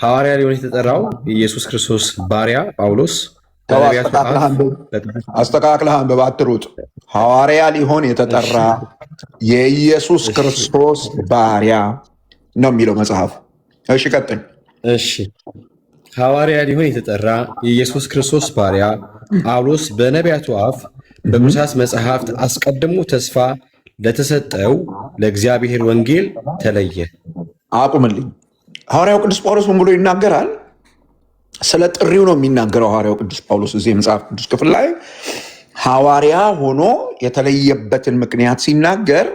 ሐዋርያ ሊሆን የተጠራው ኢየሱስ ክርስቶስ ባሪያ ጳውሎስ በነቢያቱ አፍ አስተካክለህ አንብብ፣ አትሩጥ። ሐዋርያ ሊሆን የተጠራ የኢየሱስ ክርስቶስ ባሪያ ነው የሚለው መጽሐፉ። እሺ ቀጥል። እሺ ሐዋርያ ሊሆን የተጠራ የኢየሱስ ክርስቶስ ባሪያ ጳውሎስ በነቢያቱ አፍ በቅዱሳት መጽሐፍት አስቀድሞ ተስፋ ለተሰጠው ለእግዚአብሔር ወንጌል ተለየ። አቁምልኝ። ሐዋርያው ቅዱስ ጳውሎስ ምን ብሎ ይናገራል? ስለ ጥሪው ነው የሚናገረው ሐዋርያው ቅዱስ ጳውሎስ እዚህ የመጽሐፍ ቅዱስ ክፍል ላይ ሐዋርያ ሆኖ የተለየበትን ምክንያት ሲናገር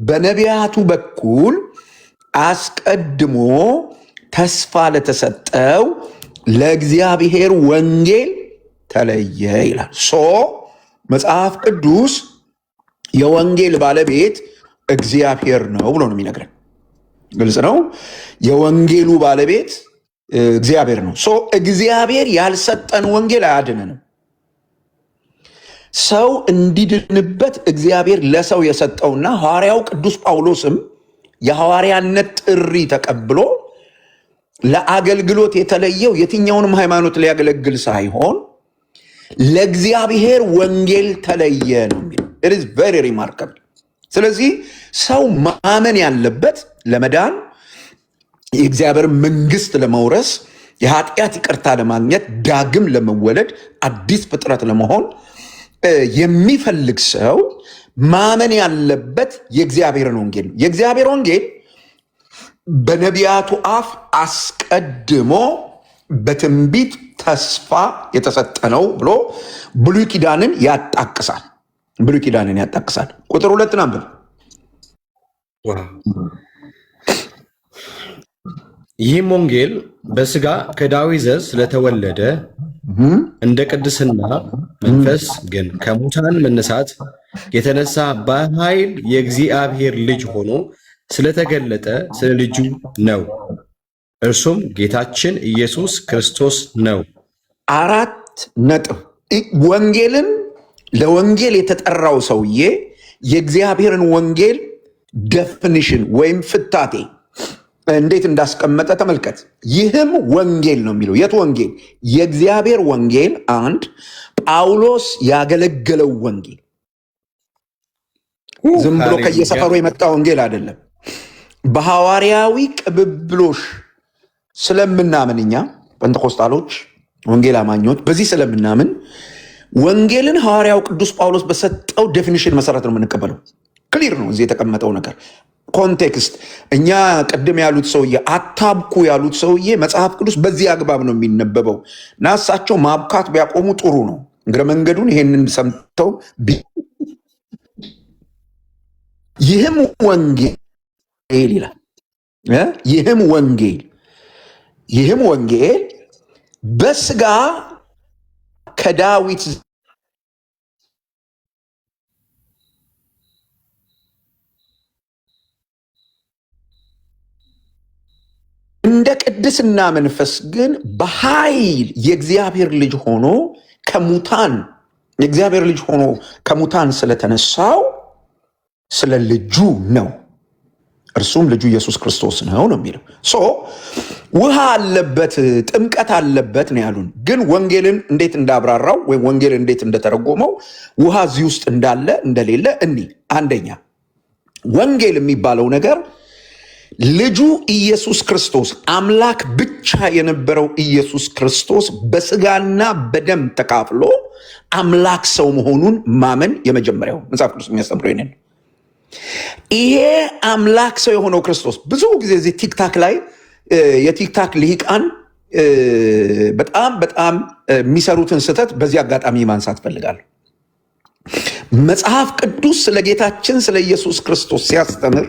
በነቢያቱ በኩል አስቀድሞ ተስፋ ለተሰጠው ለእግዚአብሔር ወንጌል ተለየ ይላል። መጽሐፍ ቅዱስ የወንጌል ባለቤት እግዚአብሔር ነው ብሎ ነው የሚነግረን። ግልጽ ነው። የወንጌሉ ባለቤት እግዚአብሔር ነው። እግዚአብሔር ያልሰጠን ወንጌል አያድነንም። ሰው እንዲድንበት እግዚአብሔር ለሰው የሰጠውና ሐዋርያው ቅዱስ ጳውሎስም የሐዋርያነት ጥሪ ተቀብሎ ለአገልግሎት የተለየው የትኛውንም ሃይማኖት ሊያገለግል ሳይሆን ለእግዚአብሔር ወንጌል ተለየ ነው የሚለው። it is very remarkable። ስለዚህ ሰው ማመን ያለበት ለመዳን፣ የእግዚአብሔር መንግስት ለመውረስ፣ የኃጢአት ይቅርታ ለማግኘት፣ ዳግም ለመወለድ፣ አዲስ ፍጥረት ለመሆን የሚፈልግ ሰው ማመን ያለበት የእግዚአብሔርን ወንጌል ነው። የእግዚአብሔር ወንጌል በነቢያቱ አፍ አስቀድሞ በትንቢት ተስፋ የተሰጠ ነው ብሎ ብሉይ ኪዳንን ያጣቅሳል። ብሉይ ኪዳንን ያጣቅሳል። ቁጥር 2 አንብብ። ይህም ወንጌል በሥጋ ከዳዊት ዘር ስለተወለደ እንደ ቅድስና መንፈስ ግን ከሙታን መነሳት የተነሳ በኃይል የእግዚአብሔር ልጅ ሆኖ ስለተገለጠ ስለ ልጁ ነው። እርሱም ጌታችን ኢየሱስ ክርስቶስ ነው። 4 ነጥብ። ወንጌልን ለወንጌል የተጠራው ሰውዬ የእግዚአብሔርን ወንጌል ዴፊኒሽን ወይም ፍታቴ እንዴት እንዳስቀመጠ ተመልከት። ይህም ወንጌል ነው የሚለው። የት ወንጌል? የእግዚአብሔር ወንጌል። አንድ ጳውሎስ ያገለገለው ወንጌል ዝም ብሎ ከየሰፈሩ የመጣ ወንጌል አይደለም። በሐዋርያዊ ቅብብሎሽ ስለምናምን እኛ ጴንጤቆስጣሎች ወንጌል አማኞች በዚህ ስለምናምን ወንጌልን ሐዋርያው ቅዱስ ጳውሎስ በሰጠው ዴፊኒሽን መሰረት ነው የምንቀበለው። ክሊር ነው እዚህ የተቀመጠው ነገር። ኮንቴክስት እኛ ቅድም ያሉት ሰውዬ አታብኩ ያሉት ሰውዬ መጽሐፍ ቅዱስ በዚህ አግባብ ነው የሚነበበው እና እሳቸው ማብካት ቢያቆሙ ጥሩ ነው። እግረ መንገዱን ይሄንን ሰምተው ይህም ወንጌል ይላል። ይህም ወንጌል በስጋ ከዳዊት እንደ ቅድስና መንፈስ ግን በኃይል የእግዚአብሔር ልጅ ሆኖ ከሙታን ስለተነሳው ስለ ልጁ ነው። እርሱም ልጁ ኢየሱስ ክርስቶስ ነው የሚለው። ውሃ አለበት፣ ጥምቀት አለበት ነው ያሉን። ግን ወንጌልን እንዴት እንዳብራራው ወይም ወንጌልን እንዴት እንደተረጎመው ውሃ እዚህ ውስጥ እንዳለ እንደሌለ አንደኛ ወንጌል የሚባለው ነገር ልጁ ኢየሱስ ክርስቶስ አምላክ ብቻ የነበረው ኢየሱስ ክርስቶስ በስጋና በደም ተካፍሎ አምላክ ሰው መሆኑን ማመን የመጀመሪያው መጽሐፍ ቅዱስ የሚያስተምረው ይሄንን። ይሄ አምላክ ሰው የሆነው ክርስቶስ ብዙ ጊዜ እዚህ ቲክታክ ላይ የቲክታክ ልሂቃን በጣም የሚሰሩትን ስህተት በዚህ አጋጣሚ ማንሳት ፈልጋለሁ። መጽሐፍ ቅዱስ ስለ ጌታችን ስለ ኢየሱስ ክርስቶስ ሲያስተምር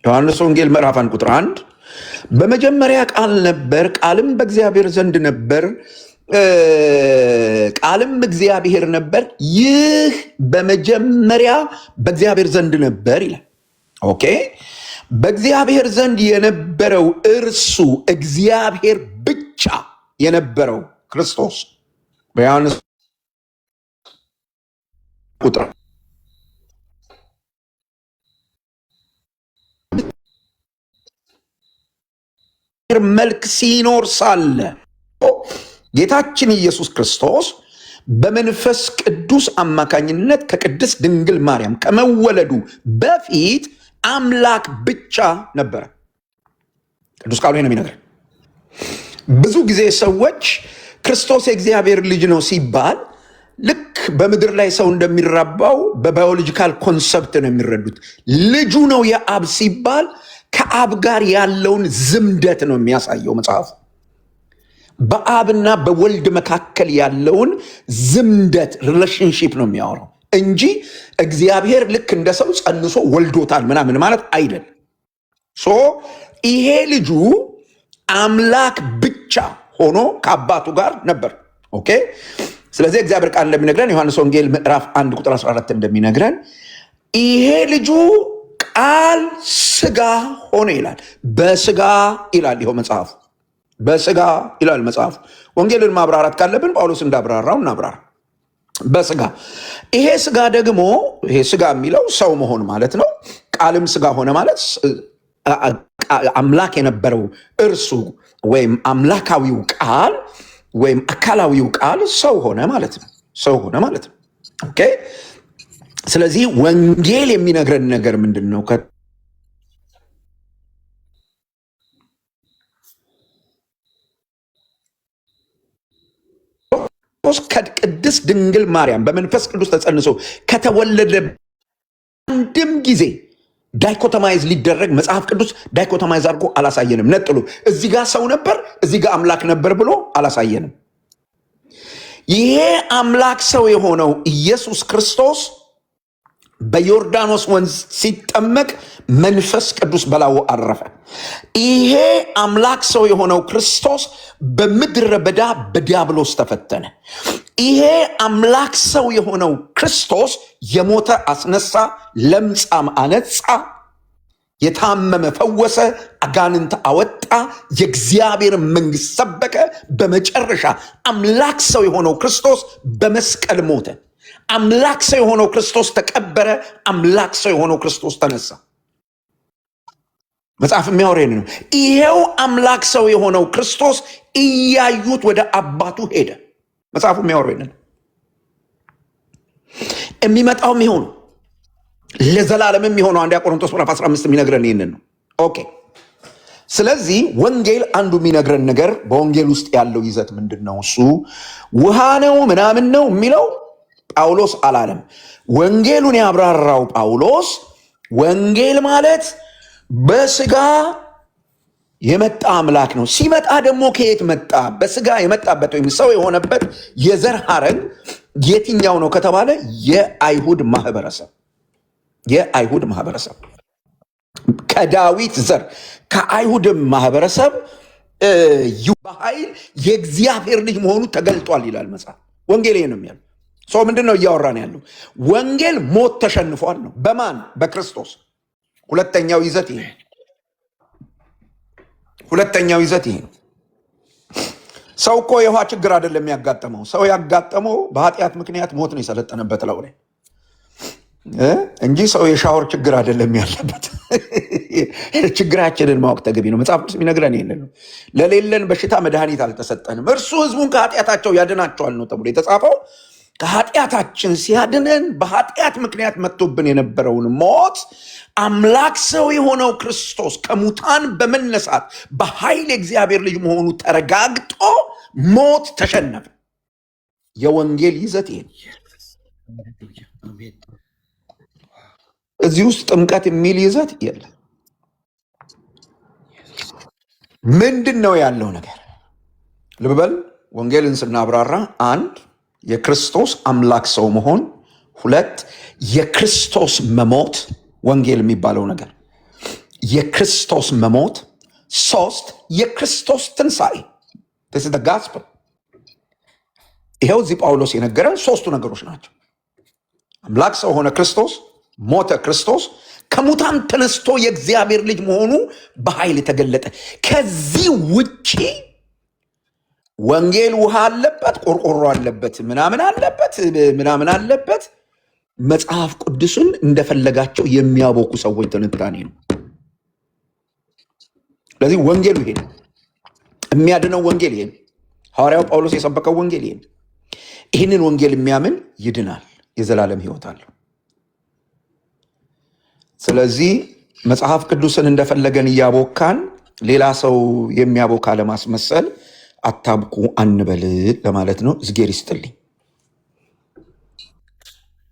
ዮሐንስ ወንጌል ምዕራፍ 1 ቁጥር 1 በመጀመሪያ ቃል ነበር፣ ቃልም በእግዚአብሔር ዘንድ ነበር፣ ቃልም እግዚአብሔር ነበር፣ ይህ በመጀመሪያ በእግዚአብሔር ዘንድ ነበር ይላል። ኦኬ፣ በእግዚአብሔር ዘንድ የነበረው እርሱ እግዚአብሔር ብቻ የነበረው ክርስቶስ በዮሐንስ ቁጥር መልክ ሲኖር ሳለ ጌታችን ኢየሱስ ክርስቶስ በመንፈስ ቅዱስ አማካኝነት ከቅድስት ድንግል ማርያም ከመወለዱ በፊት አምላክ ብቻ ነበረ። ቅዱስ ቃሉ ነው የሚነግረን። ብዙ ጊዜ ሰዎች ክርስቶስ የእግዚአብሔር ልጅ ነው ሲባል ልክ በምድር ላይ ሰው እንደሚራባው በባዮሎጂካል ኮንሰፕት ነው የሚረዱት። ልጁ ነው የአብ ሲባል ከአብ ጋር ያለውን ዝምደት ነው የሚያሳየው መጽሐፉ። በአብና በወልድ መካከል ያለውን ዝምደት ሪሌሽንሺፕ ነው የሚያወራው እንጂ እግዚአብሔር ልክ እንደ ሰው ጸንሶ ወልዶታል ምናምን ማለት አይደለም። ይሄ ልጁ አምላክ ብቻ ሆኖ ከአባቱ ጋር ነበር። ኦኬ። ስለዚህ እግዚአብሔር ቃል እንደሚነግረን ዮሐንስ ወንጌል ምዕራፍ 1 ቁጥር 14 እንደሚነግረን ይሄ ልጁ ቃል ስጋ ሆነ ይላል። በስጋ ይላል ይኸው መጽሐፉ፣ በስጋ ይላል መጽሐፉ። ወንጌልን ማብራራት ካለብን ጳውሎስ እንዳብራራው እናብራራ። በስጋ ይሄ ስጋ ደግሞ ይሄ ስጋ የሚለው ሰው መሆን ማለት ነው። ቃልም ስጋ ሆነ ማለት አምላክ የነበረው እርሱ ወይም አምላካዊው ቃል ወይም አካላዊው ቃል ሰው ሆነ ማለት ነው። ሰው ሆነ ማለት ነው። ኦኬ። ስለዚህ ወንጌል የሚነግረን ነገር ምንድን ነው? ከቅድስት ድንግል ማርያም በመንፈስ ቅዱስ ተጸንሶ ከተወለደ አንድም ጊዜ ዳይኮቶማይዝ ሊደረግ መጽሐፍ ቅዱስ ዳይኮቶማይዝ አድርጎ አላሳየንም። ነጥሎ እዚህ ጋር ሰው ነበር፣ እዚህ ጋር አምላክ ነበር ብሎ አላሳየንም። ይሄ አምላክ ሰው የሆነው ኢየሱስ ክርስቶስ በዮርዳኖስ ወንዝ ሲጠመቅ መንፈስ ቅዱስ በላዩ አረፈ። ይሄ አምላክ ሰው የሆነው ክርስቶስ በምድረ በዳ በዲያብሎስ ተፈተነ። ይሄ አምላክ ሰው የሆነው ክርስቶስ የሞተ አስነሳ፣ ለምጻም አነጻ፣ የታመመ ፈወሰ፣ አጋንንት አወጣ፣ የእግዚአብሔር መንግሥት ሰበከ። በመጨረሻ አምላክ ሰው የሆነው ክርስቶስ በመስቀል ሞተ። አምላክ ሰው የሆነው ክርስቶስ ተቀበረ። አምላክ ሰው የሆነው ክርስቶስ ተነሳ። መጽሐፍ የሚያወራን ነው። ይሄው አምላክ ሰው የሆነው ክርስቶስ እያዩት ወደ አባቱ ሄደ። መጽሐፉ የሚያወራን ነው። የሚመጣውም ይሆኑ ለዘላለም የሚሆነው አንደኛ ቆሮንቶስ ምዕራፍ 15 የሚነግረን ይህንን ነው። ኦኬ። ስለዚህ ወንጌል አንዱ የሚነግረን ነገር በወንጌል ውስጥ ያለው ይዘት ምንድን ነው? እሱ ውሃ ነው ምናምን ነው የሚለው ጳውሎስ አላለም። ወንጌሉን ያብራራው ጳውሎስ ወንጌል ማለት በስጋ የመጣ አምላክ ነው። ሲመጣ ደግሞ ከየት መጣ? በስጋ የመጣበት ወይም ሰው የሆነበት የዘር ሐረግ የትኛው ነው ከተባለ የአይሁድ ማህበረሰብ፣ የአይሁድ ማህበረሰብ ከዳዊት ዘር ከአይሁድ ማህበረሰብ በኃይል የእግዚአብሔር ልጅ መሆኑ ተገልጧል ይላል መጽሐፍ። ወንጌል ይሄ ነው የሚያለው። ሰው ምንድን ነው እያወራን ያለው? ወንጌል ሞት ተሸንፏል ነው። በማን? በክርስቶስ። ሁለተኛው ይዘት ይሄ፣ ሁለተኛው ይዘት ይሄ ነው። ሰው እኮ የውሃ ችግር አይደለም ያጋጠመው። ሰው ያጋጠመው በኃጢአት ምክንያት ሞት ነው የሰለጠነበት ለው ላይ እንጂ ሰው የሻወር ችግር አይደለም ያለበት። ችግራችንን ማወቅ ተገቢ ነው። መጽሐፍ ቅዱስ የሚነግረን ይሄንን ነው። ለሌለን በሽታ መድኃኒት አልተሰጠንም፣ እርሱ ህዝቡን ከኃጢአታቸው ያድናቸዋል ነው ተብሎ የተጻፈው። ከኃጢአታችን ሲያድነን በኃጢአት ምክንያት መጥቶብን የነበረውን ሞት አምላክ ሰው የሆነው ክርስቶስ ከሙታን በመነሳት በኃይል የእግዚአብሔር ልጅ መሆኑ ተረጋግጦ ሞት ተሸነፈ። የወንጌል ይዘት ይሄ። እዚህ ውስጥ ጥምቀት የሚል ይዘት የለም። ምንድን ነው ያለው ነገር? ልብ በል። ወንጌልን ስናብራራ አንድ የክርስቶስ አምላክ ሰው መሆን፣ ሁለት የክርስቶስ መሞት፣ ወንጌል የሚባለው ነገር የክርስቶስ መሞት፣ ሶስት የክርስቶስ ትንሣኤ ጋስፕል። ይኸው እዚህ ጳውሎስ የነገረን ሶስቱ ነገሮች ናቸው። አምላክ ሰው ሆነ ክርስቶስ፣ ሞተ ክርስቶስ፣ ከሙታን ተነስቶ የእግዚአብሔር ልጅ መሆኑ በኃይል የተገለጠ። ከዚህ ውጪ ወንጌል ውሃ አለበት፣ ቆርቆሮ አለበት፣ ምናምን አለበት፣ ምናምን አለበት። መጽሐፍ ቅዱስን እንደፈለጋቸው የሚያቦኩ ሰዎች ትንታኔ ነው። ስለዚህ ወንጌሉ ይሄ ነው። የሚያድነው ወንጌል ይሄ ነው። ሐዋርያው ጳውሎስ የሰበከው ወንጌል ይሄ ነው። ይህንን ወንጌል የሚያምን ይድናል፣ የዘላለም ሕይወት አለው። ስለዚህ መጽሐፍ ቅዱስን እንደፈለገን እያቦካን ሌላ ሰው የሚያቦካ ለማስመሰል አታብቁ አንበል ለማለት ነው። እግዜር ይስጥልኝ።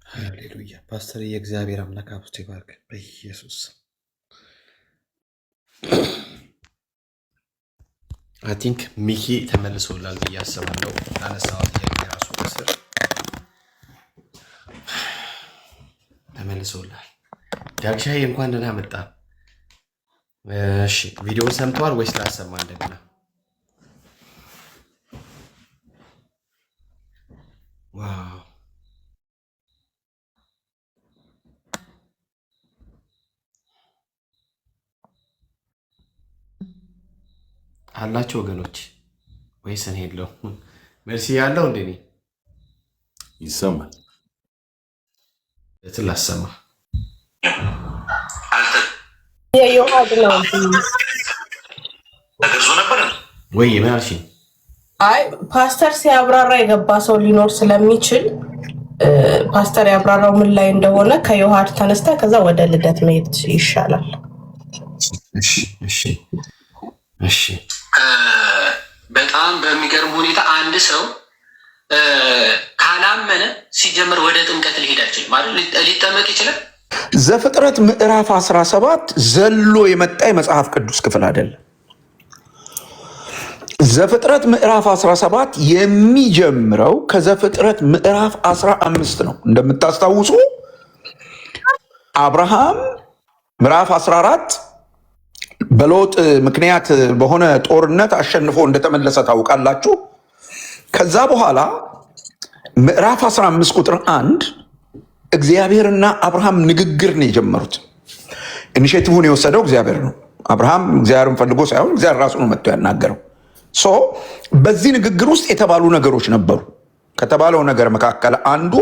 ሃሌሉያ። ፓስተር የእግዚአብሔር አምላክ አብስቶ ይባርክ በኢየሱስ አይ ቲንክ ሚኪ ተመልሶላል ብዬ አስባለሁ። ላነሳው ጥያቄ ራሱ ከስር ተመልሶላል። ዳግሻዬ እንኳን ደህና መጣ። እሺ ቪዲዮውን ሰምተዋል ወይስ ላሰማ እንደገና? ዋው አላቸው ወገኖች ወይስ እኔ የለውም? መልስ ያለው እንደኔ ይሰማል። ላሰማ ወይ ምን አልሽኝ? አይ ፓስተር ሲያብራራ የገባ ሰው ሊኖር ስለሚችል ፓስተር ያብራራው ምን ላይ እንደሆነ ከዮሐድ ተነስተ ከዛ ወደ ልደት መሄድ ይሻላል። እሺ በጣም በሚገርም ሁኔታ አንድ ሰው ካላመነ ሲጀምር ወደ ጥምቀት ሊሄድ አይችልም ማለት ሊጠመቅ ይችላል። ዘፍጥረት ምዕራፍ 17 ዘሎ የመጣ የመጽሐፍ ቅዱስ ክፍል አይደለም። ዘፍጥረት ምዕራፍ 17 የሚጀምረው ከዘፍጥረት ምዕራፍ 15 ነው። እንደምታስታውሱ አብርሃም ምዕራፍ 14 በሎጥ ምክንያት በሆነ ጦርነት አሸንፎ እንደተመለሰ ታውቃላችሁ። ከዛ በኋላ ምዕራፍ 15 ቁጥር 1 እግዚአብሔርና አብርሃም ንግግር ነው የጀመሩት። ኢኒሼቲቭን የወሰደው እግዚአብሔር ነው። አብርሃም እግዚአብሔርን ፈልጎ ሳይሆን እግዚአብሔር ራሱ ነው መጥቶ ያናገረው። በዚህ ንግግር ውስጥ የተባሉ ነገሮች ነበሩ። ከተባለው ነገር መካከል አንዱ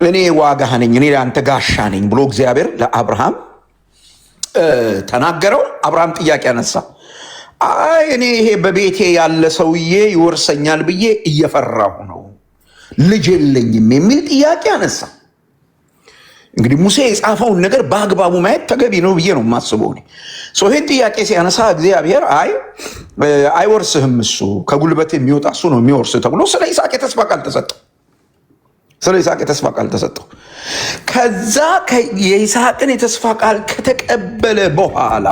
እኔ ዋጋህ ነኝ፣ እኔ ለአንተ ጋሻ ነኝ ብሎ እግዚአብሔር ለአብርሃም ተናገረው። አብርሃም ጥያቄ አነሳ። አይ እኔ ይሄ በቤቴ ያለ ሰውዬ ይወርሰኛል ብዬ እየፈራሁ ነው፣ ልጅ የለኝም የሚል ጥያቄ አነሳ። እንግዲህ ሙሴ የጻፈውን ነገር በአግባቡ ማየት ተገቢ ነው ብዬ ነው የማስበው። ይህን ጥያቄ ሲያነሳ እግዚአብሔር አይወርስህም፣ እሱ ከጉልበት የሚወጣ እሱ ነው የሚወርስ ተብሎ ስለ ይስሐቅ የተስፋ ቃል ተሰጠው። ከዛ የይስሐቅን የተስፋ ቃል ከተቀበለ በኋላ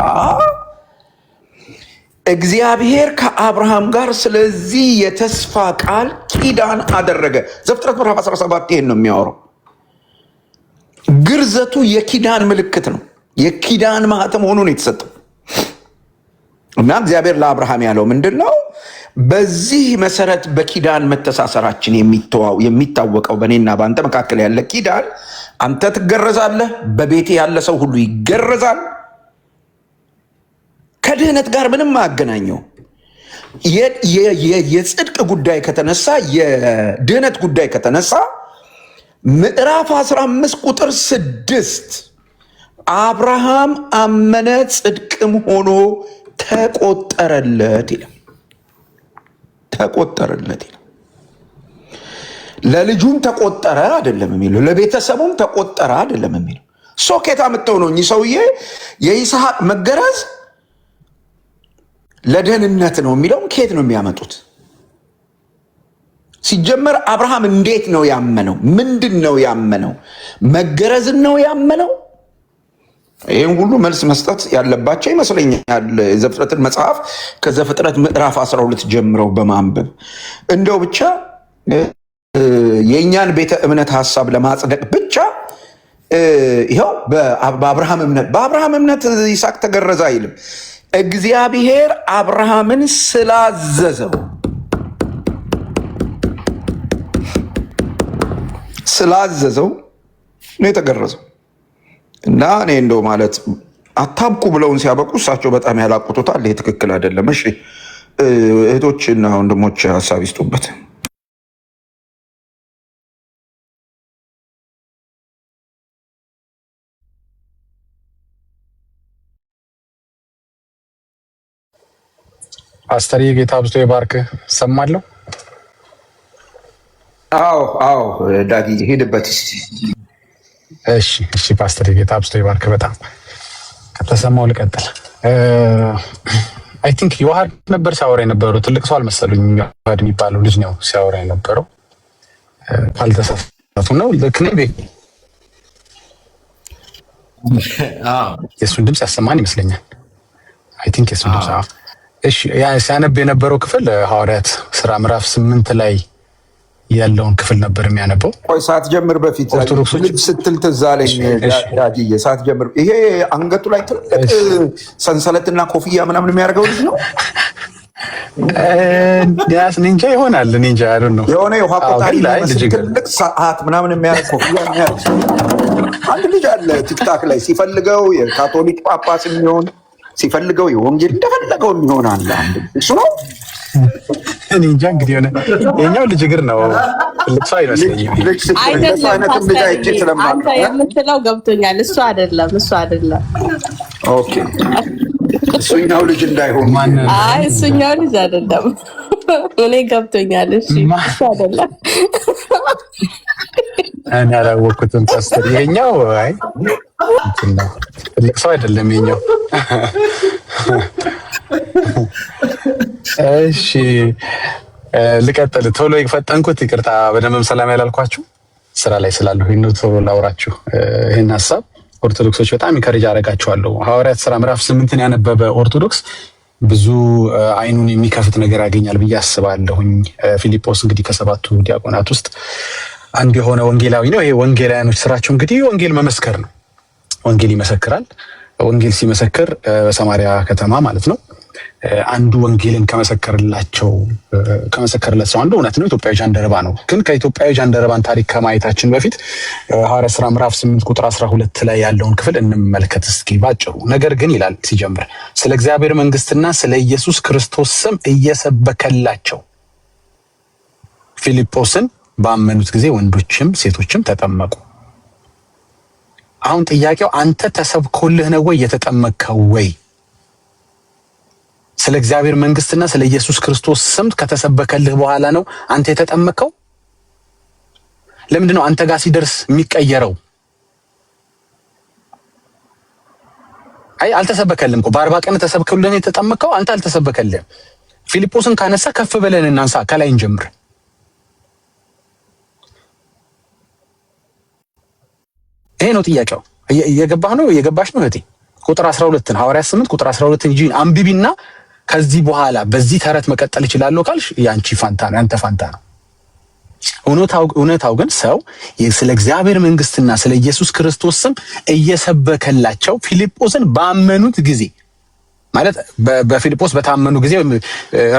እግዚአብሔር ከአብርሃም ጋር ስለዚህ የተስፋ ቃል ኪዳን አደረገ። ዘፍጥረት ምዕራፍ 17 ይሄን ነው የሚያወራው። ግርዘቱ የኪዳን ምልክት ነው። የኪዳን ማህተም ሆኖ ነው የተሰጠው እና እግዚአብሔር ለአብርሃም ያለው ምንድን ነው? በዚህ መሰረት በኪዳን መተሳሰራችን የሚታወቀው በእኔና በአንተ መካከል ያለ ኪዳን፣ አንተ ትገረዛለህ፣ በቤቴ ያለ ሰው ሁሉ ይገረዛል። ከድህነት ጋር ምንም አያገናኘው። የጽድቅ ጉዳይ ከተነሳ፣ የድህነት ጉዳይ ከተነሳ ምዕራፍ 15 ቁጥር 6 አብርሃም አመነ ጽድቅም ሆኖ ተቆጠረለት ይላል። ተቆጠረለት ይላል። ለልጁም ተቆጠረ አይደለም የሚለው፣ ለቤተሰቡም ተቆጠረ አይደለም የሚለው። ሶኬታ ምተው ነው እኚህ ሰውዬ የይስሐቅ መገረዝ ለደህንነት ነው የሚለውም ከየት ነው የሚያመጡት? ሲጀመር አብርሃም እንዴት ነው ያመነው? ምንድን ነው ያመነው? መገረዝን ነው ያመነው? ይህን ሁሉ መልስ መስጠት ያለባቸው ይመስለኛል። የዘፍጥረትን መጽሐፍ ከዘፍጥረት ምዕራፍ 12 ጀምረው በማንበብ እንደው ብቻ የእኛን ቤተ እምነት ሀሳብ ለማጽደቅ ብቻ ይኸው በአብርሃም እምነት ይስሐቅ ተገረዘ አይልም። እግዚአብሔር አብርሃምን ስላዘዘው ነው የተገረዘው። እና እኔ እንደው ማለት አታብቁ ብለውን ሲያበቁ እሳቸው በጣም ያላቁቱታል። ይሄ ትክክል አይደለም። እሺ እህቶችና ወንድሞች ሀሳብ ይስጡበት። ፓስተር ጌታ አብዝቶ ይባርክ። ሰማለሁ። አዎ ዳጊ ሄድበት። እሺ ፓስተር ጌታ አብዝቶ ይባርክ። በጣም ከተሰማው ልቀጥል። አይ ቲንክ ዮሐድ ነበር ሲያወራ የነበረው። ትልቅ ሰው አልመሰሉኝ። ዮሐድ የሚባለው ልጅ ነው ሲያወራ የነበረው። ካልተሳሳቱ ነው። ልክ ነኝ? የእሱን ድምፅ ያሰማን ይመስለኛል። አይ ቲንክ የእሱን ድምፅ። እሺ ሲያነብ የነበረው ክፍል ሐዋርያት ሥራ ምዕራፍ 8 ላይ ያለውን ክፍል ነበር የሚያነበው። ቆይ ሳትጀምር በፊት ኦርቶዶክሶች ስትል ትዝ አለኝ ዳጊዬ። ሳትጀምር ይሄ አንገቱ ላይ ትልቅ ሰንሰለትና ኮፍያ ምናምን የሚያደርገው ልጅ ነው። ኒንጃ ይሆናል። ኒንጃ አይደል ነው የሆነ የውሃ ቆጣሪ ትልቅ ሰዓት ምናምን የሚያደርግ ኮፍያ የሚያደርግ አንድ ልጅ አለ ቲክታክ ላይ። ሲፈልገው የካቶሊክ ጳጳስ የሚሆን ሲፈልገው የወንጌል እንደፈለገው የሚሆን አለ። እሱ ነው። እኔ እንጃ እንግዲህ ሆነ የኛው ልጅ እግር ነው። ትልቅ ሰው አይመስለኝም። አንተ የምትለው ገብቶኛል። እሱ አይደለም። ኦኬ እሱኛው ልጅ እንዳይሆን። አይ እሱኛው ልጅ አይደለም። እኔ ገብቶኛል። እሺ እሱ አይደለም። እኔ አላወኩትም ፓስተር። ይሄኛው አይ ትልቅ ሰው አይደለም ይሄኛው። እሺ ልቀጥል። ቶሎ የፈጠንኩት ይቅርታ፣ በደንብ ሰላም ያላልኳችሁ ስራ ላይ ስላለሁ ነው። ቶሎ ላውራችሁ ይህን ሀሳብ። ኦርቶዶክሶች በጣም ኢንከሬጅ አደርጋችኋለሁ። ሐዋርያት ሥራ ምዕራፍ 8ን ያነበበ ኦርቶዶክስ ብዙ አይኑን የሚከፍት ነገር ያገኛል ብዬ አስባለሁኝ። ፊልጶስ እንግዲህ ከ7ቱ ዲያቆናት ውስጥ አንዱ የሆነ ወንጌላዊ ነው። ይሄ ወንጌላውያኖች ስራቸው እንግዲህ ወንጌል መመስከር ነው። ወንጌል ይመሰክራል። ወንጌል ሲመሰክር በሰማሪያ ከተማ ማለት ነው። አንዱ ወንጌልን ከመሰከረለት ሰው አንዱ እውነት ነው ኢትዮጵያዊ ጃንደረባ ነው። ግን ከኢትዮጵያዊ ጃንደረባን ታሪክ ከማየታችን በፊት ሐዋርያት ሥራ ምዕራፍ 8 ቁጥር 12 ላይ ያለውን ክፍል እንመልከት እስኪ ባጭሩ። ነገር ግን ይላል ሲጀምር፣ ስለ እግዚአብሔር መንግስትና ስለ ኢየሱስ ክርስቶስ ስም እየሰበከላቸው ፊልጶስን ባመኑት ጊዜ ወንዶችም ሴቶችም ተጠመቁ። አሁን ጥያቄው አንተ ተሰብኮልህ ነው ወይ የተጠመቅከው? ወይ ስለ እግዚአብሔር መንግስትና ስለ ኢየሱስ ክርስቶስ ስም ከተሰበከልህ በኋላ ነው አንተ የተጠመቅከው? ለምንድን ነው አንተ ጋር ሲደርስ የሚቀየረው? አይ አልተሰበከልም እኮ በ40 ቀን ተሰብከልህ የተጠመቅከው። አንተ አልተሰበከልህም። ፊልጶስን ካነሳ ከፍ ብለን እናንሳ፣ ከላይ እንጀምር። ይሄ ነው ጥያቄው። እየገባህ ነው እየገባሽ ነው እህቴ? ቁጥር 12 ሐዋርያት 8 ቁጥር 12 እንጂ አንብቢና ከዚህ በኋላ በዚህ ተረት መቀጠል እችላለሁ ካልሽ ያንቺ ፋንታ ነው፣ ያንተ ፋንታ ነው። እውነታው ግን ሰው ስለ እግዚአብሔር መንግስትና ስለ ኢየሱስ ክርስቶስ ስም እየሰበከላቸው ፊልጶስን ባመኑት ጊዜ ማለት በፊልጶስ በታመኑ ጊዜ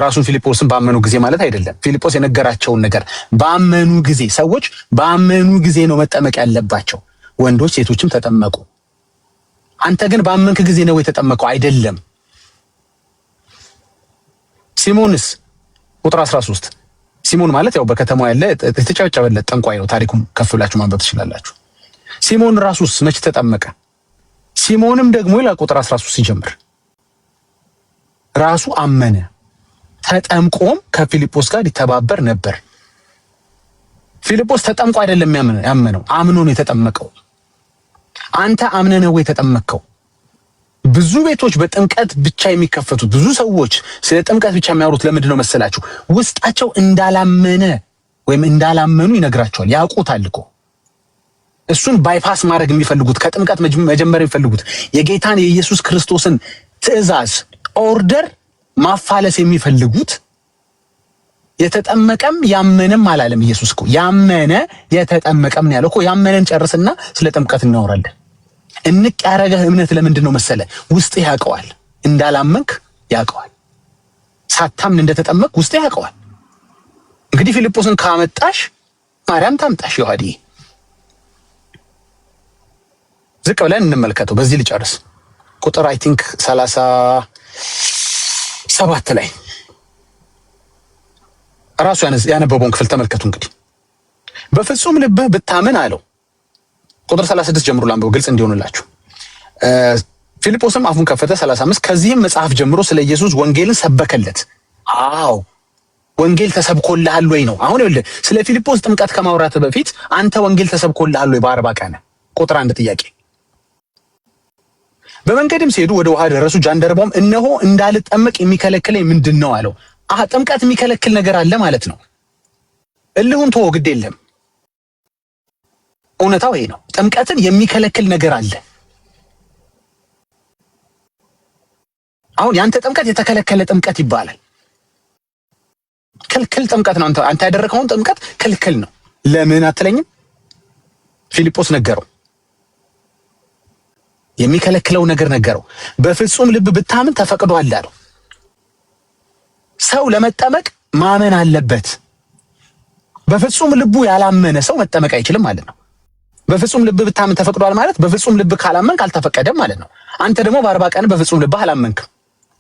ራሱን ፊልጶስን ባመኑ ጊዜ ማለት አይደለም። ፊልጶስ የነገራቸውን ነገር ባመኑ ጊዜ፣ ሰዎች ባመኑ ጊዜ ነው መጠመቅ ያለባቸው። ወንዶች ሴቶችም ተጠመቁ። አንተ ግን ባመንክ ጊዜ ነው የተጠመቀው? አይደለም። ሲሞንስ ቁጥር 13 ሲሞን ማለት ያው በከተማው ያለ የተጨበጨበለት ጠንቋይ ነው። ታሪኩን ከፍ ብላችሁ ማንበብ ትችላላችሁ። ሲሞን ራሱስ መች ተጠመቀ? ሲሞንም ደግሞ ይላል ቁጥር 13 ሲጀምር ራሱ አመነ፣ ተጠምቆም ከፊልጶስ ጋር ይተባበር ነበር። ፊልጶስ ተጠምቆ አይደለም ያመነው፣ አምኖ ነው የተጠመቀው። አንተ አምነህ ነው የተጠመቀው? ብዙ ቤቶች በጥምቀት ብቻ የሚከፈቱት ብዙ ሰዎች ስለ ጥምቀት ብቻ የሚያወሩት ለምንድን ነው መሰላችሁ? ውስጣቸው እንዳላመነ ወይም እንዳላመኑ ይነግራቸዋል። ያውቁታል እኮ እሱን ባይፓስ ማድረግ የሚፈልጉት ከጥምቀት መጀመር የሚፈልጉት የጌታን የኢየሱስ ክርስቶስን ትእዛዝ ኦርደር ማፋለስ የሚፈልጉት የተጠመቀም ያመነም አላለም። ኢየሱስ እኮ ያመነ የተጠመቀም ነው ያለው እኮ። ያመነን ጨርስና ስለ ጥምቀት እናወራለን። እንቅ ያረገህ እምነት ለምንድን ነው መሰለ? ውስጥ ያውቀዋል። እንዳላመንክ ያውቀዋል። ሳታምን እንደተጠመቅ ውስጥ ያውቀዋል። እንግዲህ ፊልጶስን ካመጣሽ ማርያም ታምጣሽ። ዮሐዲ ዝቅ ብለን እንመልከተው። በዚህ ልጨርስ። ቁጥር አይ ቲንክ 37 ላይ ራሱ ያነበበውን ክፍል ተመልከቱ። እንግዲህ በፍጹም ልብህ ብታምን አለው። ቁጥር 36 ጀምሮ ላንበው ግልጽ እንዲሆንላችሁ። ፊልጶስም አፉን ከፈተ። 35 ከዚህም መጽሐፍ ጀምሮ ስለ ኢየሱስ ወንጌልን ሰበከለት። አዎ ወንጌል ተሰብኮልሃል ወይ ነው። አሁን ይኸውልህ ስለ ፊልጶስ ጥምቀት ከማውራት በፊት አንተ ወንጌል ተሰብኮልሃል ወይ በ40 ቀን? ቁጥር 1 ጥያቄ። በመንገድም ሲሄዱ ወደ ውሃ ደረሱ። ጃንደረባውም እነሆ እንዳልጠመቅ የሚከለክለኝ ምንድን ነው አለው። ጥምቀት የሚከለክል ነገር አለ ማለት ነው። እልሁን ተወው፣ ግድ የለም። እውነታው ይሄ ነው። ጥምቀትን የሚከለክል ነገር አለ። አሁን ያንተ ጥምቀት የተከለከለ ጥምቀት ይባላል። ክልክል ጥምቀት ነው። አንተ ያደረከውን ጥምቀት ክልክል ነው። ለምን አትለኝም? ፊልጶስ ነገረው፣ የሚከለክለው ነገር ነገረው። በፍጹም ልብ ብታምን ተፈቅዷል አለው። ሰው ለመጠመቅ ማመን አለበት። በፍጹም ልቡ ያላመነ ሰው መጠመቅ አይችልም ማለት ነው። በፍጹም ልብ ብታምን ተፈቅዷል ማለት በፍጹም ልብ ካላመንክ አልተፈቀደም ማለት ነው። አንተ ደግሞ በ40 ቀን በፍጹም ልብ አላመንክም፣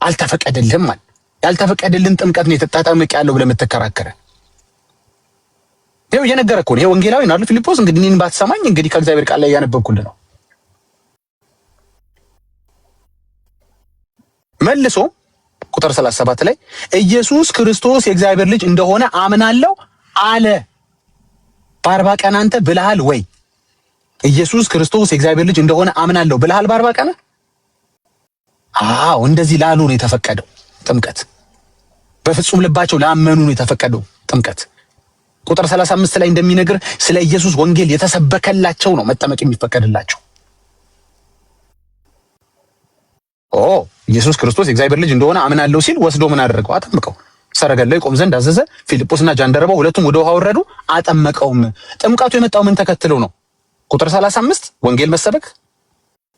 አልተፈቀደልህም ማለት። ያልተፈቀደልን ጥምቀት ነው የተጣጣመቅ ያለው ብለህ የምትከራከረ ይኸው እየነገረህ እኮ ነው። ይሄ ወንጌላዊ ነው አይደል ፊልጶስ? እንግዲህ እኔን ባትሰማኝ እንግዲህ ከእግዚአብሔር ቃል ላይ ያነበብኩልህ ነው። መልሶ ቁጥር 37 ላይ ኢየሱስ ክርስቶስ የእግዚአብሔር ልጅ እንደሆነ አምናለሁ አለ። በ40 ቀን አንተ ብለሃል ወይ? ኢየሱስ ክርስቶስ የእግዚአብሔር ልጅ እንደሆነ አምናለሁ ብለሃል በ40 ቀን? አዎ እንደዚህ ላሉ ነው የተፈቀደው ጥምቀት። በፍጹም ልባቸው ላመኑ ነው የተፈቀደው ጥምቀት። ቁጥር 35 ላይ እንደሚነግር ስለ ኢየሱስ ወንጌል የተሰበከላቸው ነው መጠመቅ የሚፈቀድላቸው። ኢየሱስ ክርስቶስ የእግዚአብሔር ልጅ እንደሆነ አምናለሁ ሲል ወስዶ ምን አደረገው? አጠመቀው። ሰረገላው ይቆም ዘንድ አዘዘ። ፊልጶስና ጃንደረባው ሁለቱም ወደ ውሃ ወረዱ፣ አጠመቀውም። ጥምቀቱ የመጣው ምን ተከትለው ነው? ቁጥር 35 ወንጌል መሰበክ፣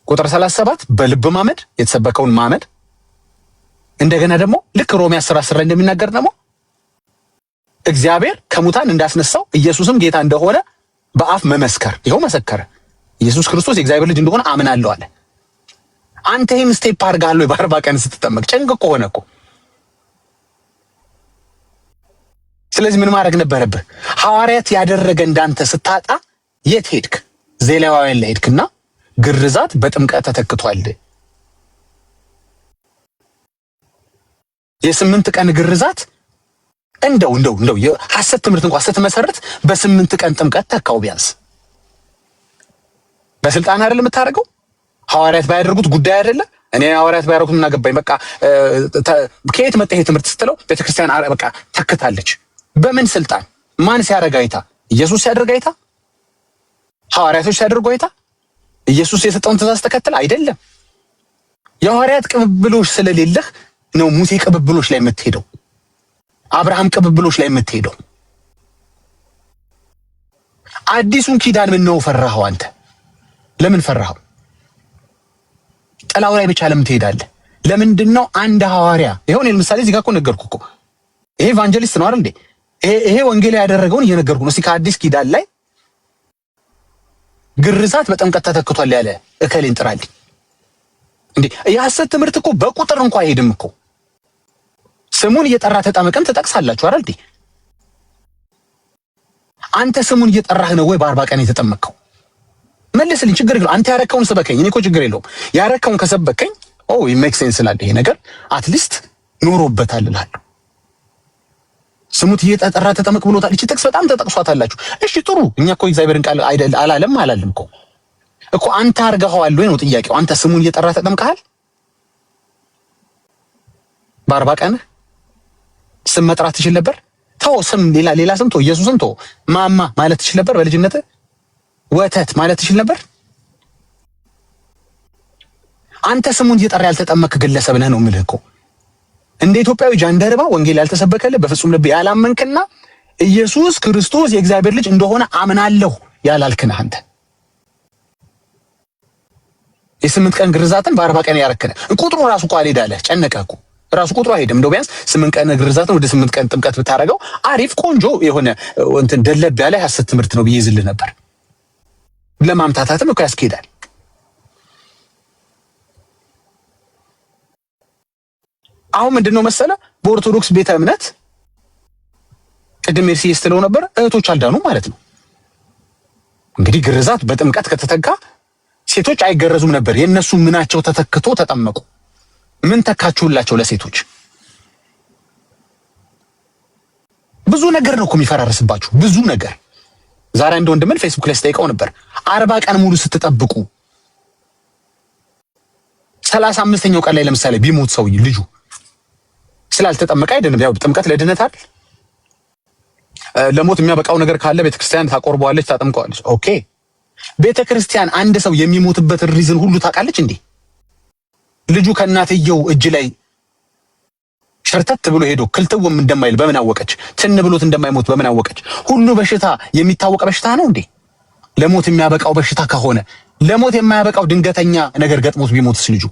ቁጥር 37 በልብ ማመድ፣ የተሰበከውን ማመድ። እንደገና ደግሞ ልክ ሮሜ 10:10 ላይ እንደሚናገር ደግሞ እግዚአብሔር ከሙታን እንዳስነሳው ኢየሱስም ጌታ እንደሆነ በአፍ መመስከር። ይኸው መሰከረ። ኢየሱስ ክርስቶስ የእግዚአብሔር ልጅ እንደሆነ አምናለሁ አለ። አንተ ይሄን ስቴፕ አድርገሃል ወይ? በ40 ቀን ስትጠመቅ ጭንቅ እኮ ሆነ እኮ። ስለዚህ ምን ማድረግ ነበረብህ? ሐዋርያት ያደረገ እንዳንተ ስታጣ የት ሄድክ? ዘሌዋውያን ላይ ሄድክና ግርዛት በጥምቀት ተተክቷል። የ8 ቀን ግርዛት እንደው የሐሰት ትምህርት እንኳን ስትመሰርት በ8 ቀን ጥምቀት ተካው። ቢያንስ በስልጣን አይደል የምታደርገው? ሐዋርያት ባያደርጉት ጉዳይ አይደለ? እኔ ሐዋርያት ባያደርጉት ምን አገባኝ? በቃ ከየት መጣ ይሄ ትምህርት ስትለው ቤተክርስቲያን በቃ ተክታለች። በምን ስልጣን? ማን ሲያደርግ አይታ? ኢየሱስ ሲያደርግ አይታ? ሐዋርያቶች ሲያደርጉ አይታ? ኢየሱስ የሰጠውን ትእዛዝ ተከትል አይደለም። የሐዋርያት ቅብብሎች ስለሌለህ ነው ሙሴ ቅብብሎች ላይ የምትሄደው፣ አብርሃም ቅብብሎች ላይ የምትሄደው። አዲሱን ኪዳን ምን ነው ፈራኸው አንተ? ለምን ፈራኸው? ጥላው ላይ ብቻ ለምን ትሄዳለህ? ለምንድነው አንድ ሐዋርያ ይሄውን ለምሳሌ እዚህ ጋር እኮ ነገርኩህ እኮ ይሄ ኢቫንጀሊስት ነው አይደል እንዴ? ይሄ ወንጌል ያደረገውን እየነገርኩ ነው። እስኪ ከአዲስ ኪዳን ላይ ግርዛት በጥምቀት ተተክቷል ያለ እከሌን ጥራልኝ እንዴ! የሐሰት ትምህርት እኮ በቁጥር እንኳን አይሄድም እኮ። ስሙን እየጠራ ተጠመቀም ትጠቅሳላችሁ አይደል እንዴ? አንተ ስሙን እየጠራህ ነው ወይ በ40 ቀን የተጠመቀው? መልስልኝ። ችግር የለውም። አንተ ያረከውን ስበከኝ። እኔ እኮ ችግር የለውም። ያረከውን ከሰበከኝ ሜክ ሴንስ ስላለ ይሄ ነገር አትሊስት ኖሮበታል እላለሁ። ስሙት እየጠራ ተጠመቅ ብሎታል። እቺ ጥቅስ በጣም ተጠቅሷታላችሁ። እሺ ጥሩ። እኛ እኮ እግዚአብሔርን ቃል አይደል አላለም እኮ አንተ አርገኸዋል ወይ ነው ጥያቄው። አንተ ስሙን እየጠራ ተጠምቀሃል በ40 ቀን? ስም መጥራት ትችል ነበር? ተው፣ ስም ሌላ ስም ተው፣ ኢየሱስን ተው። ማማ ማለት ትችል ነበር? በልጅነት ወተት ማለት ትችል ነበር? አንተ ስሙን እየጠራ ያልተጠመክ ግለሰብ ነህ ነው የምልህ እኮ። እንደ ኢትዮጵያዊ ጃንደረባ ወንጌል ያልተሰበከልህ በፍጹም ልብ ያላመንክና ኢየሱስ ክርስቶስ የእግዚአብሔር ልጅ እንደሆነ አምናለሁ ያላልክነህ አንተ። የ8 ቀን ግርዛትን በ40 ቀን ያረክነህ ቁጥሩ ራሱ እኮ አልሄዳለህ። ጨነቀህ እኮ ራሱ ቁጥሩ አይሄድም። እንደው ቢያንስ 8 ቀን ግርዛትን ወደ 8 ቀን ጥምቀት ብታረገው አሪፍ ቆንጆ የሆነ እንትን ደለብ ያለ ሐሰት ትምህርት ነው ብዬ ይዝልህ ነበር። ለማምታታትም እኮ ያስኬዳል። አሁን ምንድነው መሰለ በኦርቶዶክስ ቤተ እምነት ቅድም ኤርሲ ስትለው ነበር እህቶች አልዳኑ ማለት ነው። እንግዲህ ግርዛት በጥምቀት ከተተካ ሴቶች አይገረዙም ነበር። የነሱ ምናቸው ተተክቶ ተጠመቁ። ምን ተካችሁላቸው ለሴቶች? ብዙ ነገር ነው እኮ የሚፈራርስባችሁ ብዙ ነገር። ዛሬ አንድ ወንድምን ፌስቡክ ላይ ስጠይቀው ነበር 40 ቀን ሙሉ ስትጠብቁ 35ኛው ቀን ላይ ለምሳሌ ቢሞት ሰውዬ ልጁ ስላልተጠመቀ አይደለም። ያው ጥምቀት ለድነት አይደል? ለሞት የሚያበቃው ነገር ካለ ቤተክርስቲያን ታቆርበዋለች፣ ታጠምቀዋለች። ኦኬ ቤተክርስቲያን አንድ ሰው የሚሞትበት ሪዝን ሁሉ ታውቃለች እንዴ? ልጁ ከእናትየው እጅ ላይ ሸርተት ብሎ ሄዶ ክልትውም እንደማይል በምን አወቀች? ትን ብሎት እንደማይሞት በምን አወቀች? ሁሉ በሽታ የሚታወቅ በሽታ ነው እንዴ? ለሞት የሚያበቃው በሽታ ከሆነ ለሞት የማያበቃው ድንገተኛ ነገር ገጥሞት ቢሞትስ ልጁ?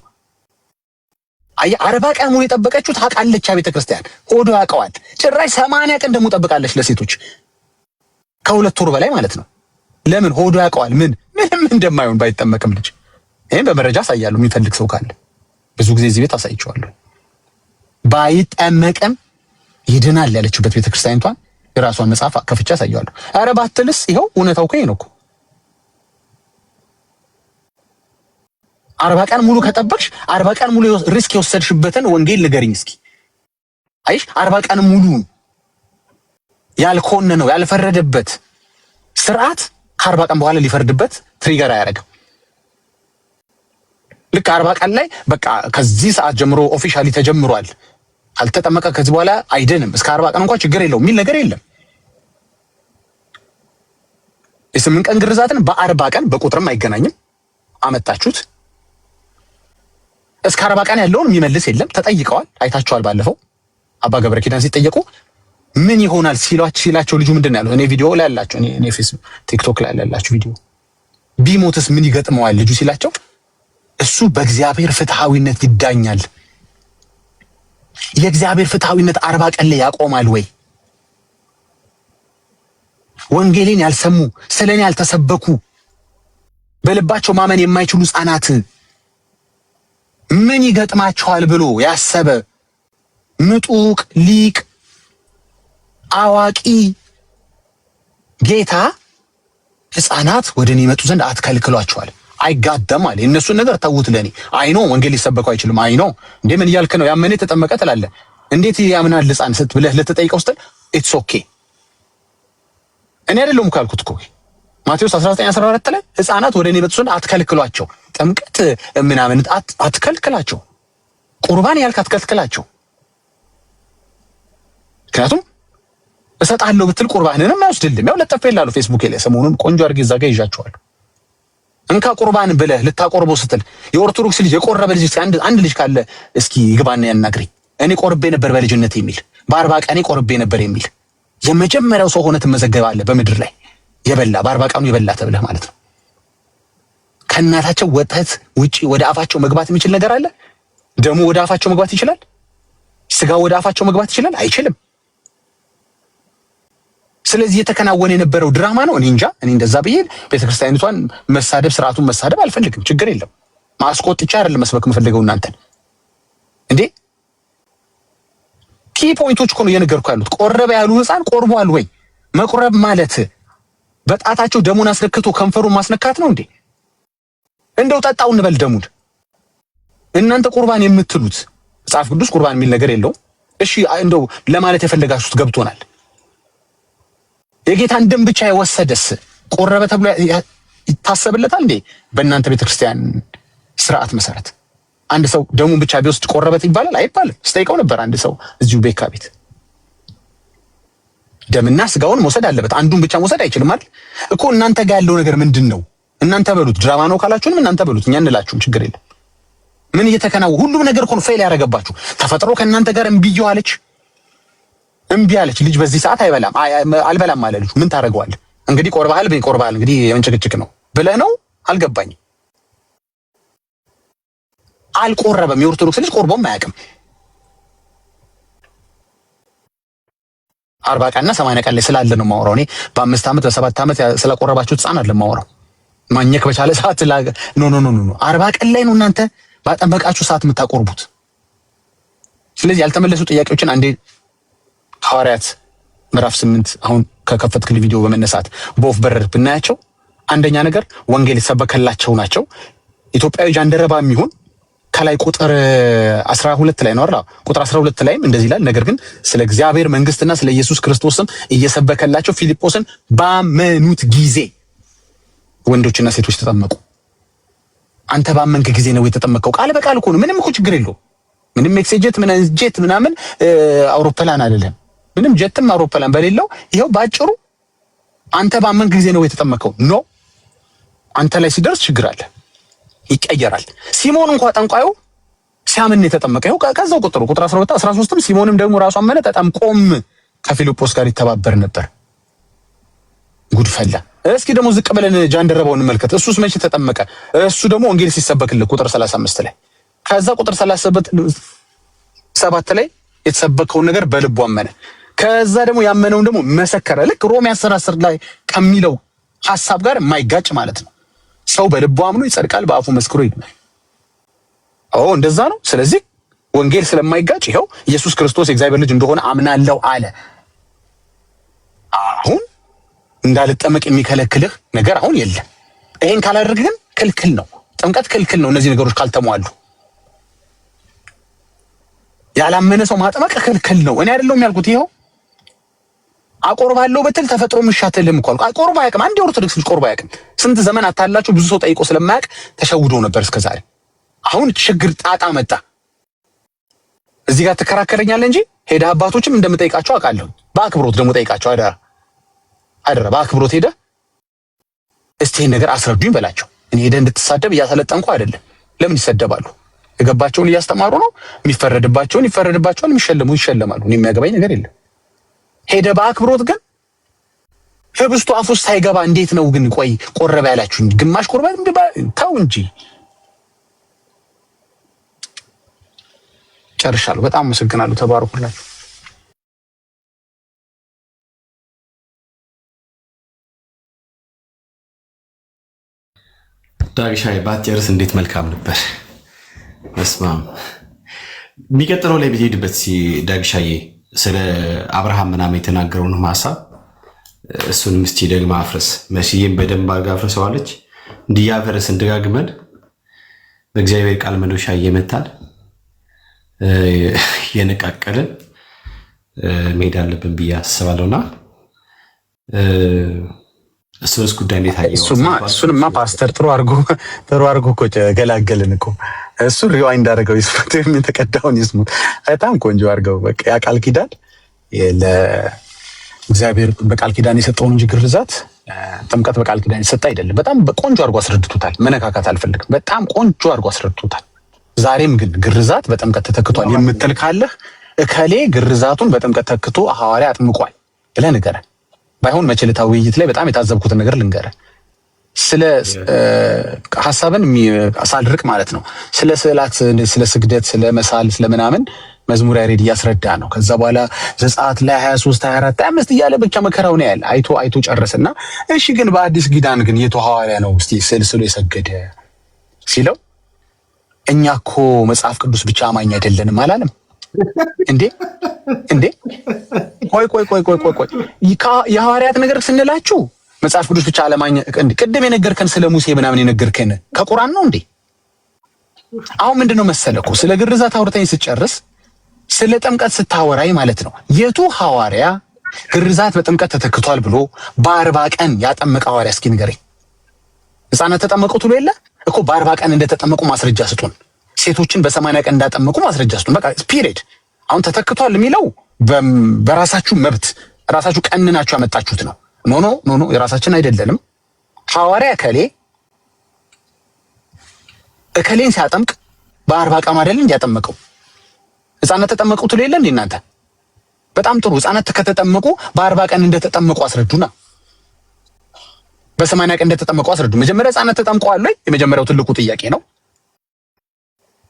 40 ቀን ሙሉ የጠበቀችው ታውቃለች። ቤተክርስቲያን ሆዶ ያውቀዋል። ጭራሽ 80 ቀን ደግሞ ጠብቃለች ለሴቶች ከ2 ወር በላይ ማለት ነው። ለምን? ሆዶ ያውቀዋል ምንም እንደማይሆን ባይጠመቅም ልጅ። ይሄን በመረጃ አሳያለሁ የሚፈልግ ሰው ካለ ብዙ ጊዜ እዚህ ቤት አሳይቼዋለሁ። ባይጠመቅም ይድናል ያለችበት ቤተክርስቲያኒቷን የራሷን መጽሐፍ ከፍቼ አሳያለሁ። ኧረ ባትልስ ይኸው እውነታው እኮ ይሄ ነው እኮ። 40 ቀን ሙሉ ከጠበቅሽ 40 ቀን ሙሉ ሪስክ የወሰድሽበትን ወንጌል ንገሪኝ እስኪ። አይሽ 40 ቀን ሙሉ ያልኮነነው ያልፈረደበት ስርዓት ከ40 ቀን በኋላ ሊፈርድበት ትሪገር አያደርግም። ልክ 40 ቀን ላይ በቃ ከዚህ ሰዓት ጀምሮ ኦፊሻሊ ተጀምሯል፣ አልተጠመቀ ከዚህ በኋላ አይደንም፣ እስከ 40 ቀን እንኳን ችግር የለውም የሚል ነገር የለም። የ8 ቀን ግርዛትን በ40 ቀን በቁጥርም አይገናኝም። አመጣችሁት። እስከ 40 ቀን ያለውን የሚመልስ የለም። ተጠይቀዋል፣ አይታችኋል። ባለፈው አባ ገብረ ኪዳን ሲጠየቁ ምን ይሆናል ሲላቸው ልጁ ምንድን ነው ያለው? እኔ ቪዲዮ ላይ ያላችሁ እኔ ፌስቡክ ቲክቶክ ላይ ያላችሁ ቪዲዮ ቢሞትስ ምን ይገጥመዋል ልጁ ሲላቸው እሱ በእግዚአብሔር ፍትሃዊነት ይዳኛል። የእግዚአብሔር ፍትሃዊነት 40 ቀን ላይ ያቆማል ወይ? ወንጌልን ያልሰሙ ስለኔ ያልተሰበኩ በልባቸው ማመን የማይችሉ ሕፃናት ምን ይገጥማቸዋል ብሎ ያሰበ ምጡቅ ሊቅ አዋቂ ጌታ ሕፃናት ወደ እኔ ይመጡ ዘንድ አትከልክሏቸዋል። አይጋደም አለ። የእነሱን ነገር ተውት ለኔ። አይኖ ወንጌል ሊሰበከው አይችልም። አይኖ እንዴ ምን እያልክ ነው? ያመነ ተጠመቀ ትላለህ። እንዴት ያምናል ሕፃን ስት ብለህ ልትጠይቀው ስትል ኢትስ ኦኬ እኔ አይደለሁም ካልኩት እኮ ማቴዎስ 19:14 ላይ ሕፃናት ወደ እኔ ይመጡ ዘንድ አትከልክሏቸው። ጥምቀት ምናምን አትከልክላቸው። ቁርባን ያልክ አትከልክላቸው። ምክንያቱም እሰጣለሁ ብትል ቁርባንንም አይወስድልም። ያው ለጠፈላሉ ፌስቡክ ላይ ሰሞኑን ቆንጆ አድርጌ እዛ ጋር ይዣቸዋለሁ። እንካ ቁርባን ብለህ ልታቆርበው ስትል የኦርቶዶክስ ልጅ የቆረበ ልጅ አንድ ልጅ ካለ እስኪ ይግባና ያናግረኝ። እኔ ቆርቤ ነበር በልጅነት የሚል በ40 ቀኔ ቆርቤ ነበር የሚል የመጀመሪያው ሰው ሆነ ትመዘገባለህ በምድር ላይ የበላ በ40 ቀኑ የበላ ተብለህ ማለት ነው። ከእናታቸው ወተት ውጪ ወደ አፋቸው መግባት የሚችል ነገር አለ? ደሙ ወደ አፋቸው መግባት ይችላል? ስጋ ወደ አፋቸው መግባት ይችላል? አይችልም። ስለዚህ የተከናወነ የነበረው ድራማ ነው። እኔ እንጃ። እኔ እንደዛ ብዬ ቤተክርስቲያኒቷን መሳደብ ስርዓቱን መሳደብ አልፈልግም። ችግር የለም። ማስቆጥቻ አይደለም መስበክ የምፈልገው እናንተን እንዴ። ኪ ፖይንቶች እኮ ነው እየነገርኩ ያሉት። ቆረበ ያሉ ሕፃን ቆርቧል ወይ? መቁረብ ማለት በጣታቸው ደሙን አስነክቶ ከንፈሩን ማስነካት ነው እንዴ? እንደው ጠጣው እንበል ደሙን። እናንተ ቁርባን የምትሉት መጽሐፍ ቅዱስ ቁርባን የሚል ነገር የለውም። እሺ እንደው ለማለት የፈለጋችሁት ገብቶናል። የጌታን ደም ብቻ የወሰደስ ቆረበ ተብሎ ይታሰብለታል እንዴ? በእናንተ ቤተክርስቲያን ስርዓት መሰረት አንድ ሰው ደሙን ብቻ ቢወስድ ቆረበት ይባላል? አይባልም። ስጠይቀው ነበር አንድ ሰው እዚሁ ቤካ ቤት። ደምና ስጋውን መውሰድ አለበት። አንዱን ብቻ መውሰድ አይችልም አይደል እኮ። እናንተ ጋር ያለው ነገር ምንድን ነው? እናንተ በሉት። ድራማ ነው ካላችሁንም እናንተ በሉት፣ እኛ እንላችሁም ችግር የለም። ምን እየተከናወነ ሁሉም ነገር እኮ ነው ፌል ያደረገባችሁ። ተፈጥሮ ከእናንተ ጋር እምቢ አለች። ልጅ በዚህ ሰዓት አልበላም አለ ልጁ። ምን ታደርገዋለህ እንግዲህ? ቆርባሃል እንግዲህ የመንጭቅጭቅ ነው ብለህ ነው? አልገባኝም። አልቆረበም። የኦርቶዶክስ ልጅ ቆርቦም አያውቅም። 40 ቀንና 80 ቀን ላይ ስላለ ነው የማወራው። እኔ በ5 ዓመት በ7 ዓመት ስለቆረባችሁት ሕፃን አይደለም የማወራው። ማኘክ በቻለ ሰዓት ኖ 40 ቀን ላይ ነው እናንተ ባጠመቃችሁ ሰዓት የምታቆርቡት። ስለዚህ ያልተመለሱ ጥያቄዎችን አንዴ ሐዋርያት ምዕራፍ 8 አሁን ከከፈትክል ቪዲዮ በመነሳት በወፍ በረር ብናያቸው አንደኛ ነገር ወንጌል የተሰበከላቸው ናቸው። ኢትዮጵያዊ ጃንደረባ የሚሆን ከላይ ቁጥር 12 ላይ ነው አይደል? ቁጥር 12 ላይም እንደዚህ ይላል፣ ነገር ግን ስለ እግዚአብሔር መንግስትና ስለ ኢየሱስ ክርስቶስም እየሰበከላቸው ፊልጶስን ባመኑት ጊዜ ወንዶችና ሴቶች ተጠመቁ። አንተ ባመንክ ጊዜ ነው የተጠመቀው። ቃል በቃል እኮ ነው። ምንም እኮ ችግር የለው። ምንም ኤክስጄት ጄት ምናምን አውሮፕላን አይደለም። ምንም ጀትም አውሮፕላን በሌለው ይሄው ባጭሩ አንተ ባመንክ ጊዜ ነው የተጠመቀው። ኖ አንተ ላይ ሲደርስ ችግር አለ፣ ይቀየራል። ሲሞን እንኳን ጠንቋዩ ሲያምን የተጠመቀው ከዛው ቁጥር 12 13ም ሲሞንም ደግሞ ራሱ አመነ፣ ተጠምቆም ከፊልጶስ ጋር ይተባበር ነበር። ጉድ ፈላ። እስኪ ደግሞ ዝቅ ብለን ጃንደረባውን እንመልከት። እሱስ መቼ ተጠመቀ? እሱ ደግሞ ወንጌል ሲሰበክልህ ቁጥር 35 ላይ ከዛ ቁጥር 37 ላይ የተሰበከውን ነገር በልቡ አመነ። ከዛ ደግሞ ያመነውን ደግሞ መሰከረ። ልክ ሮሜ 10 ላይ ከሚለው ሐሳብ ጋር የማይጋጭ ማለት ነው። ሰው በልቡ አምኖ ይጸድቃል፣ በአፉ መስክሮ ይድናል። እንደዛ ነው። ስለዚህ ወንጌል ስለማይጋጭ ይኸው ኢየሱስ ክርስቶስ የእግዚአብሔር ልጅ እንደሆነ አምናለሁ አለ። አሁን እንዳልጠመቅ የሚከለክልህ ነገር አሁን የለም። ይሄን ካላደረግ ግን ክልክል ነው። ጥምቀት ክልክል ነው። እነዚህ ነገሮች ካልተሟሉ ያላመነ ሰው ማጥመቅ ክልክል ነው። እኔ አይደለሁም ያልኩት። ይኸው አቆርባለሁ በትል ተፈጥሮ ምሻተልም እኮ አቆርባ ያቅም። አንድ ኦርቶዶክስ ልጅ ቆርባ ያቅም። ስንት ዘመን አታላችሁ። ብዙ ሰው ጠይቆ ስለማያውቅ ተሸውዶ ነበር እስከዛሬ። አሁን ችግር ጣጣ መጣ። እዚህ ጋር ትከራከረኛለህ እንጂ ሄደህ አባቶችም እንደምጠይቃቸው አውቃለሁ። በአክብሮት ደግሞ ጠይቃቸው። አደራ በአክብሮት ሄደህ እስቲ ይሄን ነገር አስረዱኝ በላቸው። እኔ ሄደህ እንድትሳደብ እያሰለጠንኩ አይደለም። ለምን ይሰደባሉ? የገባቸውን እያስተማሩ ነው። የሚፈረድባቸውን ይፈረድባቸዋል፣ የሚሸለሙ ይሸለማሉ። እኔ የሚያገባኝ ነገር የለም። ሄደህ በአክብሮት ግን ህብስቱ አፍ ውስጥ ሳይገባ እንዴት ነው ግን ቆይ ቆረበ ያላችሁኝ? ግማሽ ቆርባ ተው እንጂ። ጨርሻለሁ። በጣም አመሰግናለሁ። ተባረኩላችሁ። ዳግሻዬ ባትጨርስ እንዴት መልካም ነበር። መስማም የሚቀጥለው ላይ ብትሄድበት ዳግሻዬ ስለ አብርሃም ምናምን የተናገረውን ሐሳብ እሱንም እስቲ ደግማ አፍርስ። መሲዬም በደንብ አድርጋ አፍርሰዋለች። እንዲያፈርስ እንደጋግመን በእግዚአብሔር ቃል መዶሻ እየመታል የነቃቀልን መሄድ አለብን ብዬ አስባለሁና እሱስ ጉዳይ እንዴት አየው? እሱንማ ፓስተር ጥሩ አድርጎ እኮ ገላገልን እኮ። እሱ ሪዋይንድ አድርገው ይስሙት፣ የተቀዳውን ይስሙት። በጣም ቆንጆ አድርገው በቃ ያ ቃል ኪዳን ለእግዚአብሔር በቃል ኪዳን የሰጠውን እንጂ ግርዛት ጥምቀት በቃል ኪዳን የሰጠ አይደለም። በጣም ቆንጆ አድርጎ አስረድቶታል። መነካካት አልፈልግም። በጣም ቆንጆ አድርጎ አስረድቶታል። ዛሬም ግን ግርዛት በጥምቀት ተተክቷል የምትል ካለህ እከሌ ግርዛቱን በጥምቀት ተክቶ ሐዋርያ አጥምቋል ብለህ ንገረን። ባይሆን መቸለታዊ ውይይት ላይ በጣም የታዘብኩትን ነገር ልንገርህ። ስለ ሐሳብን ሳልርቅ ማለት ነው። ስለ ስዕላት፣ ስለ ስግደት፣ ስለ መሳል፣ ስለ ምናምን መዝሙር ያሬድ እያስረዳ ነው። ከዛ በኋላ ዘጸአት ላይ 23 24 25 እያለ ብቻ መከራው ነው ያለ አይቶ ጨረሰና እሺ ግን በአዲስ ኪዳን ግን የቱ ሐዋርያ ነው እስቲ ስዕል የሰገደ ሲለው እኛ እኮ መጽሐፍ ቅዱስ ብቻ አማኝ አይደለንም አላለም እንዴ? ቆይ የሐዋርያት ነገር ስንላችሁ መጽሐፍ ቅዱስ ብቻ አለማኝ ቅድም የነገርከን ስለ ሙሴ ምናምን የነገርከን ከቁርአን ነው እንዴ? አሁን ምንድነው መሰለኩ ስለ ግርዛት አውርተኝ ስጨርስ ስለ ጥምቀት ስታወራይ ማለት ነው የቱ ሐዋርያ ግርዛት በጥምቀት ተተክቷል ብሎ በ40 ቀን ያጠመቀ ሐዋርያ እስኪ ንገረኝ። ሕፃናት ተጠመቁ ትሉ የለ እኮ በ40 ቀን እንደተጠመቁ ማስረጃ ስጡን። ሴቶችን በ80 ቀን እንዳጠመቁ ማስረጃ ስጡን። በቃ ፒሪድ። አሁን ተተክቷል የሚለው በራሳችሁ መብት ራሳችሁ ቀንናችሁ ያመጣችሁት ነው። ኖ የራሳችን አይደለንም። ሐዋርያ እከሌን ሲያጠምቅ በ40 ቀን አይደል እንዲያጠመቀው። ሕፃናት ተጠመቁ ትሉ የለ እንዴ እናንተ? በጣም ጥሩ። ሕፃናት ከተጠመቁ በ40 ቀን እንደተጠመቁ አስረዱና በ80 ቀን እንደተጠመቁ አስረዱ። መጀመሪያ ሕፃናት ተጠምቀዋል ወይ? የመጀመሪያው ትልቁ ጥያቄ ነው።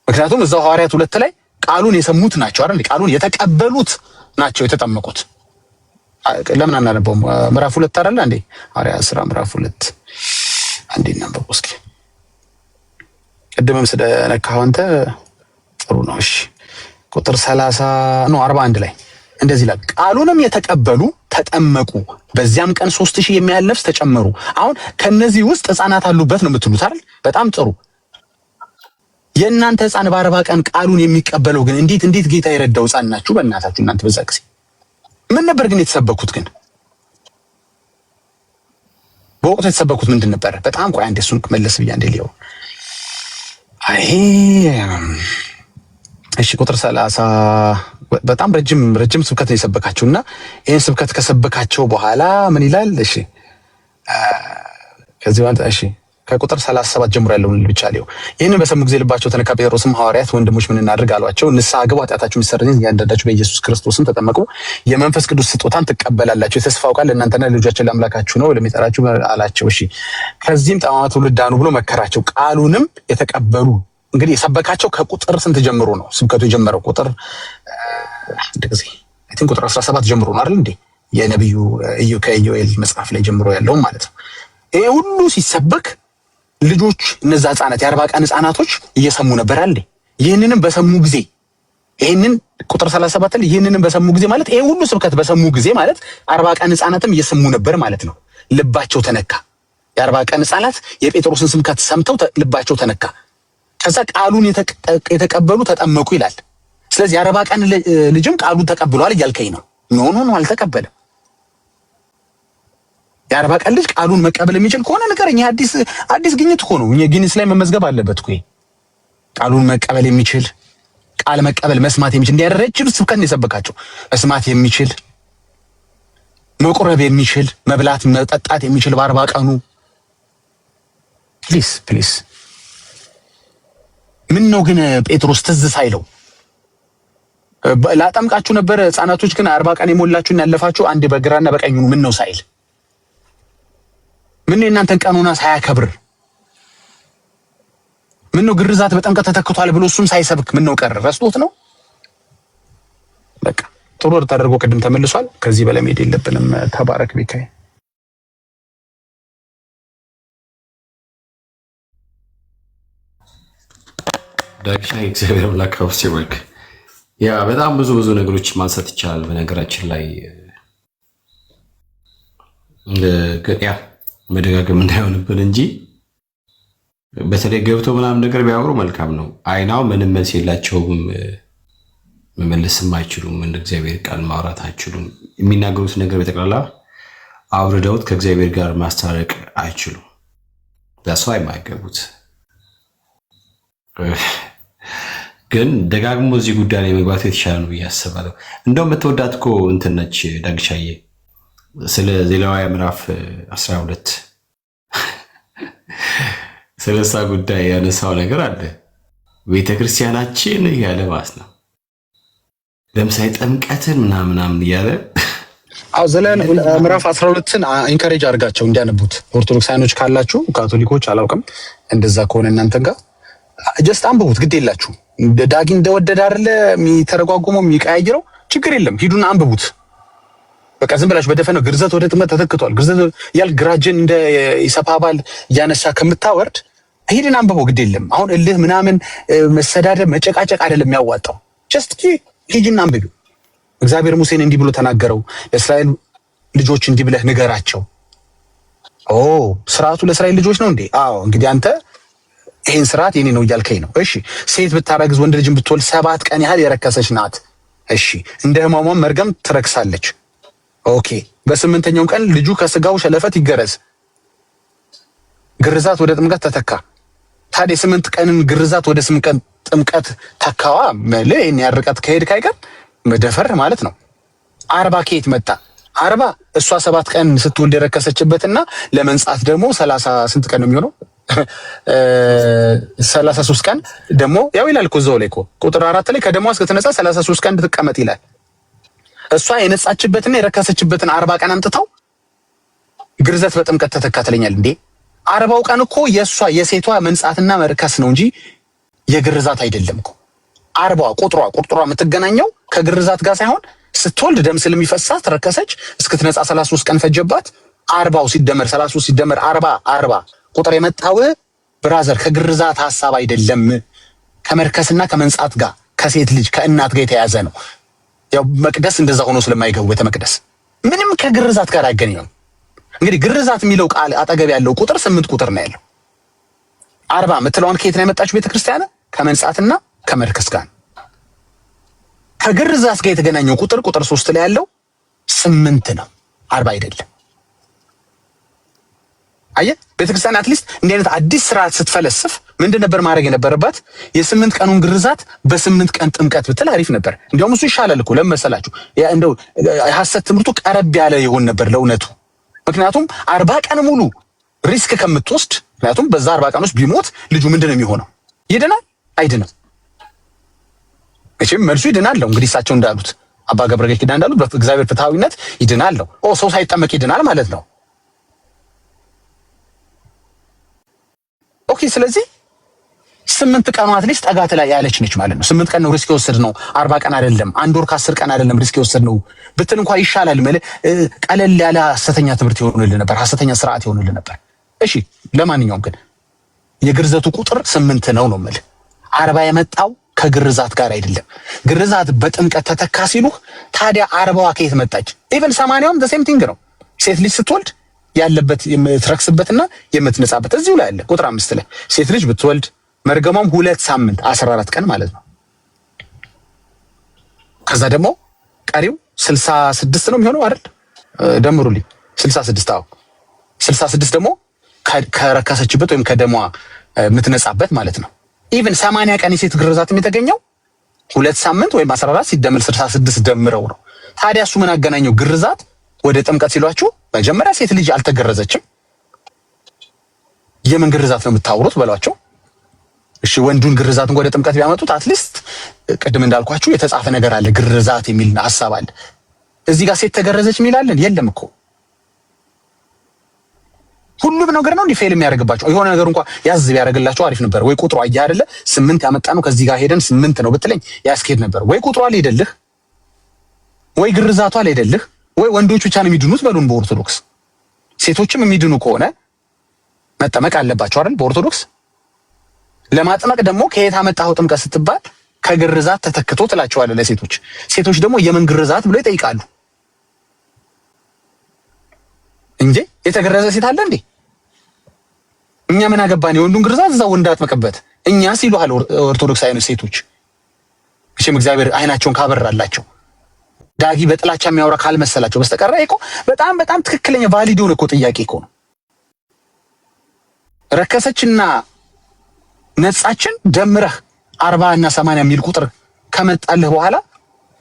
ምክንያቱም እዛው ሐዋርያት 2 ላይ ቃሉን የሰሙት ናቸው አይደል? ቃሉን የተቀበሉት ናቸው የተጠመቁት። ለምን አናነበውም? ምዕራፍ 2 አይደል እንዴ? ሐዋርያት ሥራ ምዕራፍ 2 አንዴ እናንበው እስኪ። ቅድምም ስለነካው አንተ ጥሩ ነው። እሺ ቁጥር 41 ላይ እንደዚህ ይላል፣ ቃሉንም የተቀበሉ ተጠመቁ፣ በዚያም ቀን 3000 የሚያህል ነፍስ ተጨመሩ። አሁን ከነዚህ ውስጥ ሕፃናት አሉበት ነው የምትሉት አይደል? በጣም ጥሩ። የእናንተ ሕፃን በ40 ቀን ቃሉን የሚቀበለው ግን እንዴት ጌታ የረዳው ሕፃን ናችሁ በእናታችሁ እናንተ። በዛ ጊዜ ምን ነበር ግን የተሰበኩት? ግን በወቅቱ የተሰበኩት ምንድን ነበር? በጣም ቆይ አንዴ እሱን መለስ ብያ እንደ ሊው እሺ ቁጥር 30 በጣም ረጅም ስብከት ነው የሰበካቸውና ይሄን ስብከት ከሰበካቸው በኋላ ምን ይላል? እሺ ከዚህ ወንት እሺ ከቁጥር 37 ጀምሮ ያለውን ብቻ ሊው ይሄንን በሰሙ ጊዜ ልባቸው ተነካ። ጴጥሮስም ሐዋርያት ወንድሞች ምን እናድርግ አሏቸው። ንስሐ ግቡ፣ ኃጢአታችሁ ይሰረይልን፣ እያንዳንዳችሁ በኢየሱስ ክርስቶስም ተጠመቁ፣ የመንፈስ ቅዱስ ስጦታን ትቀበላላችሁ፣ የተስፋው ቃል ለእናንተና ለልጆቻችሁ ለአምላካችሁ ነው ለሚጠራችሁ አላቸው። እሺ ከዚህም ጠማማ ትውልድ ዳኑ ብሎ መከራቸው። ቃሉንም የተቀበሉ እንግዲህ የሰበካቸው ከቁጥር ስንት ጀምሮ ነው ስብከቱ የጀመረው? ቁጥር እንደዚህ አይ ቲንክ ቁጥር 17 ጀምሮ ነው አይደል እንዴ? የነብዩ ከኢዮኤል መጽሐፍ ላይ ጀምሮ ያለው ማለት ነው። ይሄ ሁሉ ሲሰበክ ልጆች እነዛ ህፃናት የ40 ቀን ህፃናቶች እየሰሙ ነበር አይደል? ይህንንም በሰሙ ጊዜ ይህንን ቁጥር 37 ላይ ይህንንም በሰሙ ጊዜ ማለት ይሄ ሁሉ ስብከት በሰሙ ጊዜ ማለት 40 ቀን ህፃናትም እየሰሙ ነበር ማለት ነው። ልባቸው ተነካ። የ40 ቀን ህፃናት የጴጥሮስን ስብከት ሰምተው ልባቸው ተነካ። ከዛ ቃሉን የተቀበሉ ተጠመቁ ይላል። ስለዚህ የ40 ቀን ልጅም ቃሉን ተቀብሏል እያልከኝ ነው? ኖ አልተቀበለም። የ40 ቀን ልጅ ቃሉን መቀበል የሚችል ከሆነ ንገረኝ። አዲስ ግኝት እኮ ነው። ጊኒስ ላይ መመዝገብ አለበት እኮ ቃሉን መቀበል የሚችል ቃል መቀበል መስማት የሚችል እንዲያደረችል ስብከት ነው የሰበካቸው። መስማት የሚችል መቁረብ የሚችል መብላት መጠጣት የሚችል በ40 ቀኑ ፕሊስ ምን ነው ግን ጴጥሮስ ትዝ ሳይለው ላጠምቃችሁ ነበር ህፃናቶች ግን 40 ቀን የሞላችሁና ያለፋችሁ አንድ በግራና በቀኝ ምን ነው ሳይል ምን ነው እናንተን ቀኑና ሳያከብር ምን ነው ግርዛት በጥምቀት ተተክቷል ብሎ እሱም ሳይሰብክ ምን ነው ቀረ? ረስቶት ነው? በቃ ጥሩ ተደርጎ ቅድም ተመልሷል። ከዚህ በላይ መሄድ የለብንም። ተባረክ ቢካይ ዳግሻ እግዚአብሔር አምላክ ይባርክ። ያ በጣም ብዙ ነገሮች ማንሳት ይቻላል። በነገራችን ላይ ያ መደጋገም እንዳይሆንብን እንጂ በተለይ ገብተው ምናምን ነገር ቢያወሩ መልካም ነው። አይናው ምንም መልስ የላቸውም፣ መመለስም አይችሉም፣ እንደ እግዚአብሔር ቃል ማውራት አይችሉም። የሚናገሩት ነገር በጠቅላላ አውርደውት ከእግዚአብሔር ጋር ማስታረቅ አይችሉም። ዳስ ዋይ የማይገቡት ግን ደጋግሞ እዚህ ጉዳይ ላይ መግባቱ የተሻለ ነው ብዬ አስባለሁ። እንደውም የምትወዳት እኮ እንትን ነች ዳግሻዬ፣ ስለ ዘሌዋውያን ምዕራፍ 12 ስለሳ ጉዳይ ያነሳው ነገር አለ። ቤተክርስቲያናችን እያለ ማለት ነው ለምሳሌ ጥምቀትን ምናምን እያለ ዘሌዋውያን ምዕራፍ 12ን ኢንካሬጅ አድርጋቸው እንዲያነቡት ኦርቶዶክሳውያኖች ካላችሁ፣ ካቶሊኮች አላውቅም፣ እንደዛ ከሆነ እናንተን ጋር ጀስት አንብቡት፣ ግድ የላችሁ። ዳጊ እንደወደደ አይደለ የሚተረጓጉመው የሚቀያይረው፣ ችግር የለም ሂዱና አንብቡት። በቃ ዝም ብላችሁ በደፈነው ግርዘት ወደ ጥምቀት ተተክቷል ግርዘት ያል ግራጅን እንደ ኢሰፓ ባል እያነሳ ከምታወርድ ሂድን አንብበው፣ ግድ የለም። አሁን እልህ ምናምን መሰዳደብ መጨቃጨቅ አይደለም የሚያዋጣው። ጀስት ሂጂና አንብቡ። እግዚአብሔር ሙሴን እንዲህ ብሎ ተናገረው፣ ለእስራኤል ልጆች እንዲህ ብለህ ንገራቸው። ስርዓቱ ለእስራኤል ልጆች ነው እንዴ? አዎ እንግዲህ አንተ ይሄን ስርዓት የኔ ነው እያልከኝ ነው። እሺ ሴት ብታረግዝ ወንድ ልጅን ብትወልድ 7 ቀን ያህል የረከሰች ናት። እሺ እንደ ሕማሟም መርገም ትረክሳለች። ኦኬ በ8ኛው ቀን ልጁ ከስጋው ሸለፈት ይገረዝ። ግርዛት ወደ ጥምቀት ተተካ። ታዲያ 8 ቀንን ግርዛት ወደ 8 ቀን ጥምቀት ተካዋ ማለት ይሄን ያርቀት ከሄድ ካይቀር መደፈር ማለት ነው። 40 ከየት መጣ? 40 እሷ 7 ቀን ስትወልድ የረከሰችበትና ለመንጻት ደግሞ 30 ስንት ቀን ነው የሚሆነው? 33 ቀን ደግሞ ያው ይላል እኮ እዛው ላይ እኮ ቁጥር 4 ላይ ከደሟ እስክትነጻ 33 ቀን እንድትቀመጥ ይላል። እሷ የነጻችበትና የረከሰችበትን 40 ቀን አምጥተው ግርዘት በጥምቀት ተተካ ትለኛል እንዴ? 40 ቀን እኮ የሷ የሴቷ መንጻትና መርከስ ነው እንጂ የግርዛት አይደለም እኮ። 40 ቁጥሯ የምትገናኘው ከግርዛት ጋር ሳይሆን ስትወልድ ደም ስለሚፈሳት ረከሰች፣ እስክትነጻ 33 ቀን ፈጀባት። 40 ሲደመር 33 ሲደመር 40 ቁጥር የመጣው ብራዘር ከግርዛት ሐሳብ አይደለም፣ ከመርከስና ከመንጻት ጋር ከሴት ልጅ ከእናት ጋር የተያዘ ነው። ያው መቅደስ እንደዛ ሆኖ ስለማይገቡ ቤተ መቅደስ ምንም ከግርዛት ጋር አይገናኝም። እንግዲህ ግርዛት የሚለው ቃል አጠገብ ያለው ቁጥር 8 ቁጥር ነው ያለው። 40 የምትለውን ከየት ነው የመጣችው ቤተክርስቲያን? ከመንጻትና ከመርከስ ጋር። ከግርዛት ጋር የተገናኘው ቁጥር 3 ላይ ያለው 8 ነው፣ 40 አይደለም። አየህ ቤተክርስቲያን አትሊስት እንዲህ አይነት አዲስ ስርዓት ስትፈለስፍ ምንድን ነበር ማድረግ የነበረባት? የ8 ቀኑን ግርዛት በ8 ቀን ጥምቀት ብትል አሪፍ ነበር። እንዲያውም እሱ ይሻላል እኮ ለምን መሰላችሁ? እንደው ሐሰት ትምህርቱ ቀረብ ያለ ይሆን ነበር ለእውነቱ። ምክንያቱም 40 ቀን ሙሉ ሪስክ ከምትወስድ፣ ምክንያቱም በዛ 40 ቀን ውስጥ ቢሞት ልጁ ምንድነው የሚሆነው? ይድናል አይድንም? እሺም መልሱ ይድናል ነው። እንግዲህ እሳቸው እንዳሉት አባ ገብረ ኪዳን እንዳሉት በእግዚአብሔር ፍትሃዊነት ይድናል ነው። ሰው ሳይጠመቅ ይድናል ማለት ነው። ኦኬ ስለዚህ 8 ቀኑ አትሊስት ጠጋት ላይ ያለች ነች ማለት ነው። 8 ቀን ነው ሪስክ የወሰድ ነው፣ 40 ቀን አይደለም። 1 ወር ከ10 ቀን አይደለም ሪስክ የወሰድ ነው ብትል እንኳን ይሻላል። ቀለል ያለ ሐሰተኛ ትምህርት ይሆንልህ ነበር፣ ሐሰተኛ ስርዓት ይሆንልህ ነበር። እሺ ለማንኛውም ግን የግርዘቱ ቁጥር 8 ነው የምልህ። 40 የመጣው ከግርዛት ጋር አይደለም። ግርዛት በጥምቀት ተተካ ሲሉህ ታዲያ 40ዋ ከየት መጣች? ኢቭን 80ም ዘ ሴም ቲንግ ነው። ሴት ልጅ ስትወልድ ያለበት የምትረክስበትና የምትነጻበት እዚሁ ላይ አለ። ቁጥር 5 ላይ ሴት ልጅ ብትወልድ መርገሟም 2 ሳምንት 14 ቀን ማለት ነው። ከዛ ደግሞ ቀሪው 66 ነው የሚሆነው አይደል? ደምሩልኝ 66። አዎ 66 ደግሞ ከረከሰችበት ወይም ከደሟ የምትነጻበት ማለት ነው። ኢቭን 80 ቀን የሴት ግርዛት የተገኘው 2 ሳምንት ወይም 14 ሲደምር 66 ደምረው ነው። ታዲያ እሱ ምን አገናኘው? ግርዛት ወደ ጥምቀት ሲሏችሁ መጀመሪያ ሴት ልጅ አልተገረዘችም፣ የምን ግርዛት ነው የምታወሩት በሏቸው። እሺ ወንዱን ግርዛትን ወደ ጥምቀት ቢያመጡት አትሊስት ቅድም እንዳልኳችሁ የተጻፈ ነገር አለ፣ ግርዛት የሚል ሐሳብ አለ። እዚህ ጋር ሴት ተገረዘች የሚላለን የለም እኮ። ሁሉም ነገር ነው ፌል የሚያደርግባቸው። የሆነ ነገር እንኳን ያዝ ቢያደርግላቸው አሪፍ ነበር። ወይ ቁጥሩ አያ አይደለ 8 ያመጣ ነው ከዚህ ጋር ሄደን 8 ነው ብትለኝ ያስኬድ ነበር። ወይ ቁጥሩ አልሄደልህ፣ ወይ ግርዛቱ አልሄደልህ፣ ወይ ወንዶች ብቻ ነው የሚድኑት በሉን በኦርቶዶክስ። ሴቶችም የሚድኑ ከሆነ መጠመቅ አለባቸው አይደል በኦርቶዶክስ። ለማጥመቅ ደግሞ ከየት አመጣኸው ጥምቀት ስትባል ከግርዛት ተተክቶ ትላቸዋለህ ለሴቶች። ሴቶች ደግሞ የምን ግርዛት ብለው ይጠይቃሉ። እንዴ የተገረዘ ሴት አለ እንዴ? እኛ ምን አገባን? የወንዱን ግርዛት እዛው ወንድ አጥመቅበት እኛ ሲሉሃል ኦርቶዶክስ አይነት ሴቶች። እሺም እግዚአብሔር አይናቸውን ካበራላቸው ዳጊ በጥላቻ የሚያወራ ካልመሰላቸው በስተቀር እኮ በጣም ትክክለኛ ቫሊድ ሆነ እኮ ጥያቄ እኮ ነው። ረከሰችና ነጻችን ደምረህ 40 እና 80 የሚል ቁጥር ከመጣልህ በኋላ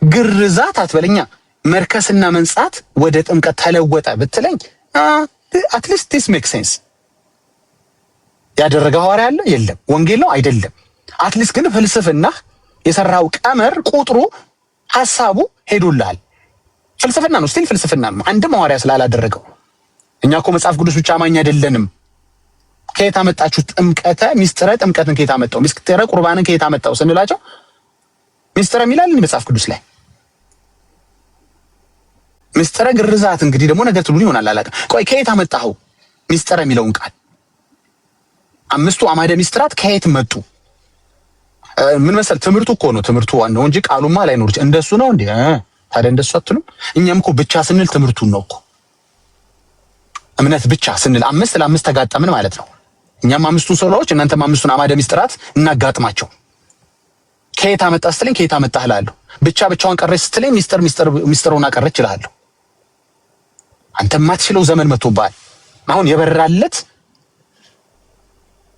ግርዛት አትበለኛ። መርከስና መንጻት ወደ ጥምቀት ተለወጠ ብትለኝ አትሊስት ዲስ ሜክ ሴንስ። ያደረገ ሐዋርያ አለ የለም? ወንጌል ነው አይደለም? አትሊስት ግን ፍልስፍና የሰራው ቀመር ቁጥሩ ሐሳቡ ሄዶልሃል። ፍልስፍና ነው፣ ስቲል ፍልስፍና ነው። አንድም ሐዋርያ ስላላደረገው እኛ እኮ መጽሐፍ ቅዱስ ብቻ አማኝ አይደለንም። ከየት አመጣችሁ ጥምቀተ ሚስጥረ ጥምቀትን ከየት አመጣው? ሚስጥረ ቁርባንን ከየት አመጣው ስንላቸው ሚስጥረ ይላል መጽሐፍ ቅዱስ ላይ። ሚስጥረ ግርዛት እንግዲህ ደግሞ ነገር ትሉኝ ይሆናል አላውቅም። ቆይ ከየት አመጣኸው ሚስጥረ የሚለውን ቃል? 5ቱ አማደ ሚስጥራት ከየት መጡ? ምን መሰል ትምህርቱ እኮ ነው። ትምህርቱ ዋናው እንጂ ቃሉማ ላይኖር ይችላል። እንደሱ ነው እንዴ? ታዲያ እንደሱ አትሉም? እኛም እኮ ብቻ ስንል ትምህርቱን ነው እኮ። እምነት ብቻ ስንል 5 ለ5 ተጋጠምን ማለት ነው። እኛም 5ቱን ሶሎዎች እናንተም 5ቱን አማደ ሚስጥራት እናጋጥማቸው። ከየት አመጣ ስትለኝ ከየት አመጣህ እላለሁ። ብቻውን ቀረች ስትለኝ ሚስጥሩን አቀረች እላለሁ። አንተ ማትችለው ዘመን መጥቶብሃል። አሁን የበራለት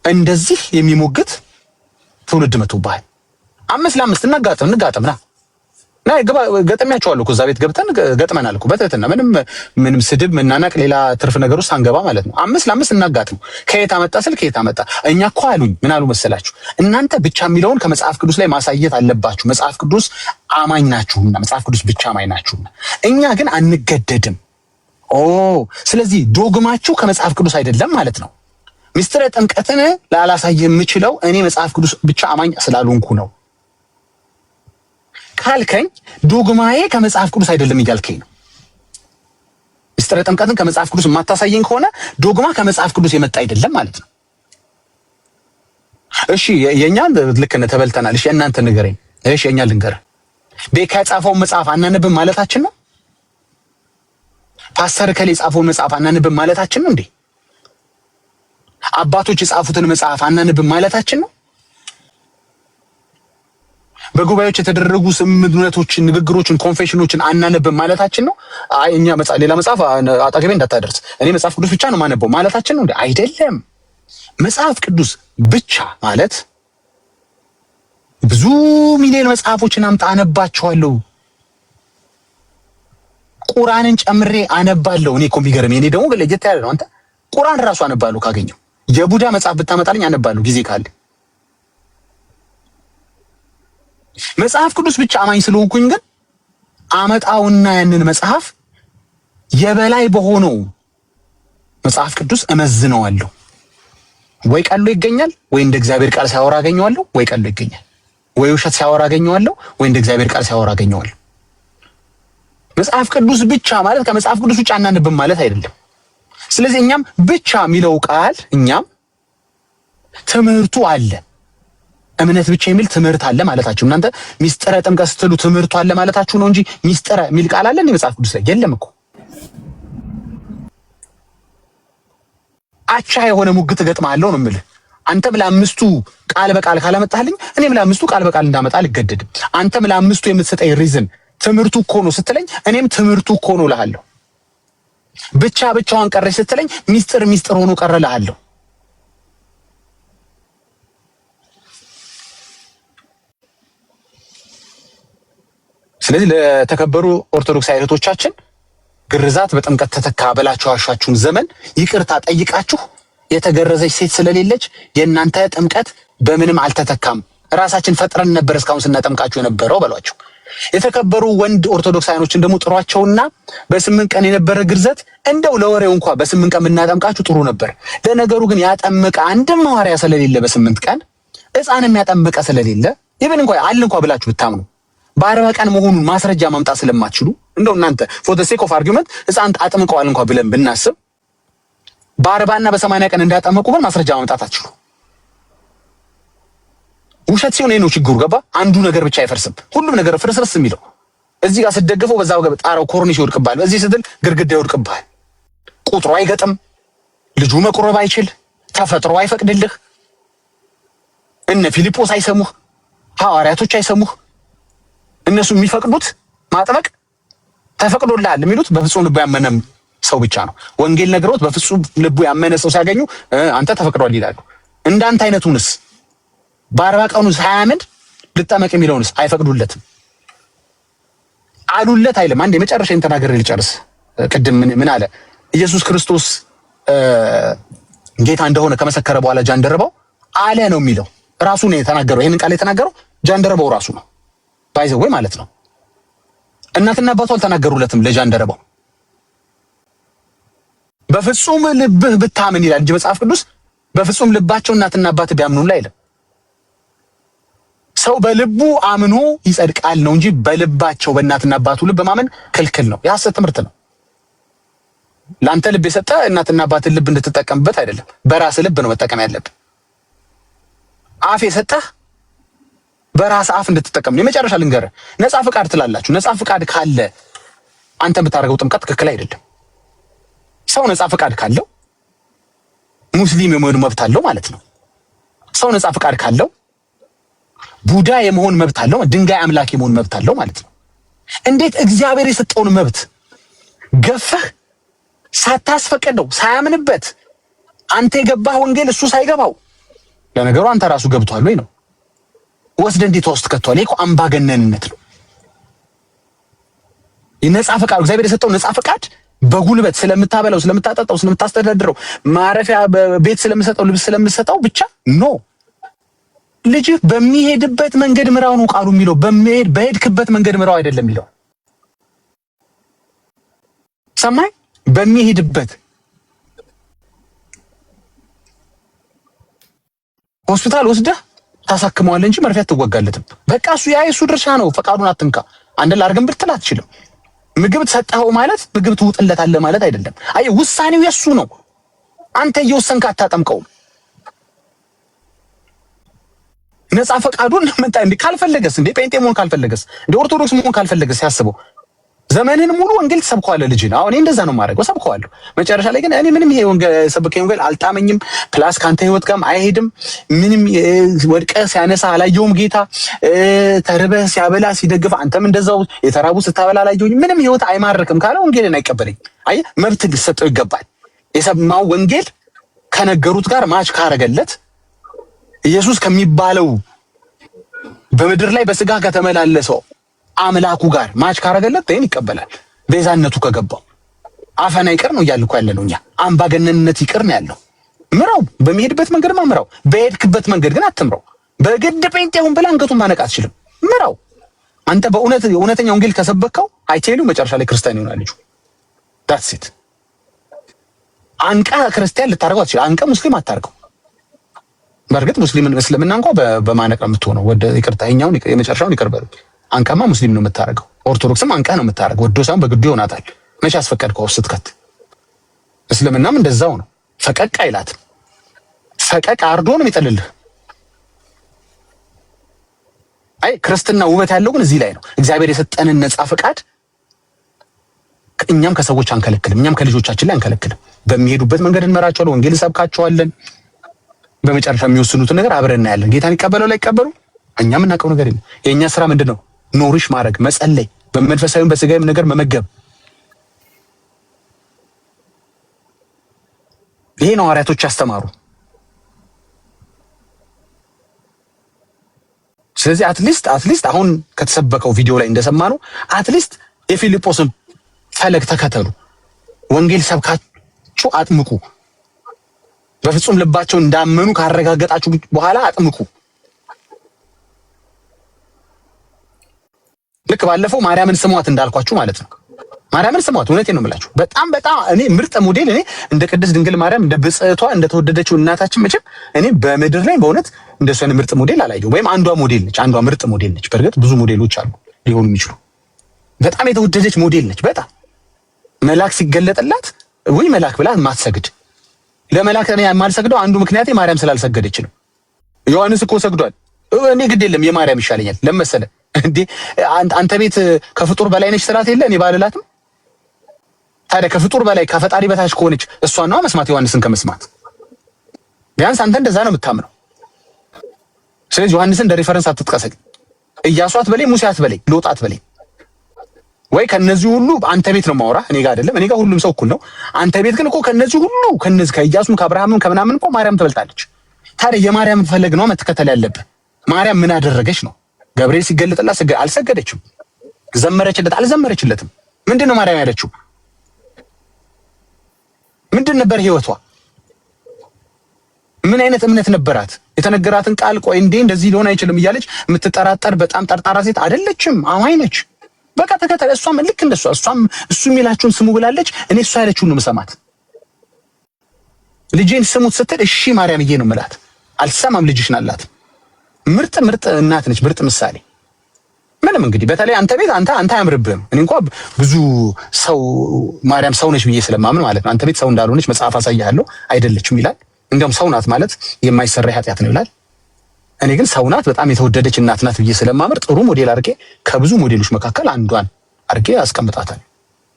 እንደዚህ የሚሞግት ትውልድ መጥቶብሃል። 5 ለ5 እናጋጥም ና ገጠሚያቸዋለሁ እኮ እዛ ቤት ገብተን ገጥመናል እኮ በትህትና ምንም ስድብ መናናቅ ሌላ ትርፍ ነገር ውስጥ አንገባ ማለት ነው። 5 ለ5 እናጋጥም። ከየት አመጣ ስል ከየት አመጣ? እኛ እኮ አሉኝ ምን አሉ መሰላችሁ? እናንተ ብቻ የሚለውን ከመጽሐፍ ቅዱስ ላይ ማሳየት አለባችሁ። መጽሐፍ ቅዱስ አማኝ ናችሁና፣ መጽሐፍ ቅዱስ ብቻ አማኝ ናችሁና፣ እኛ ግን አንገደድም። ስለዚህ ዶግማችሁ ከመጽሐፍ ቅዱስ አይደለም ማለት ነው። ሚስጥረ ጥምቀትን ላላሳይ የምችለው እኔ መጽሐፍ ቅዱስ ብቻ አማኝ ስላልሆንኩ ነው ካልከኝ ዶግማዬ ከመጽሐፍ ቅዱስ አይደለም እያልከኝ ነው። ሚስጥረ ጥምቀትን ከመጽሐፍ ቅዱስ የማታሳየኝ ከሆነ ዶግማ ከመጽሐፍ ቅዱስ የመጣ አይደለም ማለት ነው። እሺ የኛን ልክ ነህ ተበልተናል። እሺ እናንተ ንገረኝ። እሺ የኛ ልንገርህ። ቤካ የጻፈውን መጽሐፍ አናነብም ማለታችን ነው? ፓስተር ከሌ የጻፈውን መጽሐፍ አናነብም ማለታችን ነው እንዴ? አባቶች የጻፉትን መጽሐፍ አናነብም ማለታችን ነው? በጉባኤዎች የተደረጉ ስምምነቶችን፣ ንግግሮችን፣ ኮንፌሽኖችን አናነብም ማለታችን ነው? አይ እኛ ሌላ መጽሐፍ አጠገቤ እንዳታደርስ እኔ መጽሐፍ ቅዱስ ብቻ ነው ማነበው ማለታችን ነው? አይደለም። መጽሐፍ ቅዱስ ብቻ ማለት ብዙ ሚሊዮን መጽሐፎችን አምጣ አነባቸዋለሁ፣ ቁርአንን ጨምሬ አነባለሁ። እኔ እኮ የሚገርመኝ እኔ ደግሞ ለየት ያለ ነው። አንተ ቁርአን ራሱ አነባለሁ ካገኘው፣ የቡዳ መጽሐፍ ብታመጣልኝ አነባለሁ ጊዜ ካለ። መጽሐፍ ቅዱስ ብቻ አማኝ ስለሆንኩኝ ግን አመጣውና ያንን መጽሐፍ የበላይ በሆነው መጽሐፍ ቅዱስ እመዝነዋለሁ። ወይ ቀሎ ይገኛል፣ ወይ እንደ እግዚአብሔር ቃል ሲያወራ አገኘዋለሁ፣ ወይ ቀሎ ይገኛል፣ ወይ ውሸት ሲያወራ አገኘዋለሁ፣ ወይ እንደ እግዚአብሔር ቃል ሲያወራ አገኘዋለሁ። መጽሐፍ ቅዱስ ብቻ ማለት ከመጽሐፍ ቅዱስ ውጭ አናነብም ማለት አይደለም። ስለዚህ እኛም ብቻ የሚለው ቃል እኛም ትምህርቱ አለ፣ እምነት ብቻ የሚል ትምህርት አለ ማለታችሁ። እናንተ ሚስጥረ ጥምቀት ስትሉ ትምህርቱ አለ ማለታችሁ ነው እንጂ ሚስጥረ የሚል ቃል አለ እንዴ መጽሐፍ ቅዱስ ላይ? የለም እኮ። አቻ የሆነ ሙግት እገጥማለሁ ነው የምልህ። አንተም ለአምስቱ ቃል በቃል ካላመጣህልኝ እኔም ለአምስቱ ቃል በቃል እንዳመጣ አልገደድም። አንተም ለአምስቱ የምትሰጠኝ ሪዝን ትምህርቱ እኮ ነው ስትለኝ እኔም ትምህርቱ እኮ ነው እልሃለሁ። ብቻ ብቻዋን ቀረች ስትለኝ ሚስጥር ሚስጥር ሆኖ ቀረ እልሃለሁ። ስለዚህ ለተከበሩ ኦርቶዶክሳዊ እህቶቻችን ግርዛት በጥምቀት ተተካ ብላችሁ አሻችሁን ዘመን ይቅርታ ጠይቃችሁ የተገረዘች ሴት ስለሌለች የእናንተ ጥምቀት በምንም አልተተካም፣ ራሳችን ፈጥረን ነበር እስካሁን ስናጠምቃችሁ የነበረው በሏቸው። የተከበሩ ወንድ ኦርቶዶክሳውያኖችን ደግሞ ጥሯቸውና በ8 ቀን የነበረ ግርዘት እንደው ለወሬው እንኳን በ8 ቀን ብናጠምቃችሁ ጥሩ ነበር። ለነገሩ ግን ያጠመቀ አንድም ሐዋርያ ስለሌለ በ8 ቀን ሕፃንም ያጠመቀ ስለሌለ ይብን እንኳን አለ እንኳን ብላችሁ ብታምኑ በ40 ቀን መሆኑን ማስረጃ ማምጣት ስለማትችሉ እንደው እናንተ ፎር ዘ ሴክ ኦፍ አርጊውመንት ሕፃን አጥምቀዋል እንኳን ብለን ብናስብ በ40 እና በ80 ቀን እንዳጠመቁ ግን ማስረጃ ማምጣት አትችሉ። ውሸት ሲሆን ነው ችግሩ። ገባ? አንዱ ነገር ብቻ አይፈርስም፣ ሁሉም ነገር ፍርስርስ የሚለው እዚህ ጋር ስትደግፈው በዛው ጋር ጣራው ኮርኒሽ ይወድቅብሃል፣ እዚህ ስትል ግድግዳ ይወድቅብሃል። ቁጥሩ አይገጥም፣ ልጁ መቁረብ አይችል፣ ተፈጥሮ አይፈቅድልህ፣ እነ ፊልጶስ አይሰሙህ፣ ሐዋርያቶች አይሰሙህ። እነሱ የሚፈቅዱት ማጥመቅ ተፈቅዶልሃል የሚሉት በፍጹም ልቡ ያመነም ሰው ብቻ ነው። ወንጌል ነገሮት በፍጹም ልቡ ያመነ ሰው ሲያገኙ አንተ ተፈቅዷል ይላሉ። እንዳንተ አይነቱንስ በ40 ቀኑ ሳያምን ልጠመቅ የሚለውንስ አይፈቅዱለትም አሉለት አይልም። አንድ የመጨረሻ ተናገር ልጨርስ። ቅድም ምን አለ? ኢየሱስ ክርስቶስ ጌታ እንደሆነ ከመሰከረ በኋላ ጃንደረባው አለ ነው የሚለው። ራሱ ነው የተናገረው። ይሄንን ቃል የተናገረው ጃንደረባው ራሱ ነው። ባይዘው ወይ ማለት ነው። እናትና አባቱ አልተናገሩለትም ለጃንደረባው። በፍጹም ልብህ ብታምን ይላል እንጂ መጽሐፍ ቅዱስ በፍጹም ልባቸው እናትና አባት ቢያምኑላ አይልም። ሰው በልቡ አምኖ ይጸድቃል ነው እንጂ በልባቸው በእናትና አባቱ ልብ ማመን ክልክል ነው። የሐሰት ትምህርት ነው። ለአንተ ልብ የሰጠ እናትና አባትን ልብ እንድትጠቀምበት አይደለም፣ በራስ ልብ ነው መጠቀም ያለብህ። አፍ የሰጠህ በራስ አፍ እንድትጠቀም ነው። የመጨረሻ ልንገርህ፣ ነፃ ፍቃድ ትላላችሁ። ነፃ ፍቃድ ካለ አንተ የምታደርገው ጥምቀት ትክክል አይደለም። ሰው ነፃ ፍቃድ ካለው ሙስሊም የመሆን መብት አለው ማለት ነው። ሰው ነፃ ፍቃድ ካለው ቡዳ የመሆን መብት አለው፣ ድንጋይ አምላክ የመሆን መብት አለው ማለት ነው። እንዴት እግዚአብሔር የሰጠውን መብት ገፈህ ሳታስፈቅደው ሳያምንበት አንተ የገባህ ወንጌል እሱ ሳይገባው፣ ለነገሩ አንተ ራሱ ገብቷል ወይ ነው ወስደህ እንዴት ውስጥ ከተዋል? ይሄ እኮ አምባገነንነት ነው። የነፃ ፈቃድ እግዚአብሔር የሰጠው ነፃ ፈቃድ በጉልበት ስለምታበላው፣ ስለምታጠጣው፣ ስለምታስተዳድረው፣ ማረፊያ ቤት ስለምሰጠው፣ ልብስ ስለምሰጠው ብቻ ኖ። ልጅህ በሚሄድበት መንገድ ምራው ነው ቃሉ የሚለው። በሄድክበት መንገድ ምራው አይደለም የሚለው። ሰማይ በሚሄድበት ሆስፒታል ወስደህ ታሳክመዋለህ እንጂ መርፌ አትወጋለትም። በቃ እሱ የሱ ድርሻ ነው። ፈቃዱን አትንካ። አንድ ላርግም ብትል አትችልም። ምግብ ተሰጠኸው ማለት ምግብ ትውጥለታለህ ማለት አይደለም። አይ ውሳኔው የሱ ነው። አንተ እየወሰንክ አታጠምቀውም። ነፃ ፈቃዱን መጣ እንዴ? ካልፈለገስ እንዴ ጴንጤ መሆን ካልፈለገስ እንዴ ኦርቶዶክስ መሆን ካልፈለገስ ያስበው ዘመንን ሙሉ ወንጌል ተሰብከዋለህ ልጅ ነው። አሁን እንደዛ ነው ማድረገው፣ ሰብከዋለሁ። መጨረሻ ላይ ግን እኔ ምንም ይሄ ወንጌል ሰብከኝ ወንጌል አልጣመኝም፣ ፕላስ ካንተ ህይወት ጋርም አይሄድም። ምንም ወድቀህ ሲያነሳ አላየውም ጌታ፣ ተርበህ ሲያበላ ሲደግፍ አንተም እንደዛው የተራቡ ስታበላ አላየውም። ምንም ህይወት አይማርክም ካለ ወንጌልን አይቀበለኝ። አይ መብት ሊሰጠው ይገባል። የሰማው ወንጌል ከነገሩት ጋር ማች ካረገለት ኢየሱስ ከሚባለው በምድር ላይ በስጋ ከተመላለሰው አምላኩ ጋር ማች ካረገለት ይሄን ይቀበላል። ቤዛነቱ ከገባው አፈና ይቅር ነው እያልኩ ያለነው እኛ። አምባገነንነት ይቅር ነው ያለው። ምራው፣ በሚሄድበት መንገድ ምራው፣ በሄድክበት መንገድ ግን አትምራው። በግድ ጴንጤውን ብላ አንገቱን ማነቅ አትችልም። ምራው። አንተ እውነተኛ ወንጌል ከሰበከው አይቴሉ መጨረሻ ላይ ክርስቲያን ይሆናል ልጁ። ዳትስ ኢት። አንቀ ክርስቲያን ልታደርገው አትችልም። አንቀ ሙስሊም አታርገው። በእርግጥ ሙስሊምን እስልምና እንኳን በማነቅ ነው የምትሆነው። ወደ ይቅርታ ይኛውን የመጨረሻውን ይቅር በሉ። አንቀማ ሙስሊም ነው የምታረገው። ኦርቶዶክስም አንቀ ነው የምታረገው። ወዶ ሳይሆን በግዱ ይሆናታል። መቼ አስፈቀድከው ስትከት? እስልምናም እንደዛው ነው። ፈቀቅ አይላትም። ፈቀቅ አርዶ ነው የሚጠልልህ። አይ ክርስትና ውበት ያለው ግን እዚህ ላይ ነው። እግዚአብሔር የሰጠንን ነፃ ፈቃድ እኛም ከሰዎች አንከለክልም፣ እኛም ከልጆቻችን ላይ አንከለክልም። በሚሄዱበት መንገድ እንመራቸዋለን፣ ወንጌል እንሰብካቸዋለን። በመጨረሻ የሚወስኑትን ነገር አብረን እናያለን። ጌታን ይቀበለው ላይ ይቀበሉ፣ እኛም እናውቀው ነገር የለም። የእኛ ስራ ምንድነው? ኖሪሽ ማድረግ፣ መጸለይ፣ በመንፈሳዊም በስጋዊም ነገር መመገብ። ይሄ ነው ሐዋርያቶች ያስተማሩ። ስለዚህ አትሊስት አሁን ከተሰበከው ቪዲዮ ላይ እንደሰማነው አትሊስት የፊልጶስን ፈለግ ተከተሉ። ወንጌል ሰብካችሁ አጥምቁ። በፍጹም ልባቸው እንዳመኑ ካረጋገጣችሁ በኋላ አጥምቁ። ልክ ባለፈው ማርያምን ስሟት እንዳልኳችሁ ማለት ነው። ማርያምን ስሟት። እውነቴን ነው የምላችሁ። በጣም እኔ ምርጥ ሞዴል፣ እኔ እንደ ቅድስት ድንግል ማርያም እንደ ብጽዕቷ እንደተወደደችው እናታችን መቼም እኔ በምድር ላይ በእውነት እንደሱ አይነት ምርጥ ሞዴል አላየሁም። ወይም አንዷ ሞዴል ነች፣ አንዷ ምርጥ ሞዴል ነች። በእርግጥ ብዙ ሞዴሎች አሉ ሊሆኑ የሚችሉ። በጣም የተወደደች ሞዴል ነች። በጣም መልአክ ሲገለጥላት ወይ መልአክ ብላ ማትሰግድ። ለመልአክ እኔ የማልሰግደው አንዱ ምክንያቴ ማርያም ስላልሰገደች ነው። ዮሐንስ እኮ ሰግዷል። እኔ ግድ የለም የማርያም ይሻለኛል ለመሰለ እንዴ። አንተ ቤት ከፍጡር በላይ ነች ስላት የለ እኔ ባልላትም። ታዲያ ከፍጡር በላይ ከፈጣሪ በታች ከሆነች እሷን ነው መስማት ዮሐንስን ከመስማት። ቢያንስ አንተ እንደዛ ነው የምታምነው። ስለዚህ ዮሐንስን እንደ ሪፈረንስ አትጥቀሰኝ። ኢያሱ አትበለኝ፣ ሙሴ አትበለኝ፣ ሎጥ አትበለኝ። ወይ ከነዚህ ሁሉ አንተ ቤት ነው ማውራ፣ እኔ ጋር አይደለም። እኔ ጋር ሁሉም ሰው እኩል ነው። አንተ ቤት ግን እኮ ከነዚህ ሁሉ ከኢያሱም ከአብርሃምም ከምናምን እኮ ማርያም ትበልጣለች። ታዲያ የማርያም ፈለግ ነው መተከተል ያለብህ። ማርያም ምን አደረገች ነው? ገብርኤል ሲገለጥላት አልሰገደችም። ዘመረችለት አልዘመረችለትም። ምንድነው ማርያም ያለችው? ምንድን ነበር ህይወቷ? ምን አይነት እምነት ነበራት? የተነገራትን ቃል ቆይ እንደዚህ ሊሆን አይችልም እያለች የምትጠራጠር በጣም ጠርጣራ ሴት አይደለችም። አማኝ ነች። በቃ ተከተለ። እሷም ልክ እንደሷ እሷም እሱ የሚላችሁን ስሙ ብላለች። እኔ እሷ ያለችውን ነው የምሰማት። ልጄን ስሙት ስትል እሺ ማርያምዬ ነው የምላት። አልሰማም ልጅሽን አላት። ምርጥ እናት ነች። ምርጥ ምሳሌ። ምንም እንግዲህ በተለይ አንተ ቤት አንተ አያምርብህም። እኔ እንኳን ብዙ ሰው ማርያም ሰው ነች ብዬ ስለማምን ማለት ነው። አንተ ቤት ሰው እንዳልሆነች መጽሐፍ አሳያለሁ አይደለችም ይላል። እንደውም ሰው ናት ማለት የማይሰራ ኃጢአት ነው ይላል። እኔ ግን ሰው ናት በጣም የተወደደች እናት ናት ብዬ ስለማምር ጥሩ ሞዴል አድርጌ ከብዙ ሞዴሎች መካከል አንዷን አድርጌ አስቀምጣታለሁ።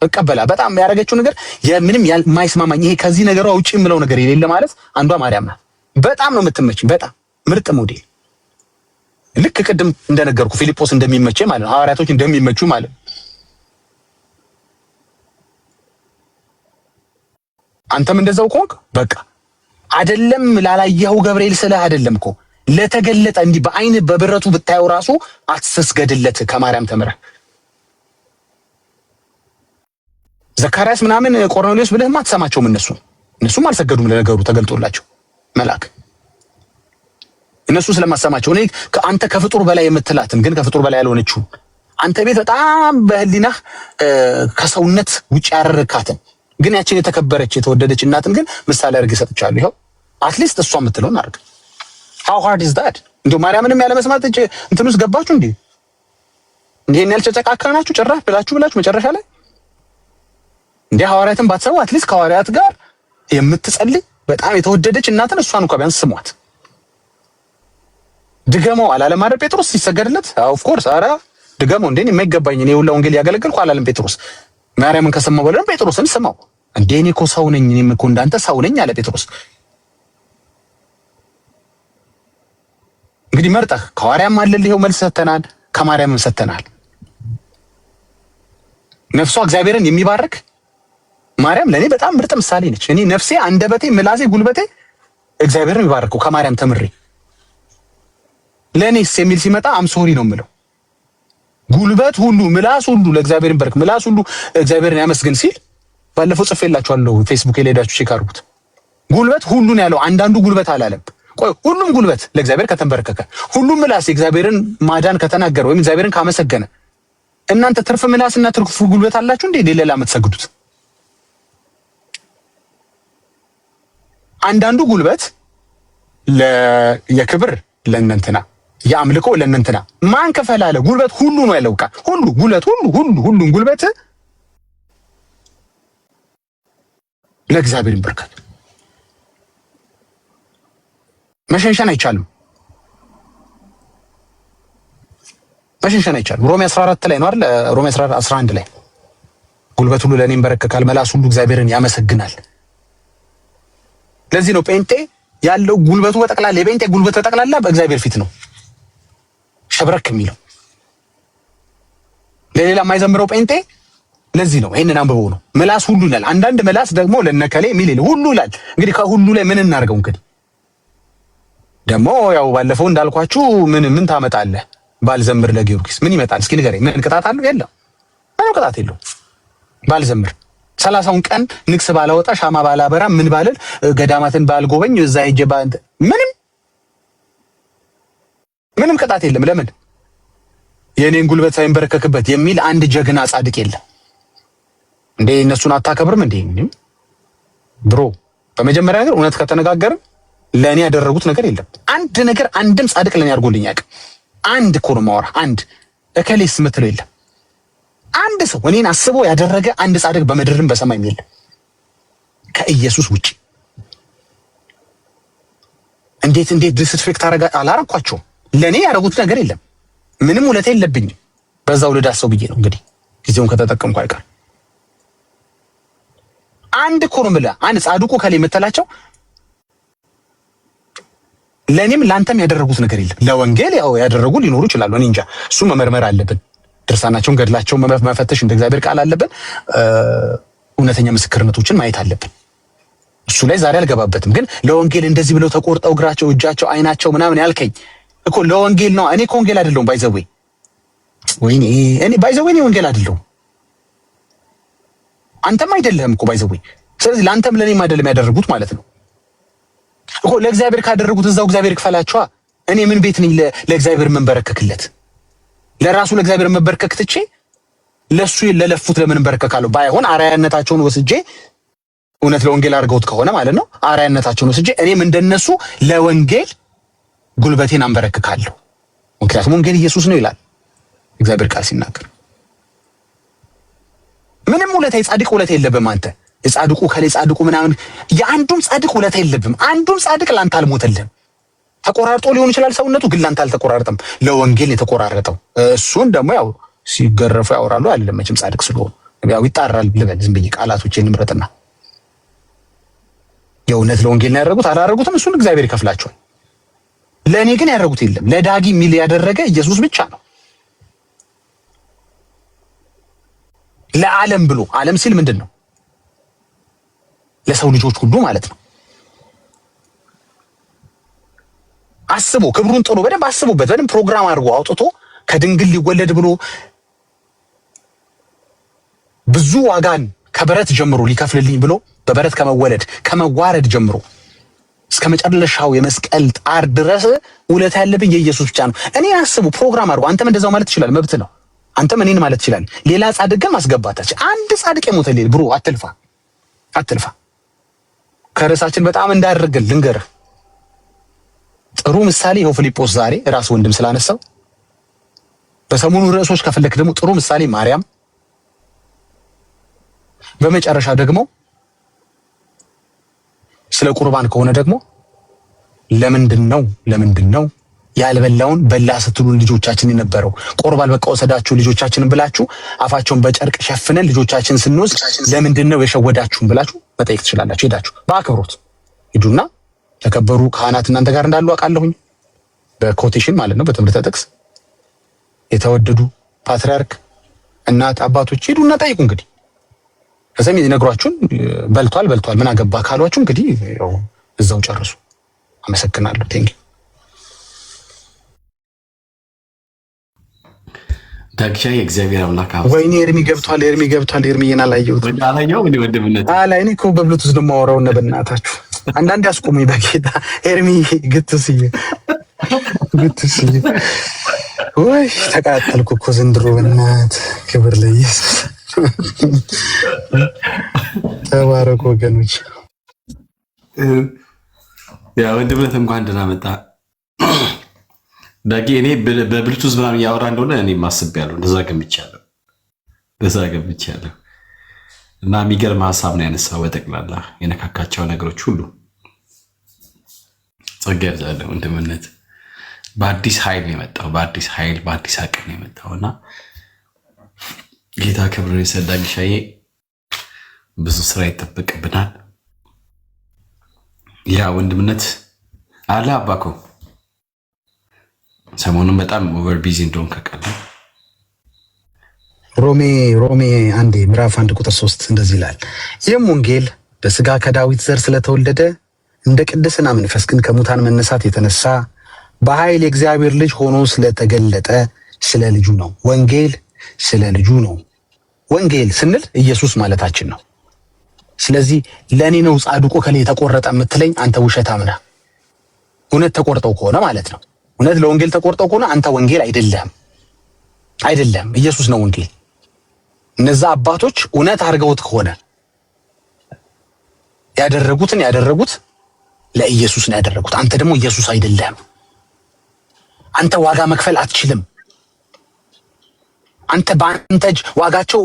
እቀበላ በጣም ያደረገችው ነገር የምንም የማይስማማኝ ይሄ ከዚህ ነገሯ ውጪ የምለው ነገር የሌለ ማለት አንዷ ማርያም ናት። በጣም ነው የምትመችኝ። በጣም ምርጥ ሞዴል። ልክ ቅድም እንደነገርኩ ፊልጶስ እንደሚመች ማለት ነው። ሐዋርያቶች እንደሚመቹ ማለት ነው። አንተም እንደዛው ኮንክ። በቃ አይደለም ላላየኸው ገብርኤል ስለህ አይደለም እኮ ለተገለጠ እንዲህ በአይን በብረቱ ብታየው ራሱ አትስገድለት። ከማርያም ተምረህ ዘካርያስ ምናምን ቆርኔሌዎስ ብለህማ አትሰማቸውም። እነሱም አልሰገዱም። ለነገሩ ተገልጦላቸው መልአክ እነሱ ስለማሰማቸው እኔ አንተ ከፍጡር በላይ የምትላትን ግን ከፍጡር በላይ ያልሆነችው አንተ ቤት በጣም በህሊናህ ከሰውነት ውጭ ያረርካትን ግን ያችን የተከበረች የተወደደች እናትን ግን ምሳሌ አድርጌ ሰጥቻለሁ። ይኸው አትሊስት እሷ የምትለውን አድርግ። how hard is that? እንደው ማርያምንም ያለ መስማት እንትን ውስጥ ገባችሁ እንዴ? እንዴን ያልተጨቃከናችሁ ጭራሽ ብላችሁ መጨረሻ ላይ እንዴ ሐዋርያትን ባትሰሙ አትሊስት ከሐዋርያት ጋር የምትጸልይ በጣም የተወደደች እናትን እሷን እንኳን ቢያንስ ስሟት። ድገመው አላለም አይደል ጴጥሮስ ሲሰገድለት? ኦፍ ኮርስ። ኧረ ድገመው እንዴ የማይገባኝ እኔ ሁላ ወንጌል ያገለግልኩ አላለም ጴጥሮስ። ማርያምን ከሰማው በኋላ ጴጥሮስን ስማው እንዴ እኔ እኮ ሰው ነኝ፣ እኔም እኮ እንዳንተ ሰው ነኝ አለ ጴጥሮስ። እንግዲህ መርጠህ ከሐዋርያም አለልህ ይኸው መልስ ሰተናል፣ ከማርያምም ሰተናል። ነፍሷ እግዚአብሔርን የሚባርክ ማርያም ለኔ በጣም ምርጥ ምሳሌ ነች። እኔ ነፍሴ፣ አንደበቴ፣ ምላሴ፣ ጉልበቴ እግዚአብሔርን የሚባርከው ከማርያም ተምሬ ለኔስ የሚል ሲመጣ አምሶሪ ነው የምለው። ጉልበት ሁሉ ምላስ ሁሉ ለእግዚአብሔር ይባርክ፣ ምላስ ሁሉ እግዚአብሔርን ያመስግን ሲል ባለፈው ጽፌላችኋለሁ። ፌስቡክ ላይ ሄዳችሁ ቼክ አድርጉት። ጉልበት ሁሉን ያለው አንዳንዱ ጉልበት አላለም። ቆይ ሁሉም ጉልበት ለእግዚአብሔር ከተንበረከከ፣ ሁሉም ምላስ የእግዚአብሔርን ማዳን ከተናገረ ወይም እግዚአብሔርን ካመሰገነ እናንተ ትርፍ ምላስና ትርፍ ጉልበት አላችሁ እንዴ ሌላ የምትሰግዱት? አንዳንዱ ጉልበት የክብር ለእነንትና የአምልኮ ለእነንትና ማን ከፈላለ ጉልበት ሁሉ ነው ያለው። ቃል ሁሉ ጉልበት ሁሉም ጉልበት ለእግዚአብሔር ይንበርከክ። መሸንሸን አይቻልም። መሸንሸን አይቻልም። ሮሜ 14 ላይ ነው አይደል? ሮሜ 11 ላይ ጉልበት ሁሉ ለኔ ይንበረከካል፣ መላስ ሁሉ እግዚአብሔርን ያመሰግናል። ለዚህ ነው ጴንጤ ያለው ጉልበቱ በጠቅላላ የጴንጤ ጉልበት በጠቅላላ በእግዚአብሔር ፊት ነው ሸብረክ የሚለው። ለሌላ የማይዘምረው ጴንጤ ለዚህ ነው። ይሄንን አንብበው ነው ምላስ ሁሉ ይላል። አንዳንድ ምላስ ደግሞ ለነከሌ የሚል ሁሉ ይላል። እንግዲህ ከሁሉ ላይ ምን እናርገው? እንግዲህ ደግሞ ያው ባለፈው እንዳልኳችሁ ምን ታመጣለህ? ባልዘምር ለጊዮርጊስ ምን ይመጣል? እስኪ ንገረኝ። ምን ቅጣት አለው? የለም፣ ምንም ቅጣት የለውም። ባልዘምር 30ውን ቀን ንግስ ባላወጣ ሻማ ባላበራ ምን ባልል ገዳማትን ባልጎበኝ እዛ ሄጄ ምንም ቅጣት የለም። ለምን? የኔን ጉልበት ሳይንበረከክበት የሚል አንድ ጀግና ጻድቅ የለም እንዴ? እነሱን አታከብርም እንዴ? ብሮ በመጀመሪያ ነገር እውነት ከተነጋገርን ለኔ ያደረጉት ነገር የለም። አንድ ነገር አንድም ጻድቅ ለኔ አድርጎልኝ ያውቅ። አንድ እኮ ነው የማወራ። አንድ እከሌስ ምትለው የለም። አንድ ሰው እኔን አስቦ ያደረገ አንድ ጻድቅ በምድርም በሰማይም የለም ከኢየሱስ ውጪ። እንዴት ዲስሪስፔክት አላረኳቸውም። ለኔ ያደረጉት ነገር የለም። ምንም ውለታ የለብኝም። በዛው ልዳሰው ብዬ ነው እንግዲህ ጊዜውን ከተጠቀምኩ አይቀር። አንድ እኮ ነው የምልህ። አንድ ጻድቁ ከሌ የምትላቸው ለኔም ላንተም ያደረጉት ነገር የለም። ለወንጌል ያው ያደረጉ ሊኖሩ ይችላሉ። እኔ እንጃ። እሱ መመርመር አለብን። ድርሳናቸውን ገድላቸውን መፈተሽ እንደ እግዚአብሔር ቃል አለብን። እውነተኛ ምስክርነቶችን ማየት አለብን። እሱ ላይ ዛሬ አልገባበትም። ግን ለወንጌል እንደዚህ ብለው ተቆርጠው እግራቸው፣ እጃቸው፣ አይናቸው ምናምን ያልከኝ እኮ ለወንጌል ነው። እኔ ከወንጌል አይደለሁም ባይዘዌ። ወይኔ እኔ ባይዘዌ እኔ ወንጌል አይደለሁም። አንተም አይደለህም እኮ ባይዘዌ። ስለዚህ ለአንተም ለኔም አይደለም ያደረጉት ማለት ነው እኮ። ለእግዚአብሔር ካደረጉት እዛው እግዚአብሔር ይክፈላቸዋ። እኔ ምን ቤት ነኝ ለእግዚአብሔር መንበረከክለት? ለራሱ ለእግዚአብሔር መንበርከክ ትቼ ለሱ ለለፉት ለምን እንበረከካለሁ? ባይሆን አርአያነታቸውን ወስጄ እውነት ለወንጌል አድርገውት ከሆነ ማለት ነው አርአያነታቸውን ወስጄ እኔም እንደነሱ ለወንጌል ጉልበቴን አንበረክካለሁ። ምክንያቱም ወንጌል ኢየሱስ ነው ይላል እግዚአብሔር ቃል ሲናገር። ምንም ውለታ የጻድቅ ውለታ የለብም። አንተ የጻድቁ ከሌ ጻድቁ ምናምን የአንዱም ጻድቅ ውለታ የለብም። አንዱም ጻድቅ ላንተ አልሞተልህም። ተቆራርጦ ሊሆን ይችላል ሰውነቱ፣ ግን ላንተ አልተቆራረጠም። ለወንጌል የተቆራረጠው እሱን ደግሞ ያው ሲገረፉ ያወራሉ አይደለም መቼም ጻድቅ ስለሆኑ ያው ይጣራል ልበል። ዝም ብዬ ቃላቶቼን ንምረጥና የእውነት ለወንጌል ነው ያደረጉት አላደረጉትም፣ እሱን እግዚአብሔር ይከፍላቸዋል። ለእኔ ግን ያደረጉት የለም። ለዳጊ ሚል ያደረገ ኢየሱስ ብቻ ነው። ለዓለም ብሎ ዓለም ሲል ምንድን ነው? ለሰው ልጆች ሁሉ ማለት ነው። አስቦ ክብሩን ጥሎ በደንብ አስቦበት በደንብ ፕሮግራም አድርጎ አውጥቶ ከድንግል ሊወለድ ብሎ ብዙ ዋጋን ከበረት ጀምሮ ሊከፍልልኝ ብሎ በበረት ከመወለድ ከመዋረድ ጀምሮ እስከ መጨረሻው የመስቀል ጣር ድረስ ውለታ ያለብኝ የኢየሱስ ብቻ ነው። እኔ አስቡ ፕሮግራም አድርጎ አንተም እንደዛው ማለት ትችላለህ፣ መብት ነው። አንተም እኔን ማለት ትችላለህ። ሌላ ጻድቅ ግን ማስገባታች አንድ ጻድቅ የሞተልኝ ብሮ አትልፋ። ከርዕሳችን በጣም እንዳደርግል ልንገርህ። ጥሩ ምሳሌ ይኸው ፊልጶስ ዛሬ ራስ ወንድም ስላነሳው፣ በሰሞኑ ርዕሶች ከፈለክ ደግሞ ጥሩ ምሳሌ ማርያም፣ በመጨረሻ ደግሞ ስለ ቁርባን ከሆነ ደግሞ ለምንድን ነው ያልበላውን በላ ስትሉን ልጆቻችን የነበረው ቆርባል በቃ ወሰዳችሁ ልጆቻችንን ብላችሁ አፋቸውን በጨርቅ ሸፍነን ልጆቻችን ስንወስድ ለምንድን ነው የሸወዳችሁን ብላችሁ መጠየቅ ትችላላችሁ። ሄዳችሁ በአክብሮት ሂዱና ተከበሩ ካህናት እናንተ ጋር እንዳሉ አውቃለሁኝ። በኮቴሽን ማለት ነው በትምህርተ ጥቅስ የተወደዱ ፓትርያርክ እናት አባቶች ሂዱና ጠይቁ። እንግዲህ ከዛም ይነግሯችሁን በልቷል ምን አገባ ካሏችሁ እንግዲህ ያው እዛው ጨርሱ። አመሰግናለሁ። ቴንክ ዩ ዳግሻ የእግዚአብሔር አምላክ አብ ወይኔ ኤርሚ ገብቷል። ኤርሚዬን አላየሁትም። አላየሁም እንዴ ወንድምነት አላይ እኔ እኮ በብሉቱዝ ነው የማወራው። እና በእናታችሁ አንዳንዴ አስቆሙኝ በጌታ ኤርሚ ግትስዬ ወይ ተቃጠልኩ እኮ ዘንድሮ በእናት ክብር ለኢየሱስ። ተባረኩ ወገኖች። ያ ወንድምነት እንኳን ደህና መጣ ዳጊ። እኔ በብሉቱዝ ምናምን እያወራ እንደሆነ እኔ ማስቤያለሁ። እንደዛ ገምቻለሁ። እና የሚገርም ሀሳብ ነው ያነሳው። በጠቅላላ የነካካቸው ነገሮች ሁሉ ጸጋ ያዛለሁ። ወንድምነት በአዲስ ኃይል ነው የመጣው። በአዲስ አቅም ነው የመጣው እና ጌታ ክብር የሰዳኝ ሻዬ ብዙ ስራ ይጠበቅብናል። ያ ወንድምነት አለ አባኮ ሰሞኑን በጣም ኦቨር ቢዚ እንደሆን ከቀለ ሮሜ አንዴ ምዕራፍ 1 ቁጥር 3 እንደዚህ ይላል። ይህም ወንጌል በስጋ ከዳዊት ዘር ስለተወለደ እንደ ቅድስና መንፈስ ግን ከሙታን መነሳት የተነሳ በኃይል የእግዚአብሔር ልጅ ሆኖ ስለተገለጠ ስለ ልጁ ነው። ወንጌል ስለ ልጁ ነው። ወንጌል ስንል ኢየሱስ ማለታችን ነው። ስለዚህ ለኔ ነው ጻድቁ ከሌ ተቆረጠ የምትለኝ አንተ ውሸታም ነህ። እውነት ተቆርጠው ከሆነ ማለት ነው። እውነት ለወንጌል ተቆርጠው ከሆነ አንተ ወንጌል አይደለም፣ ኢየሱስ ነው ወንጌል። እነዛ አባቶች እውነት አድርገውት ከሆነ ያደረጉት ለኢየሱስ ነው ያደረጉት። አንተ ደግሞ ኢየሱስ አይደለም። አንተ ዋጋ መክፈል አትችልም። አንተ በአንተ እጅ ዋጋቸው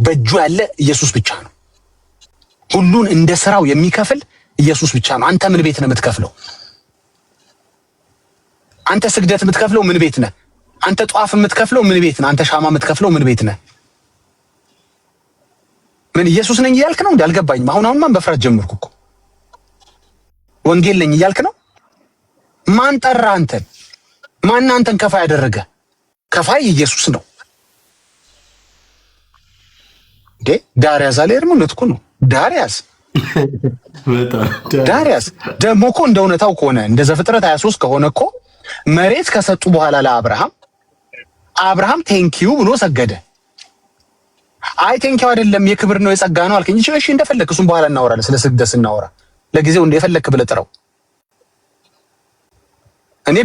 በእጁ ያለ ኢየሱስ ብቻ ነው። ሁሉን እንደ ስራው የሚከፍል ኢየሱስ ብቻ ነው። አንተ ምን ቤት ነው የምትከፍለው? አንተ ስግደት የምትከፍለው ምን ቤት ነህ? አንተ ጧፍ የምትከፍለው ምን ቤት ነህ? አንተ ሻማ የምትከፍለው ምን ቤት ነህ? ምን ኢየሱስ ነኝ እያልክ ነው? እንዳልገባኝም አሁንማ በፍራት ጀምርኩ እኮ። ወንጌል ነኝ እያልክ ነው? ማን ጠራ አንተን? ማን አንተን ከፋይ ያደረገ? ከፋይ ኢየሱስ ነው። ዳርያስ አለርም እኮ ነው። ዳርያስ ደግሞ እኮ እንደ እውነታው ከሆነ እንደ ዘፍጥረት 23 ከሆነ እኮ መሬት ከሰጡ በኋላ ለአብርሃም ቴንኪዩ ብሎ ሰገደ። አይ ቴንኪዩ አይደለም የክብር ነው የጸጋ ነው አልከኝ። እሺ እንደፈለክ እሱን በኋላ እናወራለን። ስለ ስግደት ስናወራ ለጊዜው እንደፈለክ ብለህ ጥራው። እኔ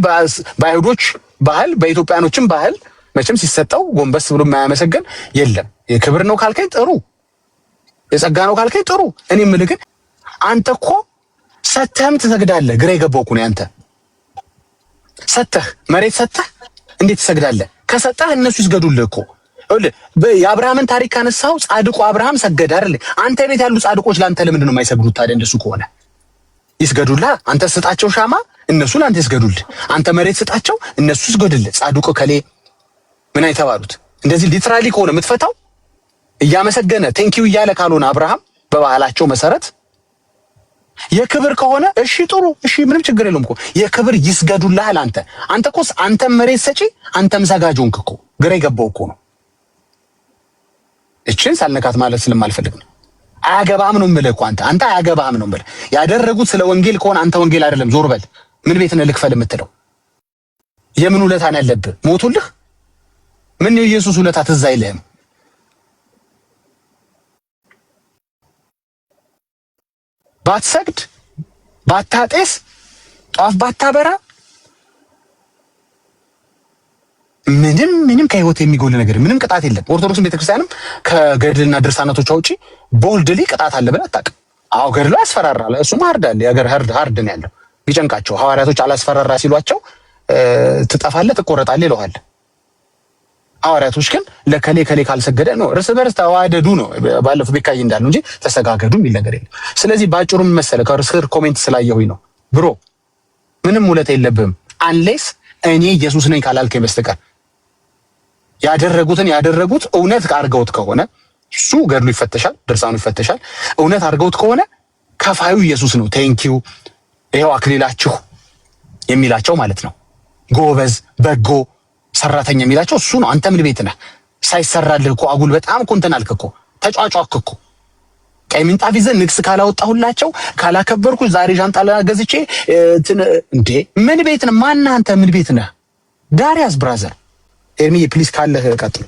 በአይሁዶች ባህል በኢትዮጵያኖችም ባህል መቼም ሲሰጠው ጎንበስ ብሎ የማያመሰገን የለም። የክብር ነው ካልከኝ ጥሩ፣ የጸጋ ነው ካልከኝ ጥሩ። እኔ የምልህ ግን አንተ እኮ ሰተህም ትሰግዳለህ። ግራ የገባው እኮ ነው። አንተ ሰተህ መሬት ሰተህ እንዴት ትሰግዳለህ? ከሰጠህ እነሱ ይስገዱልህ እኮ። የአብርሃምን ታሪክ ካነሳው ጻድቁ አብርሃም ሰገደ አይደል? አንተ ቤት ያሉ ጻድቆች ለአንተ ለምንድን ነው የማይሰግዱት ታዲያ? እንደሱ ከሆነ ይስገዱልህ። አንተ ስጣቸው ሻማ፣ እነሱ ለአንተ ይስገዱልህ። አንተ መሬት ስጣቸው፣ እነሱ ይስገዱልህ። ጻድቁ ከሌ ምን አይተባሉት? እንደዚህ ሊትራሊ ከሆነ የምትፈታው እያመሰገነ ቴንኪው እያለ ካልሆነ አብርሃም በባህላቸው መሰረት የክብር ከሆነ እሺ ጥሩ፣ እሺ ምንም ችግር የለውም እኮ የክብር ይስገዱልሃል። አንተ እኮ አንተም መሬት ሰጪ አንተም ሰጋጅ ሆንክ እኮ። ግራ የገባው እኮ ነው። እቺን ሳልነካት ማለት ስለማልፈልግ ነው። አያገባህም ነው የምልህ እኮ አንተ አያገባህም ነው የምልህ። ያደረጉት ስለ ወንጌል ከሆነ አንተ ወንጌል አይደለም ዞር በል። ምን ቤት ነው ልክፈል የምትለው? የምን ውለታ ነው ያለብህ? ሞቱልህ? ምን ነው ኢየሱስ ውለታ ትዝ አይልህም? ባትሰግድ ባታጤስ ጧፍ ባታበራ ምንም ከህይወት የሚጎል ነገር ምንም ቅጣት የለም። ኦርቶዶክስ ቤተክርስቲያንም ከገድልና ድርሳናቶቿ ውጪ ቦልድሊ ቅጣት አለ ብለህ አታውቅም። አዎ ገድሉ ያስፈራራል። እሱማ ሀርዳል የሀገር ሀርድ ነው ያለው። ቢጨንቃቸው ሐዋርያቶች አላስፈራራ ሲሏቸው ትጠፋለህ ትቆረጣለህ ይለዋል። ሐዋርያቶች ግን ለከሌ ካልሰገደ ነው እርስ በርስ ተዋደዱ ነው። ባለፈው ቤካይ እንዳለው እንጂ ተሰጋገዱ የሚል ነገር የለም። ስለዚህ ባጭሩ ምን መሰለህ ከርስር ኮሜንት ስላየሁኝ ነው ብሮ ምንም ውለታ የለብህም አንሌስ እኔ ኢየሱስ ነኝ ካላልከኝ በስተቀር ያደረጉት እውነት አድርገውት ከሆነ እሱ ገድሉ ይፈተሻል፣ ድርሳኑ ይፈተሻል። እውነት አድርገውት ከሆነ ከፋዩ ኢየሱስ ነው። ቴንኪው ይኸው አክሊላችሁ የሚላቸው ማለት ነው። ጎበዝ በጎ ሰራተኛ የሚላቸው እሱ ነው። አንተ ምን ቤት ነህ? ሳይሰራልህ እኮ አጉል በጣም እኮ እንትን አልክ እኮ ተጫጫክ እኮ። ቀይ ምንጣፍ ይዘህ ንግስ ካላወጣሁላቸው ካላከበርኩ ዛሬ ዣንጣላ ገዝቼ እንዴ ምን ቤት ነህ? ማን አንተ ምን ቤት ነህ? ዳሪያስ ብራዘር ኤርሚ ፕሊስ ካለህ ቀጥሉ።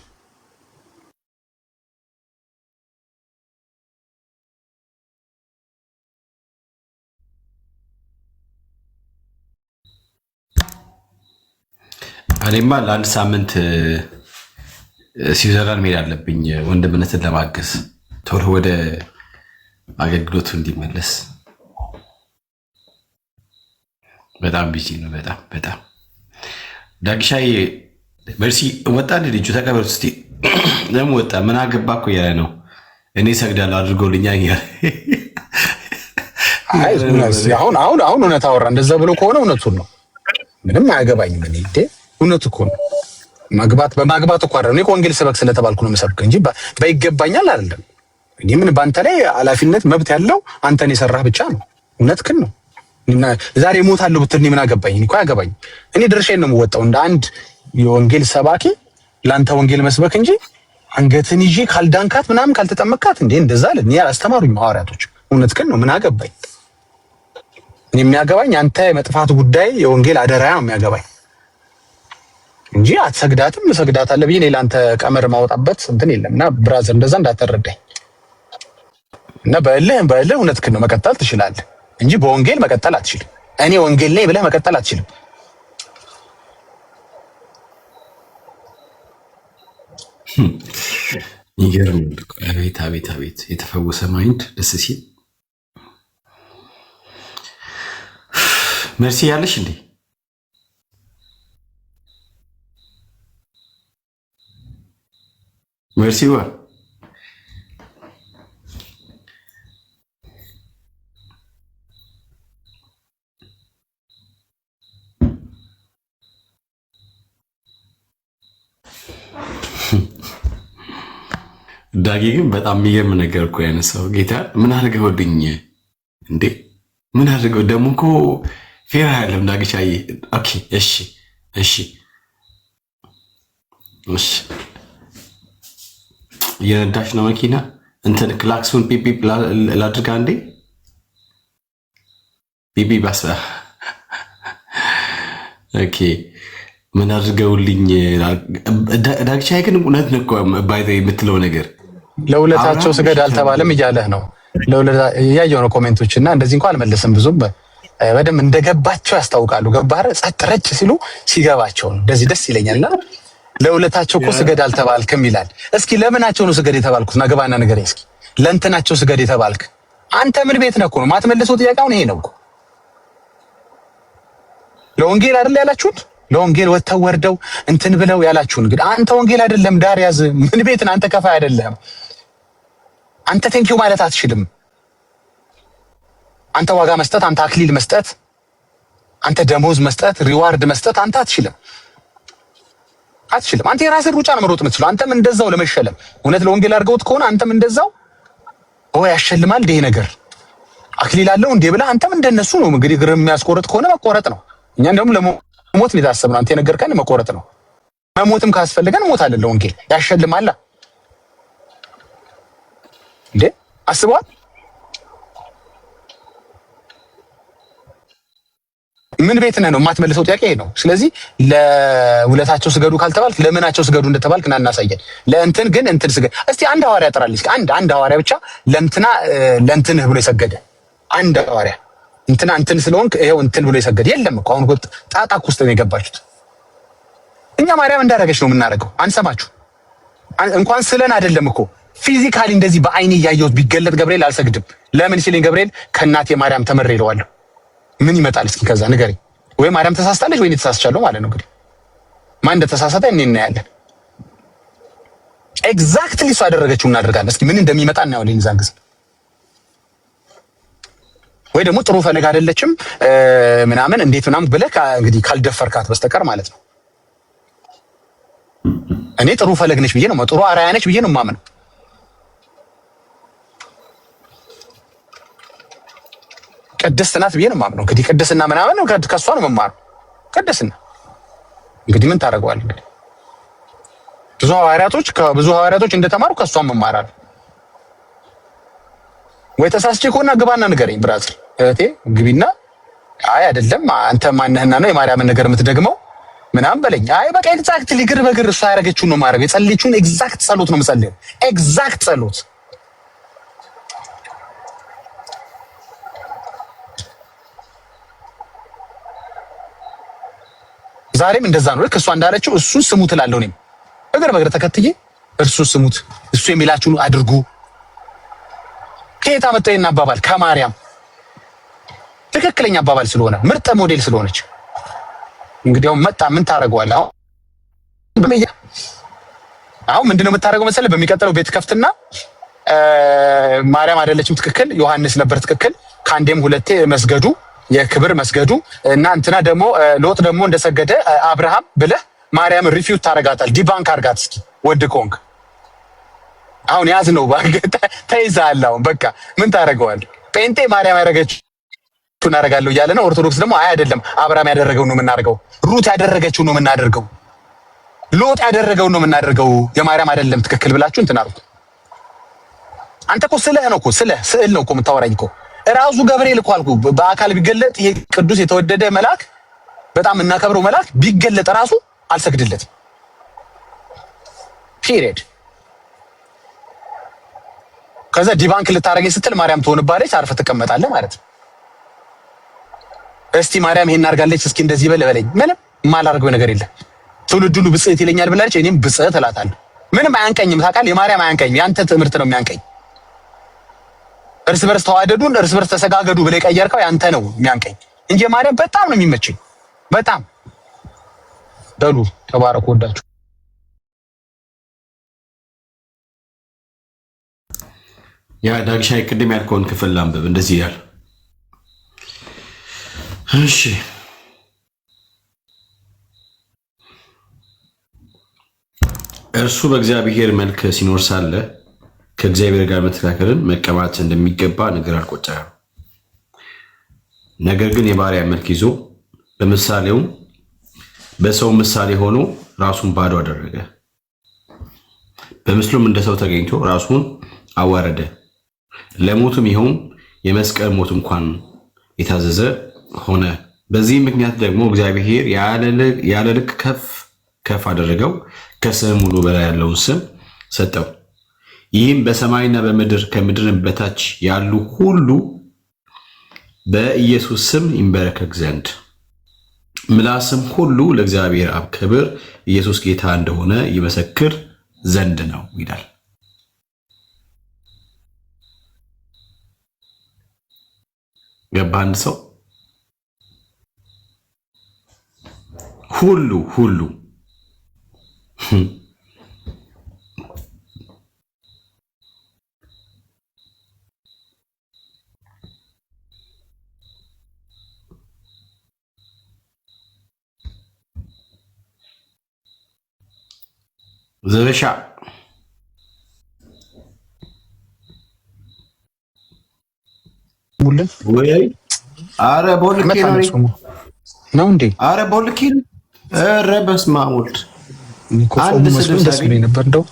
እኔማ ለአንድ ሳምንት ስዊዘርላንድ መሄድ አለብኝ ወንድምነትን ለማገዝ ቶሎ ወደ አገልግሎቱ እንዲመለስ። በጣም ቢዚ ነው። በጣም ዳግሻዬ መርሲ ወጣ እንደ ልጁ ተቀበሉት እስቲ። ለምን ወጣ? ምን አገባ እኮ እያለ ነው። እኔ ሰግዳለሁ አድርጎልኛል እያለ አሁን እውነት አወራ። እንደዛ ብሎ ከሆነ እውነቱን ነው። ምንም አያገባኝም። እኔ እውነቱ እኮ ነው። በማግባት እኮ አይደለም። እኔ ወንጌል ስበክ ስለተባልኩ ነው የምሰብክ እንጂ በይገባኛል አይደለም። እኔ ምን ባንተ ላይ ኃላፊነት መብት ያለው አንተን የሰራህ ብቻ ነው። እውነትህን ነው። ዛሬ እሞታለሁ ብትል እኔ ምን አገባኝ? እኮ አያገባኝ። እኔ ድርሻዬን ነው የምወጣው እንደ አንድ የወንጌል ሰባኪ ለአንተ ወንጌል መስበክ እንጂ አንገትን ይዤ ካልዳንካት ምናምን ካልተጠመቃት እንዴ እንደዛ አለ። እኔ አስተማሩኝ ሐዋርያቶች። እውነትህን ነው። ምን አገባኝ? እኔ የሚያገባኝ አንተ የመጥፋት ጉዳይ የወንጌል አደራ ነው የሚያገባኝ እንጂ አትሰግዳትም እሰግዳታለሁ ብዬ እኔ ለአንተ ቀመር ማወጣበት እንትን የለም። እና ብራዘር እንደዛ እንዳትረዳኝ እና በእልህ እውነትህን ነው መቀጠል ትችላለህ እንጂ በወንጌል መቀጠል አትችልም። እኔ ወንጌል ላይ ብለህ መቀጠል አትችልም። ይገርም። አቤት የተፈወሰ ማይንድ ደስ ሲል። መርሲ ያለሽ እንዴ? መርሲዋ ዳጊ ግን በጣም የሚገርም ነገር እኮ ያነሳው። ጌታ ምን አድርገውልኝ እንዴ? ምን አድርገው ደግሞ እኮ ፌር አይደለም ዳግቻዬ። ኦኬ እሺ እየነዳሽ ነው መኪና እንትን ክላክሱን ፒፒ ላድርጋ እንዴ? ፒፒ ባሳ ኦኬ ምን አድርገውልኝ ዳግቻዬ ግን እውነት ነው እኮ ባይዘ የምትለው ነገር ለውለታቸው ስገድ አልተባለም እያለህ ነው። እያየሁ ነው ኮሜንቶች እና እንደዚህ እንኳን አልመለስም። ብዙም በደምብ እንደገባቸው ያስታውቃሉ። ገባህ? ጸጥ ረጭ ሲሉ ሲገባቸው ነው። እንደዚህ ደስ ይለኛልና ለውለታቸው እኮ ስገድ አልተባልክም ይላል። እስኪ ለምናቸው ነው ስገድ የተባልኩት? ናገባና ነገር እስኪ ለእንትናቸው ስገድ የተባልክ አንተ ምን ቤት ነህ እኮ ነው ማትመልሰው ጥያቄውን ይሄ ነው እኮ። ለወንጌል አይደል ያላችሁት? ለወንጌል ወጥተው ወርደው እንትን ብለው ያላችሁን እንግዲህ አንተ ወንጌል አይደለም ዳር ያዝ። ምን ቤት ነህ አንተ? ከፋይ አይደለም አንተ። ቴንኪው ማለት አትችልም አንተ። ዋጋ መስጠት አንተ፣ አክሊል መስጠት አንተ፣ ደሞዝ መስጠት፣ ሪዋርድ መስጠት አንተ አትችልም። አንተ የራስህ ሩጫ ነው መሮጥ የምትችለው። አንተም እንደዛው ለመሸለም እውነት ለወንጌል አድርገውት ከሆነ አንተም እንደዛው ያሸልማል እንደ ነገር አክሊል አለው እንደ ብለህ አንተም እንደነሱ ነው እንግዲህ። ግርም የሚያስቆርጥ ከሆነ መቆረጥ ነው። እኛ እንደውም ለሞት ነው የታሰብነው። አንተ የነገርከን መቆረጥ ነው። መሞትም ካስፈልገን ሞታለን። ለወንጌል ያሸልማል እንዴ? አስበዋል። ምን ቤት ነህ ነው የማትመልሰው ጥያቄ ይሄ ነው። ስለዚህ ለውለታቸው ስገዱ ካልተባልክ ለምናቸው ስገዱ እንደተባልክ እና እናሳየን። ለእንትን ግን እንትን ስገድ እስቲ አንድ ሐዋርያ ጥራልኝ። አንድ ሐዋርያ ብቻ ለእንትንህ ብሎ የሰገደ አንድ ሐዋርያ እንትን ስለሆንክ ይሄው እንትን ብሎ የሰገደ የለም እኮ። አሁን ጣጣ ውስጥ ነው የገባችሁት። እኛ ማርያም እንዳደረገች ነው የምናደርገው። አንሰማችሁ እንኳን ስለን አይደለም እኮ ፊዚካሊ እንደዚህ በአይኔ እያየሁት ቢገለጥ ገብርኤል አልሰግድም። ለምን ሲለኝ ገብርኤል ከእናቴ ማርያም ተመሬ እለዋለሁ። ምን ይመጣል እስኪ ከዛ ንገረኝ። ወይ ማርያም ተሳስታለች ወይ እኔ ተሳስቻለሁ ማለት ነው። እንግዲህ ማን እንደተሳሳተ እኔ እናያለን። ኤግዛክትሊ እሱ ያደረገችው እናደርጋለን። እስኪ ምን እንደሚመጣ እናያለን። የዛን ጊዜ ወይ ደግሞ ጥሩ ፈለግ አይደለችም ምናምን እንዴት ምናምን ብለህ እንግዲህ ካልደፈርካት በስተቀር ማለት ነው። እኔ ጥሩ ፈለግ ነች ብዬ ነው ጥሩ አራያ ነች ብዬ ነው የማምነው። ቅድስት ናት ብዬ ነው የማምነው። እንግዲህ ቅድስና ምናምን ከሷ ነው የምማረው። ቅድስና እንግዲህ ምን ታደርገዋለህ? እንግዲህ ብዙ ሐዋርያቶች እንደተማሩ ከሷም እማራለሁ። ወይ ተሳስቼ ከሆነ ግባና ንገረኝ ብራዘር፣ እህቴ ግቢና አይ አይደለም አንተ ማንህና ነው የማርያምን ነገር የምትደግመው ምናምን በለኝ። አይ በቃ ኤግዛክትሊ ግር በግር እሷ ያደረገችውን ነው ማድረግ። የጸለየችውን ኤግዛክት ጸሎት ነው የምጸልየው። ኤግዛክት ጸሎት ዛሬም እንደዛ ነው። ልክ እሷ እንዳለችው እሱን ስሙት እላለሁ። እኔም እግር በእግር ተከትዬ እርሱን ስሙት፣ እሱ የሚላችሁን አድርጉ። ከየት አመጣይና አባባል ከማርያም ትክክለኛ አባባል ስለሆነ ምርጥ ሞዴል ስለሆነች እንግዲህ አሁን መጣ ምን ታደርገዋለህ? አሁን ምንድነው የምታደርገው መሰለህ? በሚቀጥለው ቤት ከፍትና ማርያም አይደለችም ትክክል፣ ዮሐንስ ነበር ትክክል፣ ከአንዴም ሁለቴ መስገዱ የክብር መስገዱ እና እንትና ደግሞ ሎጥ ደግሞ እንደሰገደ አብርሃም ብለህ ማርያም ሪፊውት ታረጋታል። ዲባንክ አርጋት እስኪ ወድ ኮንክ አሁን ያዝ ነው ተይዛል። አሁን በቃ ምን ታደርገዋለህ? ጴንጤ ማርያም ያደረገችው እናደርጋለሁ እያለ ነው። ኦርቶዶክስ ደግሞ አይ አይደለም አብርሃም ያደረገው ነው የምናደርገው፣ ሩት ያደረገችው ነው የምናደርገው፣ ሎጥ ያደረገው ነው የምናደርገው፣ የማርያም አይደለም ትክክል ብላችሁ እንትን አልኩ። አንተ እኮ ስዕል ነው እኮ የምታወራኝ እኮ ራሱ ገብርኤል እኮ አልኩ በአካል ቢገለጥ ይሄ ቅዱስ የተወደደ መልአክ በጣም እናከብረው መልአክ ቢገለጥ ራሱ አልሰግድለትም። ፒሪየድ። ከዛ ዲባንክ ልታረገኝ ስትል ማርያም ትሆንባለች፣ አርፈህ ትቀመጣለህ ማለት ነው። እስቲ ማርያም ይሄን አድርጋለች እስኪ እንደዚህ በለኝ። ምንም የማላደርገው ነገር የለም። ትውልድ ሁሉ ብጽዕት ይለኛል ብላለች፣ እኔም ብጽዕት እላታለሁ። ምንም አያንቀኝም። ታውቃለህ፣ የማርያም አያንቀኝም። ያንተ ትምህርት ነው የሚያንቀኝ። እርስ በርስ ተዋደዱን እርስ በርስ ተሰጋገዱ ብለህ ቀየርከው ያንተ ነው የሚያንቀኝ እንጂ ማርያም በጣም ነው የሚመቸኝ። በጣም በሉ ተባረኩ። ወዳችሁ ያ ዳግሻይ ቅድም ያልከውን ክፍል ላንብብ። እንደዚህ ይላል። እሺ እርሱ በእግዚአብሔር መልክ ሲኖር ሳለ ከእግዚአብሔር ጋር መተካከልን መቀማት እንደሚገባ ነገር አልቆጠረም። ነገር ግን የባሪያ መልክ ይዞ በምሳሌውም በሰው ምሳሌ ሆኖ ራሱን ባዶ አደረገ። በምስሉም እንደ ሰው ተገኝቶ ራሱን አዋረደ፣ ለሞቱም ይኸውም የመስቀል ሞት እንኳን የታዘዘ ሆነ። በዚህ ምክንያት ደግሞ እግዚአብሔር ያለ ልክ ከፍ አደረገው፣ ከስም ሁሉ በላይ ያለውን ስም ሰጠው። ይህም በሰማይና በምድር ከምድርም በታች ያሉ ሁሉ በኢየሱስ ስም ይንበረከክ ዘንድ ምላስም ሁሉ ለእግዚአብሔር አብ ክብር ኢየሱስ ጌታ እንደሆነ ይመሰክር ዘንድ ነው ይላል። ገባ? አንድ ሰው ሁሉ ዘበሻ ሙልን ወይ አረ ቦልኬ ነው እንዴ? አረ ቦልኬ አረ በስመ አብ ወልድ አንድ ስድስት ነበር እንደው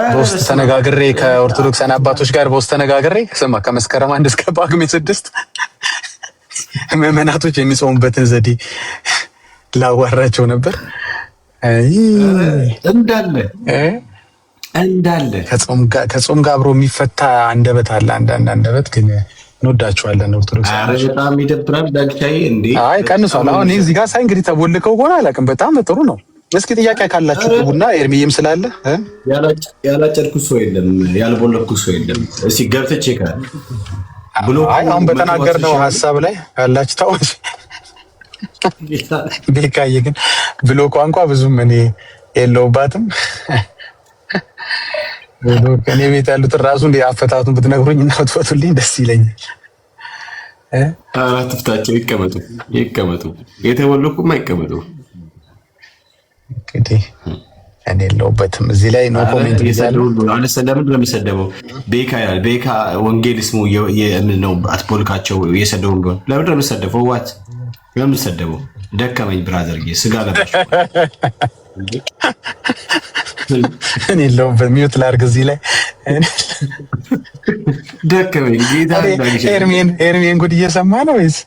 በውስጥ ተነጋግሬ ከኦርቶዶክሳን አባቶች ጋር በውስጥ ተነጋግሬ ስማ ከመስከረም 1 እስከ ጳጉሜ 6 ምዕመናቶች የሚጾሙበትን ዘዴ ላዋራቸው ነበር። እንዳለ ከጾም ጋር አብሮ የሚፈታ አንደበት አለ። አንዳንድ አንደበት ግን እንወዳቸዋለን ኦርቶዶክስ። አረ በጣም ይደብራል። ዳግቻዬ እንዴ አይ ቀንሷል። አሁን እዚህ ጋር ሳይ እንግዲህ ተቦልከው ሆነ አላውቅም። በጣም ጥሩ ነው። እስኪ ጥያቄ ካላችሁ ግቡና ኤርሚዬም ስላለ ያላጨድኩት ሰው የለም፣ ያልቦለኩት ሰው የለም። እስኪ ገብተህ ቼክ ብሎ አሁን በተናገርነው ሀሳብ ላይ ያላችሁ ታውስ ቤካዬ ግን ብሎ ቋንቋ ብዙም እኔ የለውባትም። ከኔ ቤት ያሉትን ራሱ እንደ አፈታቱን ብትነግሩኝ እና ብትፈቱልኝ ደስ ይለኛል። አራት ፍታቸው ይቀመጡ የተወለቁም አይቀመጡ። እንግዲህ እኔ የለሁበትም እዚህ ላይ ነው ኮሜንት ይዛሉ። ለምንድን ነው የሚሰደበው? ቤካ ይላል። ቤካ ወንጌል ስሙ ነው አትፖልካቸው እየሰደቡ እንደሆነ ለምንድን ነው የሚሰደበው? ዋት ለምን ሰደበው? ደከመኝ ብራዘር ስጋ ለባሽ እኔ የለሁበት ሚውት ላድርግ እዚህ ላይ ደከመኝ ጌታ ኤርሜን ጉድ እየሰማ ነው ወይስ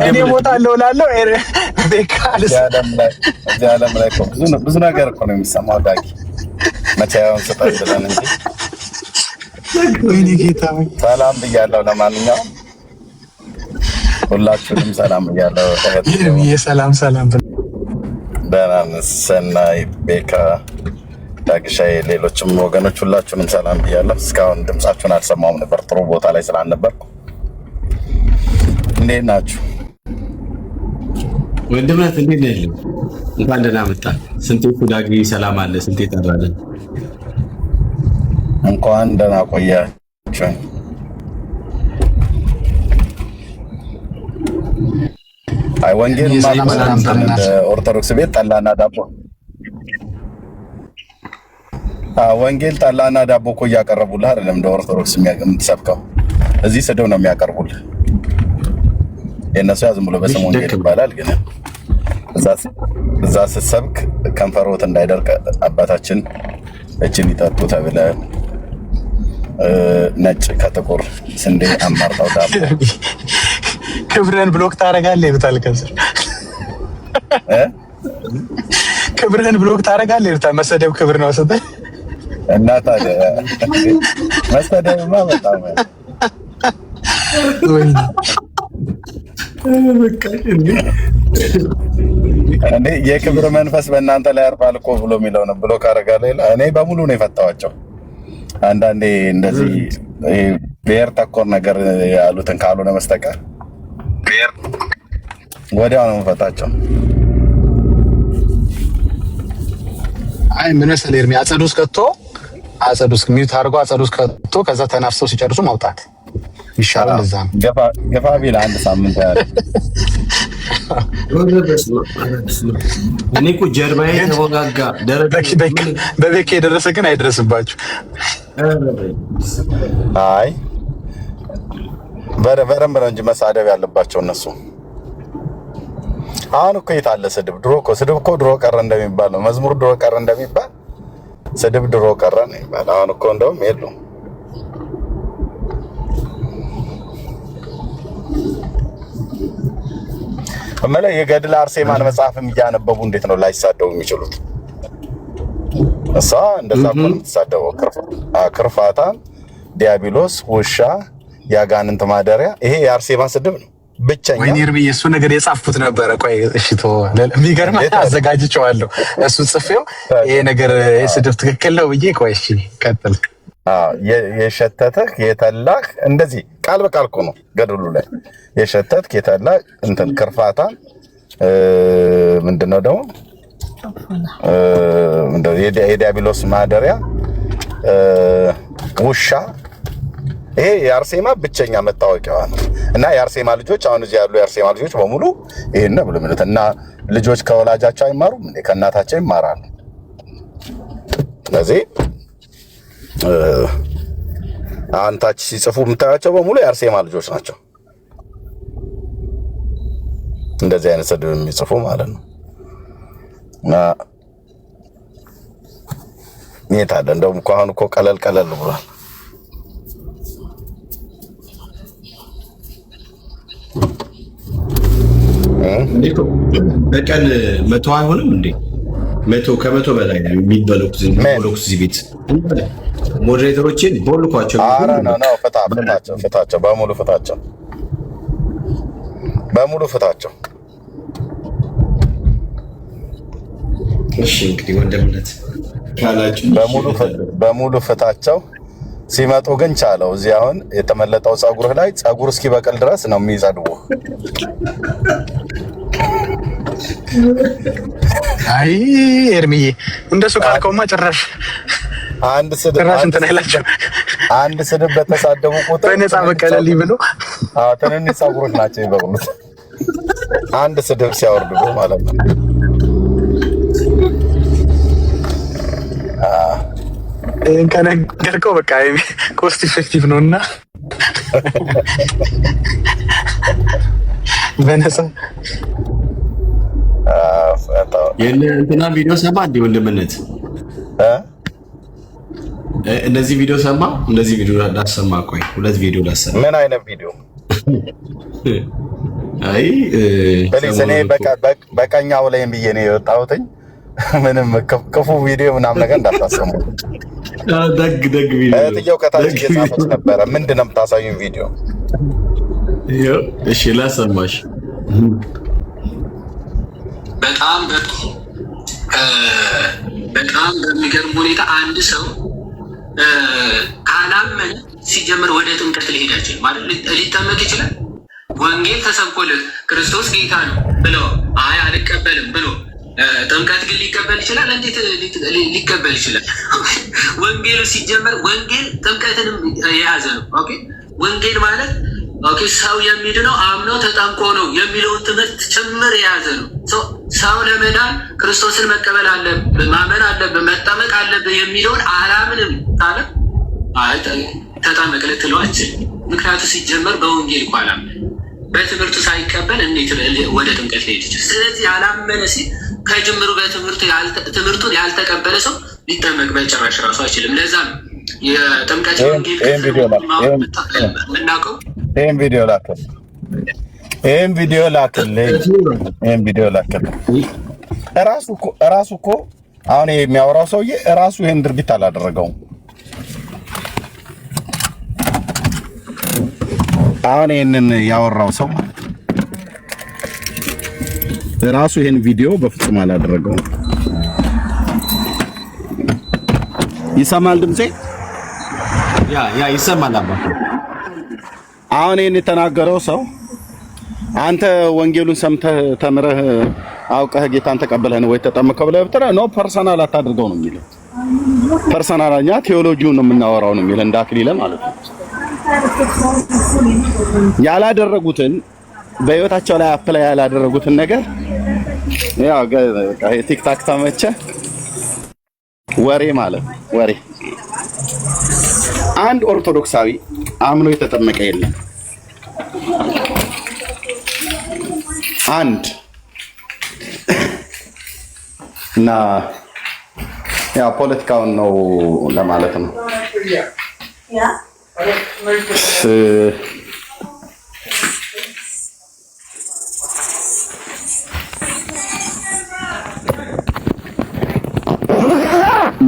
እኔ እሞታለሁ እላለሁ። ብዙ ነገር እኮ ነው የሚሰማው። ዳጊ መቻያውን ስጠት ብለን እንጂ ወይኔ ጌታ ሰላም ብያለሁ። ለማንኛውም ሁላችሁንም ሰላም ብያለሁ። ሰላም ደህና ነን። ሰናይ፣ ቤካ፣ ዳግሻዬ፣ ሌሎችም ወገኖች ሁላችሁንም ሰላም ብያለሁ። እስካሁን ድምጻችሁን አልሰማሁም ነበር፣ ጥሩ ቦታ ላይ ስላልነበርኩ። እንዴት ናችሁ? ወንድምነት እንዴት ነው ያለው? እንኳን ደህና መጣ። ስንቴ ዳጊ ሰላም አለ፣ ስንቴ ጠራለን። እንኳን ደህና ቆያችሁ። አይ ወንጌል ኦርቶዶክስ ቤት ጠላና ዳቦ ወንጌል ጠላና ዳቦ እኮ እያቀረቡልህ አይደለም እንደ ኦርቶዶክስ የምትሰብከው። እዚህ ስድብ ነው የሚያቀርቡልህ። የእነሱ ዝም ብሎ በስም ወንጌል ይባላል፣ ግን እዛ ስትሰብክ ከንፈሮት እንዳይደርቅ አባታችን እችን ይጠጡ ተብለህ ነጭ ከጥቁር ስንዴ አማርጠው ዳቦ ክብርህን ብሎክ ታደርጋለህ ይሉታል። ከስር ክብርህን ብሎክ ታደርጋለህ ይሉታል። መሰደብ ክብር ነው ስትል እና ታዲያ መሰደብማ በጣም እንዴ የክብር መንፈስ በእናንተ ላይ ያርፋል እኮ ብሎ የሚለው ነው። ብሎክ አደርጋለሁ። እኔ በሙሉ ነው የፈታዋቸው። አንዳንዴ እንደዚህ ብሔር ተኮር ነገር ያሉትን ካልሆነ በስተቀር ወዲያው ነው የምፈታቸው። አይ ምን መሰለህ ኤርሚ አጸዱ ውስጥ ከቶ ሚዩት አድርጎ አጸዱ ውስጥ ከቶ ከዛ ተናፍሰው ሲጨርሱ ማውጣት ይሻላል። እንደዛ ነው። ገፋ ቢል አንድ ሳምንት ያለ እኔ እኮ ጀርባዬ ተወጋጋ። በቤኬ የደረሰ ግን አይደረስባችሁ። አይ በደንብ ነው እንጂ መሳደብ ያለባቸው እነሱ። አሁን እኮ የታለ ስድብ? ስድብ እኮ ድሮ ቀረ እንደሚባል ነው። መዝሙር ድሮ ቀረ እንደሚባል ስድብ ድሮ ቀረ ነው የሚባል። አሁን እኮ እንደውም የሉም። እመለ የገድል አርሴማን መጽሐፍም እያነበቡ እንዴት ነው ላይሳደቡ የሚችሉት? እሷ እንደዛ እኮ ነው የምትሳደበው። ክርፋታ፣ ዲያብሎስ፣ ውሻ፣ ያጋንንት ማደሪያ። ይሄ የአርሴማ ስድብ ነው ብቸኛ። ወይኔ እርሚ እሱ ነገር የጻፍኩት ነበረ። ቆይ እሺ የሚገርም አዘጋጅቼዋለሁ። እሱ ጽፌው ይሄ ነገር ስድብ ትክክል ነው ብዬ ቆይ እሺ ቀጥል። የሸተተህ የተላህ እንደዚህ ቃል በቃል እኮ ነው ገድሉ ላይ የሸተትክ የተላህ እንትን ክርፋታ ምንድነው ደግሞ የዲያብሎስ ማደሪያ ውሻ። ይሄ የአርሴማ ብቸኛ መታወቂያዋ ነው። እና የአርሴማ ልጆች አሁን እዚህ ያሉ የአርሴማ ልጆች በሙሉ ይሄን ነው ብለው እና ልጆች ከወላጃቸው አይማሩም እንዴ? ከእናታቸው ይማራሉ። ስለዚህ አንታች ሲጽፉ የምታያቸው በሙሉ የአርሴማ ልጆች ናቸው። እንደዚህ አይነት ስድብ የሚጽፉ ማለት ነው። እና የት አለ እንደውም እኮ አሁን እኮ ቀለል ብሏል። በቀን 100 አይሆንም እንዴ? 100 ከመቶ በላይ ነው የሚበሉት እዚህ ቤት። ሞዴሬተሮችን ቦልኳቸው። ኧረ ነው ፍታቸው፣ በሙሉ ፍታቸው። እሺ እንግዲህ ወንድምነት ካላችሁ በሙሉ ፍታቸው። ሲመጡ ግን ቻለው። እዚህ አሁን የተመለጠው ፀጉርህ ላይ ፀጉር እስኪበቅል ድረስ ነው የሚጸድቡ። አይ ኤርሚዬ እንደሱ ካልከውማ ጭራሽ አንድ ስድብ በተሳደቡ ቁጥር በነፃ መቀለልኝ ብሎ ትንንሽ ፀጉሮች ናቸው ይበቅሉት። አንድ ስድብ ሲያወርዱ ማለት ነው። ከነገርከው በቃ ኮስት ኢፌክቲቭ ነውና በነፃ እንትና ቪዲዮ ሰማ እንዴ ወንድምነት እንደዚህ ቪዲዮ ሰማ። እንደዚህ ቪዲዮ ላሰማ። ቆይ ሁለት ቪዲዮ ላሰማ። ምን አይነት ቪዲዮ? አይ እኔ በቀኛው ላይ ብዬ ነው የወጣሁትኝ። ምንም ክፉ ቪዲዮ ምናምን ነገር እንዳታሰሙ። ደግ ቪዲዮ እህትየው ከታች እየጻፈች ነበረ። ምንድን ነው የምታሳዩኝ ቪዲዮ? እሺ ላሰማሽ። በጣም በሚገርም ሁኔታ አንድ ሰው ካላመነ ሲጀምር ወደ ጥምቀት ሊሄድ አይችልም ማለት ሊጠመቅ ይችላል። ወንጌል ተሰብኮለት ክርስቶስ ጌታ ነው ብለው አይ አልቀበልም ብሎ ጥምቀት ግን ሊቀበል ይችላል። እንዴት ሊቀበል ይችላል? ወንጌሉ ሲጀመር ወንጌል ጥምቀትንም የያዘ ነው። ኦኬ ወንጌል ማለት ኦኬ ሰው የሚድነው አምኖ ተጠምቆ ነው የሚለውን ትምህርት ጭምር የያዘ ነው። ሰው ለመዳን ክርስቶስን መቀበል አለብህ፣ ማመን አለብህ፣ መጠመቅ አለብህ የሚለውን አላምንም ካለ ተጠመቅ ልትለው አትችልም። ምክንያቱ ሲጀመር በወንጌል እኮ አላመነ፣ በትምህርቱ ሳይቀበል እንዴት ወደ ጥምቀት ሊሄድ ይችላል? ስለዚህ ያላመነ ሲል ከጅምሩ ትምህርቱን ያልተቀበለ ሰው ሊጠመቅ በጭራሽ ራሱ አይችልም። ለዛ ነው የጥምቀት ወንጌል የምናውቀው። ይህን ቪዲዮ ላክልኝ። እራሱ እኮ አሁን የሚያወራው ሰውዬ እራሱ ይህን ድርጊት አላደረገውም። አሁን ይህንን ያወራው ሰው ማለት እራሱ ይህን ቪዲዮ በፍጹም አላደረገውም። ይሰማል ድምጼ? ያ ይሰማል። አሁን ይህን የተናገረው ሰው አንተ ወንጌሉን ሰምተህ ተምረህ አውቀህ ጌታን ተቀበለህ ነው ወይ ተጠመቀው ብለህ ብትለው ኖ ፐርሰናል አታድርገው ነው የሚለው። ፐርሰናልኛ ቴዎሎጂውን ነው የምናወራው ነው የሚለው እንዳክሊለ ማለት ነው። ያላደረጉትን በህይወታቸው ላይ አፕላይ ያላደረጉትን ነገር ያው ቲክታክ ተመቸ ወሬ ማለት ወሬ። አንድ ኦርቶዶክሳዊ አምኖ የተጠመቀ የለም። አንድ እና ያው ፖለቲካውን ነው ለማለት ነው።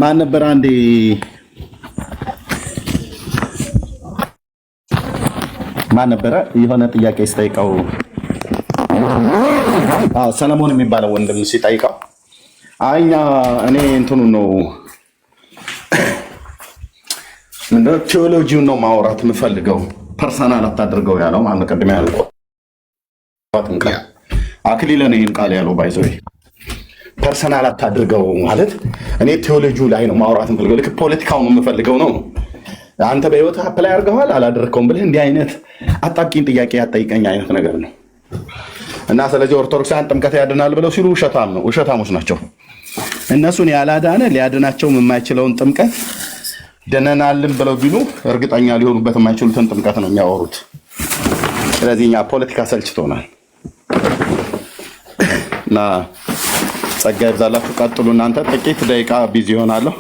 ማን ነበር አንዴ የሆነ ጥያቄ ሲጠይቀው ሰለሞን የሚባለው ወንድም ሲጠይቀው እኔ እንትኑ ነው ምንድነው ቴዎሎጂውን ነው ማውራት የምፈልገው ፐርሰናል አታድርገው ያለው ማለት ቀድሜ ያልኩት አክሊለ ነው ይሄን ቃል ያለው ባይዘው ፐርሰናል አታድርገው ማለት እኔ ቴዎሎጂው ላይ ነው ማውራት የምፈልገው ልክ ፖለቲካውን የምፈልገው ነው። አንተ በህይወት አፕላይ አድርገዋል አላደረከውም ብለህ እንዲህ አይነት አጣብቂኝ ጥያቄ ያጠይቀኝ አይነት ነገር ነው። እና ስለዚህ ኦርቶዶክሳን ጥምቀት ያድናል ብለው ሲሉ ውሸታሞች ናቸው። እነሱን ያላዳነ ሊያድናቸውም የማይችለውን ጥምቀት ደነናልን ብለው ቢሉ እርግጠኛ ሊሆኑበት የማይችሉትን ጥምቀት ነው የሚያወሩት። ስለዚህ እኛ ፖለቲካ ሰልችቶናል እና ጸጋ ይብዛላችሁ። ቀጥሉ እናንተ። ጥቂት ደቂቃ ቢዚ ሆናለሁ።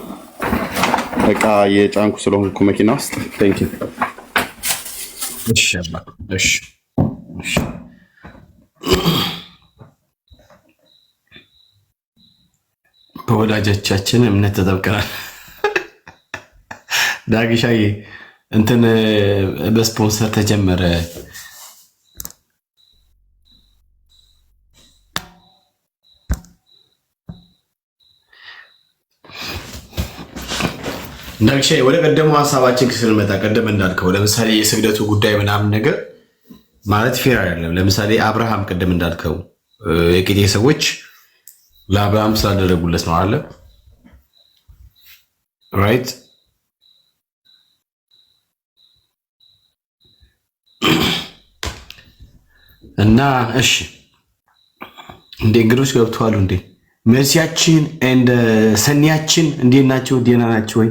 እቃ የጫንኩ ስለሆንኩ መኪና ውስጥ ቴንክ ዩ። እሺ በወዳጆቻችን እምነት ተጠብቀናል። ዳግሻዬ እንትን በስፖንሰር ተጀመረ። ዳግሻዬ ወደ ቀደመው ሀሳባችን ስንመጣ ቀደም እንዳልከው ለምሳሌ የስግደቱ ጉዳይ ምናምን ነገር ማለት ፌር አይደለም። ለምሳሌ አብርሃም ቀደም እንዳልከው የቄጤ ሰዎች ለአብርሃም ስላደረጉለት ነው አለ ራይት። እና እሺ እንደ እንግዶች ገብተዋል እንዴ? መርሲያችን እንደ ሰኒያችን እንዴት ናቸው? ደህና ናቸው ወይ?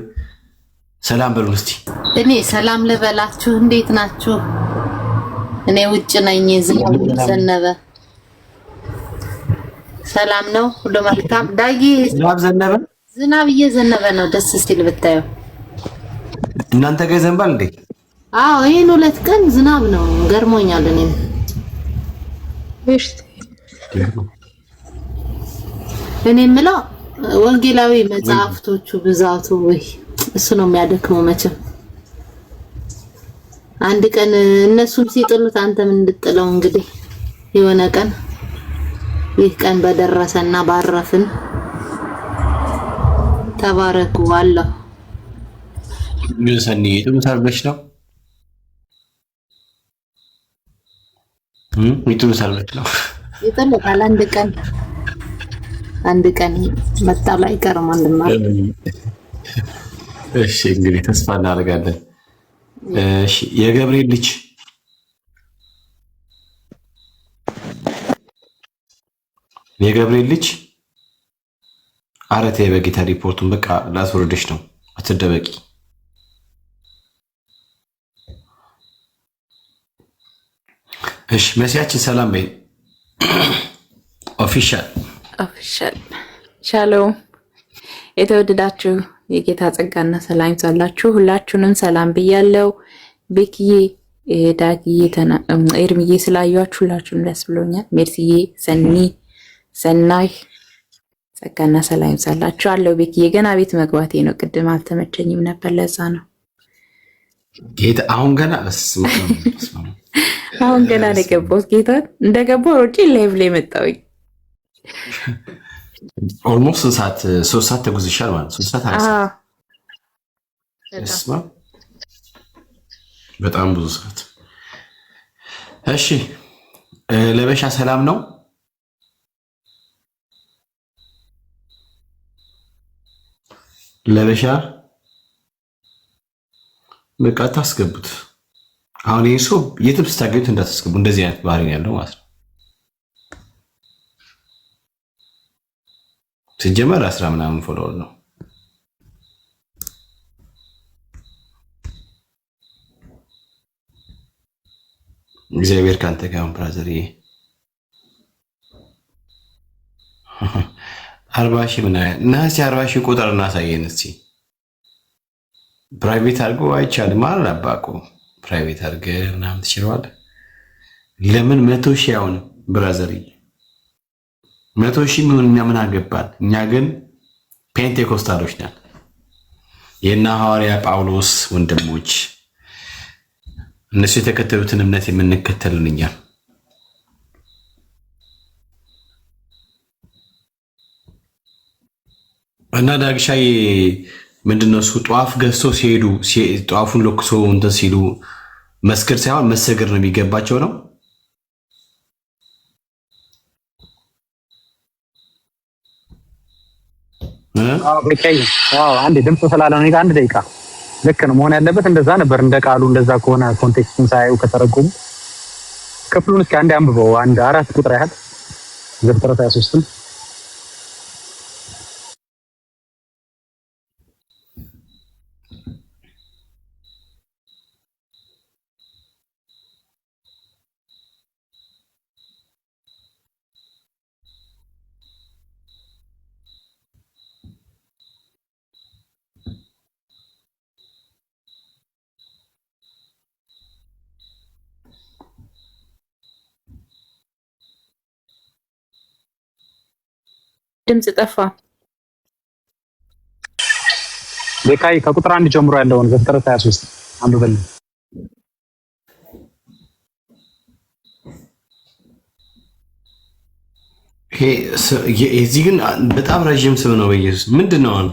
ሰላም በሉን እስቲ። እኔ ሰላም ልበላችሁ። እንዴት ናችሁ? እኔ ውጭ ነኝ። ዝናብ ዘነበ። ሰላም ነው፣ ሁሉ መልካም። ዳጊ ዝናብ ዘነበ? ዝናብ እየዘነበ ነው፣ ደስ ሲል ብታዩ። እናንተ ጋር ይዘንባል እንዴ? አዎ ይሄን 2 ቀን ዝናብ ነው፣ ገርሞኛል። እኔም እኔ የምለው ወንጌላዊ መጽሐፍቶቹ ብዛቱ ወይ እሱ ነው የሚያደክመው መቼም። አንድ ቀን እነሱም ሲጥሉት አንተም እንድጥለው እንግዲህ የሆነ ቀን ይህ ቀን በደረሰና ባረፍን። ተባረኩ አላህ። ምን ሰኒ ይጥሉታልበሽ ነው ይጥሉታልበሽ ነው ይጥሉታል። አንድ ቀን መጣሉ አይቀርም። እሺ እንግዲህ ተስፋ እናደርጋለን። እሺ የገብርኤል ልጅ አረቴ በጌታ ሪፖርቱን በቃ ላስወርደሽ ነው፣ አትደበቂ። እሺ መሲያችን ሰላም በይ። ኦፊሻል ሻሎም። የተወደዳችሁ የጌታ ጸጋና ሰላም ይብዛላችሁ። ሁላችሁንም ሰላም ብያለሁ። ቤክዬ፣ ዳግዬ፣ ኤርሚዬ ስላያችሁ ሁላችሁንም ደስ ብሎኛል። ሜርሲዬ፣ ሰኒ፣ ሰናይ ጸጋና ሰላም ይብዛላችሁ አለው። ቤክዬ ገና ቤት መግባቴ ነው፣ ቅድም አልተመቸኝም ነበር፣ ለዛ ነው። ጌታ አሁን ገና አሁን ገና ነው የገባሁት። ጌታ እንደገባሁ ሮጬ ላይቭ ላይ መጣሁኝ። ኦልሞስት 3 ሰዓት ተጉዝሻል ማለት 3 ሰዓት አለ። በጣም ብዙ ሰዓት። እሺ ለበሻ ሰላም ነው? ለበሻ በቃ ታስገቡት። አሁን ይሄ ሰው የትም ስታገኙት እንዳታስገቡ። እንደዚህ አይነት ባህሪ ያለው ማለት ነው። ሲጀመር 10 ምናምን ፎሎወር ነው። እግዚአብሔር ካንተ ጋር ነው ብራዘር። 40,000 ምናምን ነሐሴ 40,000 ቁጥር እናሳየን እስቲ። ፕራይቬት አድርጎ አይቻልም ማለት አባቆ ፕራይቬት አድርገህ ምናምን ትችላለህ። ለምን 100,000 አሁን ብራዘር 100,000 ምን እኛ ምን አገባን? እኛ ግን ፔንቴኮስታሎች ነን። የና ሐዋርያ ጳውሎስ ወንድሞች እነሱ የተከተሉትን እምነት የምንከተልን እኛ። እና ዳግሻዬ ምንድነው እሱ ጧፍ ገዝቶ ሲሄዱ ጧፉን ለኩሶ እንትን ሲሉ መስገድ ሳይሆን መሰገድ ነው የሚገባቸው ነው። አንዴ ድምፅ ስላለ ነው። አንድ ደቂቃ ልክ ነው መሆን ያለበት እንደዛ ነበር። እንደ ቃሉ እንደዛ ከሆነ ኮንቴክስቱን ሳያዩ ከተረጎሙ ክፍሉን እስኪ አንዴ አንብበው። 4 ቁጥር ያህል ዘፍጥረት 23 ድምጽ ጠፋ። ቤካይ ከቁጥር 1 ጀምሮ ያለውን ዘፍጥረት 23 አንብበልን። እዚህ ግን በጣም ረጅም ስም ነው። በኢየሱስ ምንድነው አሁን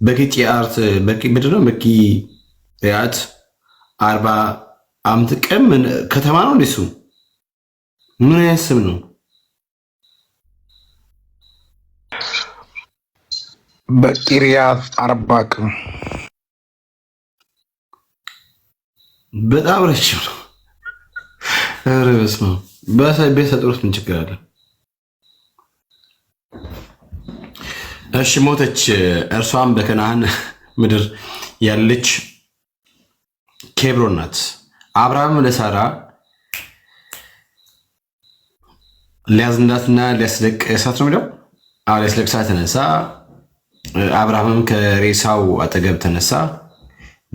በቂጢያት ምንድነው በቂጢያት 40 ዓመት ቀን ከተማ ነው እንደሱ ምን አይነት ስም ነው? በቂርያት አርባቅ በጣም ረጅም ነው። ኧረ በስመ አብ በሳይ ቤተሰጥሮት ምን ችግር አለ? እሺ ሞተች። እርሷም በከነዓን ምድር ያለች ኬብሮን ናት። አብርሃም ለሳራ ሊያዝናትና ሊያስለቅሳት ነው የሚለው። ሊያስለቅሳት ተነሳ። አብርሃምም ከሬሳው አጠገብ ተነሳ፣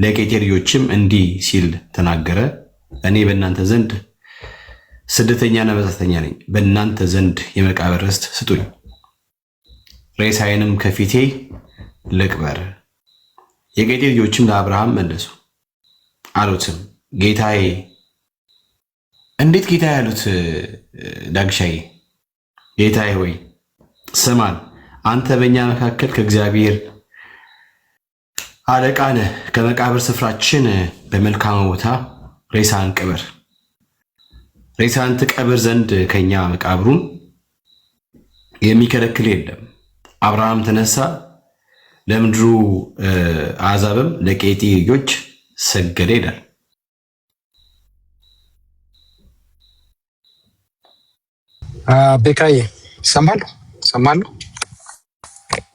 ለቄጤ ልጆችም እንዲህ ሲል ተናገረ። እኔ በእናንተ ዘንድ ስደተኛና መጻተኛ ነኝ። በእናንተ ዘንድ የመቃብር ርስት ስጡኝ፣ ሬሳዬንም ከፊቴ ልቅበር። የቄጤ ልጆችም ለአብርሃም መለሱ አሉትም፣ ጌታዬ። እንዴት ጌታዬ አሉት? ዳግሻዬ ጌታዬ ሆይ ስማን፣ አንተ በእኛ መካከል ከእግዚአብሔር አለቃ ነህ። ከመቃብር ስፍራችን በመልካም ቦታ ሬሳን ቅበር። ሬሳን ትቀብር ዘንድ ከኛ መቃብሩን የሚከለክል የለም። አብርሃም ተነሳ፣ ለምድሩ አሕዛብም ለቄጢ ልጆች ሰገደ ይላል። ቤካዬ ይሰማሉ?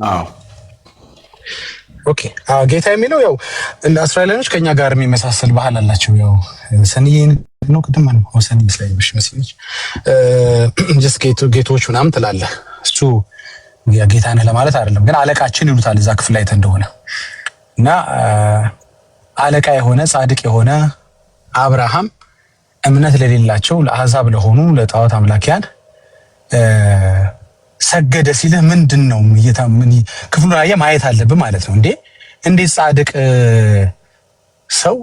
አዎ ኦኬ። ጌታ የሚለው ያው እንደ እስራኤላውያኖች ከኛ ጋር የሚመሳሰል ባህል አላቸው። ያው ሰንዬ ነው ቅድም ማለት ነው ሰንዬ ስላይ መስመስልሽ ጀስት ጌቶች ምናምን ትላለህ። እሱ ያ ጌታ ነህ ለማለት አይደለም፣ ግን አለቃችን ይሉታል እዛ ክፍል ላይ እንደሆነ እና አለቃ የሆነ ጻድቅ የሆነ አብርሃም እምነት ለሌላቸው ለአሕዛብ ለሆኑ ለጣዖት አምላኪያን ሰገደ ሲልህ ምንድን ነው ክፍሉን አየህ ማየት አለብህ ማለት ነው። እንዴት ጻድቅ ሰው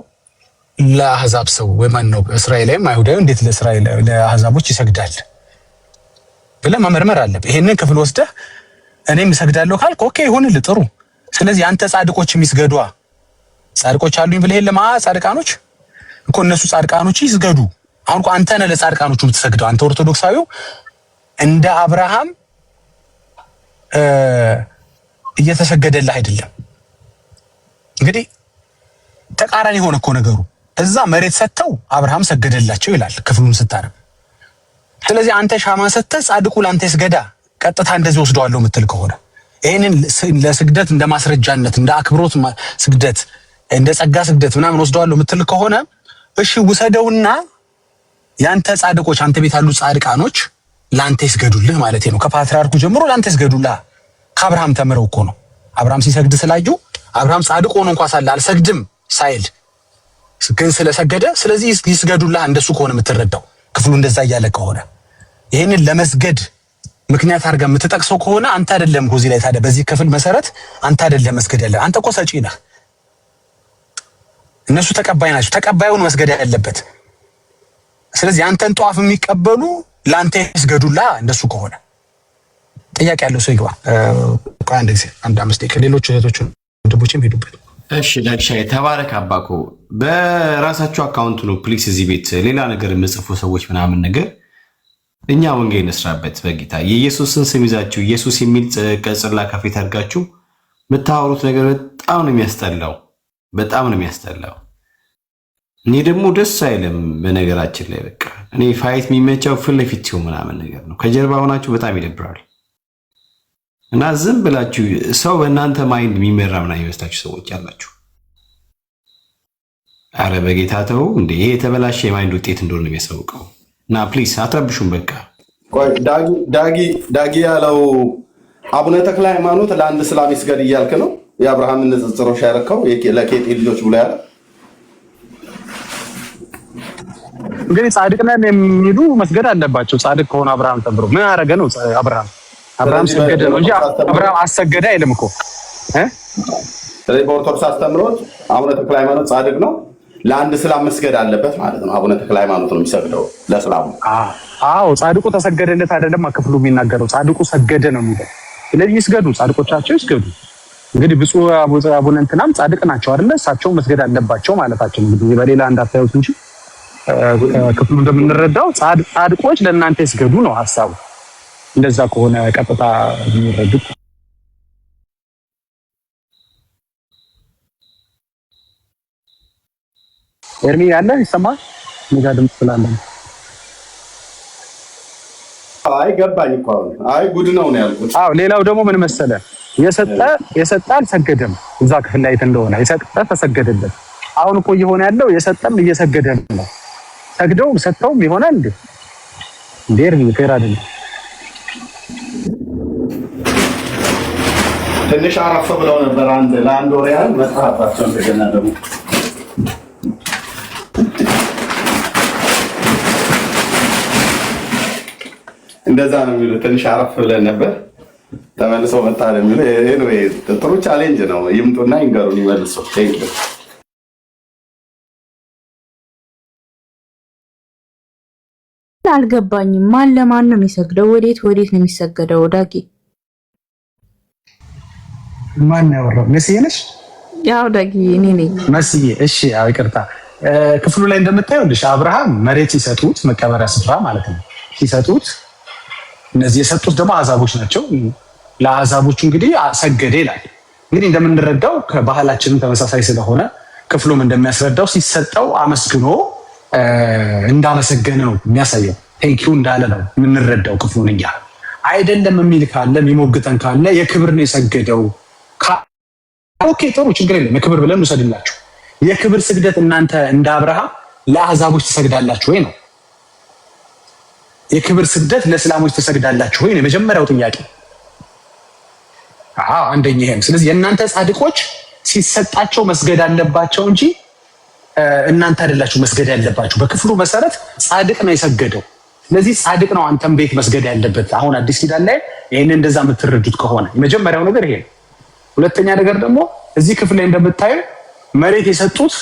ለአሕዛብ ሰው ወማን ነው እስራኤላዊም አይሁዳዊ እንዴት ለአሕዛቦች ይሰግዳል ብለህ መመርመር አለብህ። ይሄንን ክፍል ወስደህ እኔም እሰግዳለሁ ካልክ ኦኬ ይሁንልህ፣ ጥሩ። ስለዚህ አንተ ጻድቆች የሚስገዱ ጻድቆች አሉኝ ብለህ የለም ጻድቃኖች እኮ እነሱ ጻድቃኖች ይስገዱ። አሁን እኮ አንተ ነህ ለጻድቃኖቹ የምትሰግደው። አንተ ኦርቶዶክሳዊው እንደ አብርሃም እየተሰገደልህ አይደለም። እንግዲህ ተቃራኒ ሆነ እኮ ነገሩ። እዛ መሬት ሰጥተው አብርሃም ሰገደላቸው ይላል ክፍሉን ስታረም። ስለዚህ አንተ ሻማ ሰጥተህ ጻድቁ ላንተ ይስገዳ ቀጥታ እንደዚህ ወስደዋለሁ የምትል ከሆነ ይሄንን ለስግደት እንደ ማስረጃነት እንደ አክብሮት ስግደት እንደ ጸጋ ስግደት ምናምን ወስደዋለሁ የምትል ከሆነ እሺ ውሰደውና ያንተ ጻድቆች አንተ ቤት ያሉ ጻድቃኖች ላንተ ይስገዱልህ ማለት ነው። ከፓትርያርኩ ጀምሮ ላንተ ይስገዱልህ። ከአብርሃም ተምረው እኮ ነው። አብርሃም ሲሰግድ ስላዩ አብርሃም ጻድቅ ሆኖ እንኳን ሳለ አልሰግድም ሳይል ግን ስለሰገደ ስለዚህ ይስገዱልህ። እንደሱ ከሆነ የምትረዳው ክፍሉ እንደዛ እያለ ከሆነ ይሄንን ለመስገድ ምክንያት አድርገህ የምትጠቅሰው ከሆነ አንተ አይደለም እዚህ ላይ ታዲያ በዚህ ክፍል መሰረት አንተ አይደለም መስገድ ያለ አንተ እኮ ሰጪ ነህ። እነሱ ተቀባይ ናቸው። ተቀባዩን መስገድ ያለበት። ስለዚህ አንተን ጧፍ የሚቀበሉ ላንተ ይስገዱላ። እንደሱ ከሆነ ጥያቄ ያለው ሰው ይግባ። አንድ ጊዜ አንድ 5 ደቂቃ ሌሎች እህቶች ወንድሞችም ሄዱበት። እሺ ዳግሻይ ተባረክ አባኮ። በራሳቸው አካውንት ነው ፕሊስ እዚህ ቤት ሌላ ነገር የምጽፉ ሰዎች ምናምን ነገር እኛ ወንጌል እንስራበት በጌታ የኢየሱስን ስም ይዛችሁ ኢየሱስ የሚል ቀጽላ ከፊት አድርጋችሁ የምታወሩት ነገር በጣም ነው የሚያስጠላው። በጣም ነው የሚያስጠላው። እኔ ደግሞ ደስ አይልም። በነገራችን ላይ በቃ እኔ ፋይት የሚመቻው ፊት ለፊት ሲሆን ምናምን ነገር ነው። ከጀርባ ሆናችሁ በጣም ይደብራል። እና ዝም ብላችሁ ሰው በእናንተ ማይንድ የሚመራ ምናምን ይመስላችሁ ሰዎች ያላችሁ። አረ በጌታ ተው እንዴ! ይሄ የተበላሸ የማይንድ ውጤት እንደሆነ ነው የሚያሳውቀው። እና ፕሊስ አትረብሹም። በቃ ዳጊ ያለው አቡነ ተክለ ሃይማኖት ለአንድ እስላም ይስገድ እያልክ ነው? የአብርሃምን ንጽጽሮች ያረከው ለቄጤ ልጆች ብሎ ያለ እንግዲህ ጻድቅ ነን የሚሉ መስገድ አለባቸው። ጻድቅ ከሆነ አብርሃም ተብሎ ምን ያደረገ ነው? አብርሃም ሰገደ ነው እንጂ አብርሃም አሰገደ አይልም እኮ። ስለዚህ በኦርቶዶክስ አስተምሮት አቡነ ተክለ ሃይማኖት ጻድቅ ነው፣ ለአንድ እስላም መስገድ አለበት ማለት ነው። አቡነ ተክለ ሃይማኖት ነው የሚሰግደው ለእስላሙ። አዎ ጻድቁ ተሰገደለት አይደለም ክፍሉ የሚናገረው፣ ጻድቁ ሰገደ ነው የሚለው። ስለዚህ ይስገዱ፣ ጻድቆቻቸው ይስገዱ። እንግዲህ ብፁዕ አቡነ እንትናም ጻድቅ ናቸው አይደለ? እሳቸው መስገድ አለባቸው ማለታቸው እንግዲህ በሌላ እንዳታዩት እንጂ ክፍሉ እንደምንረዳው ጻድቆች ለእናንተ ይስገዱ ነው ሐሳቡ። እንደዛ ከሆነ ቀጥታ የሚረዱት ኤርሚ ያለ ይሰማል? እኔ ጋር ድምፅ ስላለ አይ ገባኝ እኮ አሁን። አይ ጉድ ነው ያልኩት። አዎ ሌላው ደግሞ ምን መሰለ የሰጠ አልሰገደም። እዛ ክፍል ላይ እንደሆነ የሰጠ ተሰገደለት። አሁን እኮ እየሆነ ያለው የሰጠም እየሰገደም ነው። ሰግደውም ሰጥተውም ይሆናል እንዴ? ኤርሚ ፌር አይደለም። ትንሽ አረፍ ብለው ነበር ለአንድ ወር ያህል መጽሐፋቸው እንደገና ደግሞ እንደዛ ነው የሚሉት። ትንሽ አረፍ ብለን ነበር ተመልሰው መጣ ነው የሚሉት። ኤኒዌይ ጥሩ ቻሌንጅ ነው። ይምጡና ይንገሩን ይመልሱ። አልገባኝም። ማን ለማን ነው የሚሰግደው? ወዴት ነው የሚሰገደው? ዳጊ ማን ያወራው? መስዬ ነሽ? ያው ዳጊ እኔ ነኝ መስዬ። እሺ አዎ ይቅርታ። ክፍሉ ላይ እንደምታዩልሽ አብርሃም መሬት ሲሰጡት መቀበሪያ ስፍራ ማለት ነው ሲሰጡት፣ እነዚህ የሰጡት ደግሞ አሕዛቦች ናቸው። ለአሕዛቦቹ እንግዲህ ሰገደ ይላል። እንግዲህ እንደምንረዳው ከባህላችንም ተመሳሳይ ስለሆነ ክፍሉም እንደሚያስረዳው ሲሰጠው አመስግኖ እንዳመሰገነ ነው የሚያሳየው። ቴንኪው እንዳለ ነው የምንረዳው ክፍሉን። እኛ አይደለም የሚል ካለ የሚሞግተን ካለ የክብር ነው የሰገደው። ኦኬ ጥሩ ችግር የለም የክብር ብለን እንውሰድላችሁ። የክብር ስግደት እናንተ እንደ አብርሃም ለአሕዛቦች ትሰግዳላችሁ ወይ ነው? የክብር ስግደት ለእስላሞች ትሰግዳላችሁ ወይ ነው የመጀመሪያው ጥያቄ። አንደኛ ይሄም። ስለዚህ የእናንተ ጻድቆች ሲሰጣቸው መስገድ አለባቸው እንጂ እናንተ አይደላችሁ መስገድ ያለባችሁ። በክፍሉ መሰረት ጻድቅ ነው የሰገደው። ስለዚህ ጻድቅ ነው አንተም ቤት መስገድ ያለበት። አሁን አዲስ ኪዳን ላይ ይሄን እንደዛ የምትረዱት ከሆነ የመጀመሪያው ነገር ይሄ ነው። ሁለተኛ ነገር ደግሞ እዚህ ክፍል ላይ እንደምታዩ መሬት የሰጡት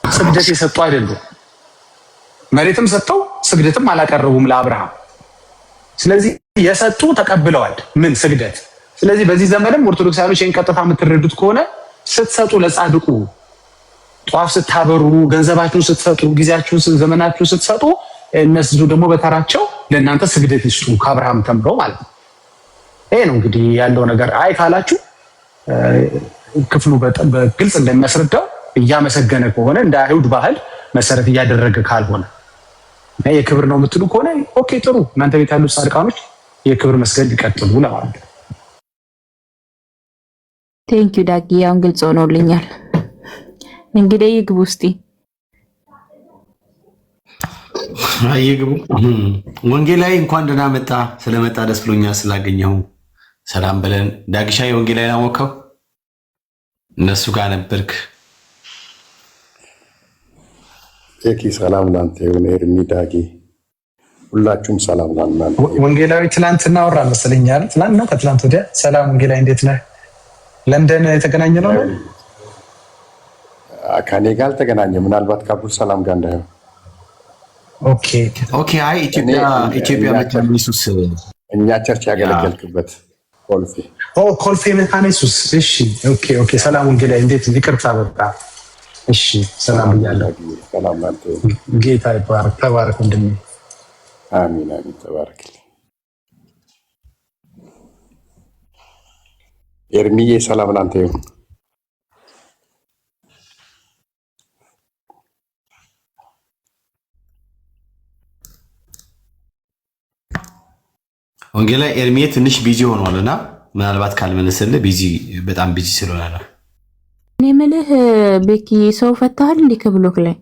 ስግደት የሰጡ አይደሉም። መሬትም ሰጥተው ስግደትም አላቀረቡም ለአብርሃም። ስለዚህ የሰጡ ተቀብለዋል ምን ስግደት። ስለዚህ በዚህ ዘመንም ኦርቶዶክሳውያን ይሄን ቀጥታ የምትረዱት ከሆነ ስትሰጡ ለጻድቁ ጧፍ ስታበሩ፣ ገንዘባችሁን ስትሰጡ፣ ጊዜያችሁን ዘመናችሁን ስትሰጡ፣ እነሱ ደግሞ በተራቸው ለእናንተ ስግደት ይስጡ ከአብርሃም ተምረው ማለት ነው። ይሄ ነው እንግዲህ ያለው ነገር። አይ ካላችሁ ክፍሉ በግልጽ እንደሚያስረዳው እያመሰገነ ከሆነ እንደ አይሁድ ባህል መሰረት እያደረገ ካልሆነ የክብር ነው የምትሉ ከሆነ ኦኬ ጥሩ፣ እናንተ ቤት ያሉት ጻድቃኖች የክብር መስገድ ይቀጥሉ ለማለት ነው። ቴንኪው ዳጊ፣ ያው ግልጽ ሆኖልኛል። እንግዲህ ይግቡ እስቲ ይግቡ። ወንጌላዊ እንኳን ደህና መጣ። ስለመጣ ደስ ብሎኛል ስላገኘው። ሰላም ብለን ዳግሻ የወንጌላዊ አወቀው እነሱ ጋር ነበርክ። ቴኪ ሰላም ላንተ ይሁን። ኤርሚ ዳጊ ሁላችሁም ሰላም ላንተ። ወንጌላዊ ትናንትና አወራ መሰለኝ አይደል? ትናንትና ከትናንት ወዲያ። ሰላም ወንጌላዊ እንዴት ነህ? ለንደን የተገናኘ ነው? ከኔ ጋር አልተገናኘ፣ ምናልባት ከአብዱል ሰላም ጋር እንዳይሆን። ኦኬ። አይ ኢትዮጵያ መካነ ኢየሱስ እኛ ቸርች ያገለገልክበት ኮልፌ መካነ ኢየሱስ። እሺ ኦኬ። ሰላም ወንጌላዊ እንዴት? ይቅርታ በቃ እሺ። ሰላም ብያለሁ። ሰላም ላንተ። ጌታ ይባረክ። ተባረክ ወንድሜ። አሜን አሜን። ተባረክ። ኤርሚዬ ሰላም ላንተ ይሁን። ወንጌላዊ ኤርሚዬ ትንሽ ቢዚ ሆኗልና ምናልባት ካልመለሰልህ በጣም ቢዚ ስለሆነ ነው። እኔ የምልህ ቤኪ ሰው ፈታሃል እንዴ? ከብሎክ ላይ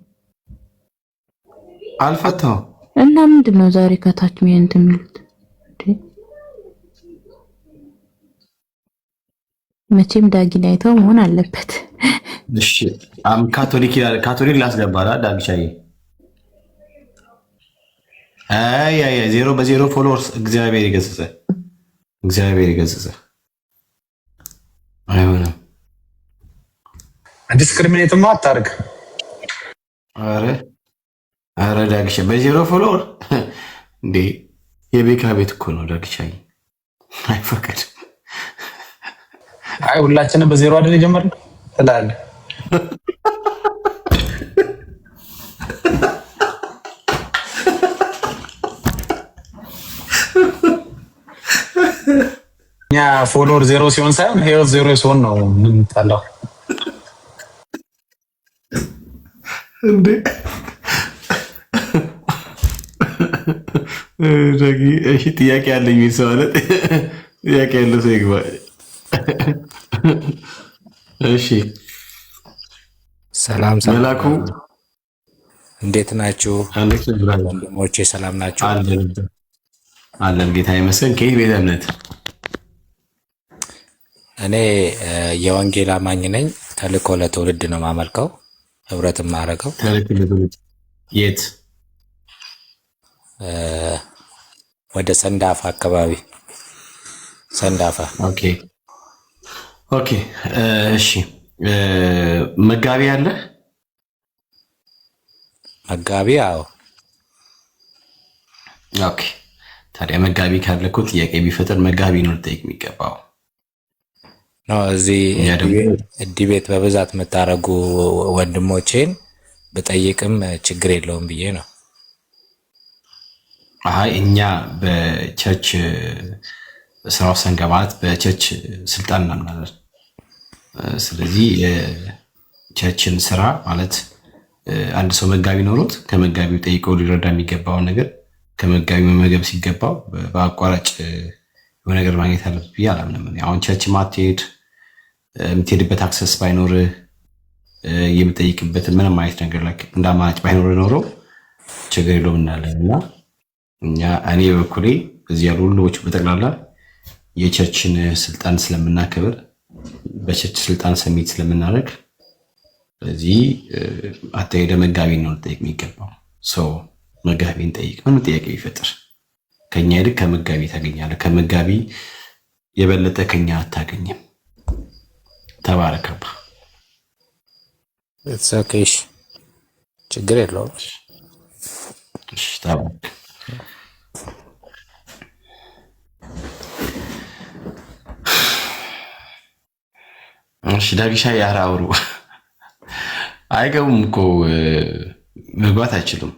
አልፈታው እና ምንድነው ዛሬ ከታች ምን እንደሚሉት? መቼም ዳጊን አይተው መሆን አለበት። እሺ ካቶሊክ ላስገባላ ዳግሻዬ። አይ 0 ፎሎወርስ። እግዚአብሔር ይገስጽ። አይሆንም። ዲስክሪሚኔትማ አታርግ። አረ ዳግሻ በ0 ፎሎወር እንዴ! የቤካ ቤት እኮ ነው ዳግሻዬ፣ አይፈቀድም። አይ ሁላችንም በዜሮ አይደል የጀመርነው ትላለህ። እኛ ፎሎወር 0 ሲሆን ሳይሆን ህይወት 0 ሲሆን ነው የምንጣላው። እንዴ እሺ ጥያቄ ያለኝ የሚል ሰው አለ። ጥያቄ ያለው ሰው ይግባ። እሺ ሰላም መላኩ እንዴት ናችሁ አለክም ወንድሞቼ? ሰላም ናችሁ? አለን ጌታ ይመስገን። ከየት ቤተ እምነት? እኔ የወንጌል አማኝ ነኝ። ተልእኮ ለትውልድ ነው ማመልከው፣ ህብረትም ማረገው። ተልእኮ ለትውልድ የት? ወደ ሰንዳፋ አካባቢ። ሰንዳፋ። ኦኬ ኦኬ። እሺ መጋቢ አለ? መጋቢ? አዎ። ኦኬ ታዲያ መጋቢ ካለ እኮ ጥያቄ ቢፈጥር መጋቢ ነው ልጠይቅ የሚገባው ነው። እዚህ እዲህ ቤት በብዛት የምታደርጉ ወንድሞቼን ብጠይቅም ችግር የለውም ብዬ ነው። አይ እኛ በቸርች ስራው ሰንገባት በቸርች ስልጣን እናምናለን። ስለዚህ የቸርችን ስራ ማለት አንድ ሰው መጋቢ ኖሮት ከመጋቢው ጠይቆ ሊረዳ የሚገባውን ነገር ከመጋቢው መመገብ ሲገባው በአቋራጭ የሆነ ነገር ማግኘት አለበት ብዬ አላምንም። አሁን ቸርች ማትሄድ የምትሄድበት አክሰስ ባይኖር የምጠይቅበት ምንም አይነት ነገር ላይ እንደ አማራጭ ባይኖር ኖሮ ችግር የለውም እናለን እና እኔ በበኩሌ እዚህ ያሉ ሁሉዎች በጠቅላላ የቸርችን ስልጣን ስለምናከብር በቸርች ስልጣን ሰሚት ስለምናደርግ ስለዚህ አትሄደ መጋቢ ነው ልጠይቅ የሚገባው ሰው መጋቢን ጠይቅ። ምን ጥያቄ ቢፈጥር ከኛ ይልቅ ከመጋቢ ታገኛለህ። ከመጋቢ የበለጠ ከኛ አታገኝም። ተባረከባ። እሺ ችግር የለውም። እሺ ተባረክ። እሺ ዳግሻ ያራውሩ አይገቡም እኮ መግባት አይችሉም።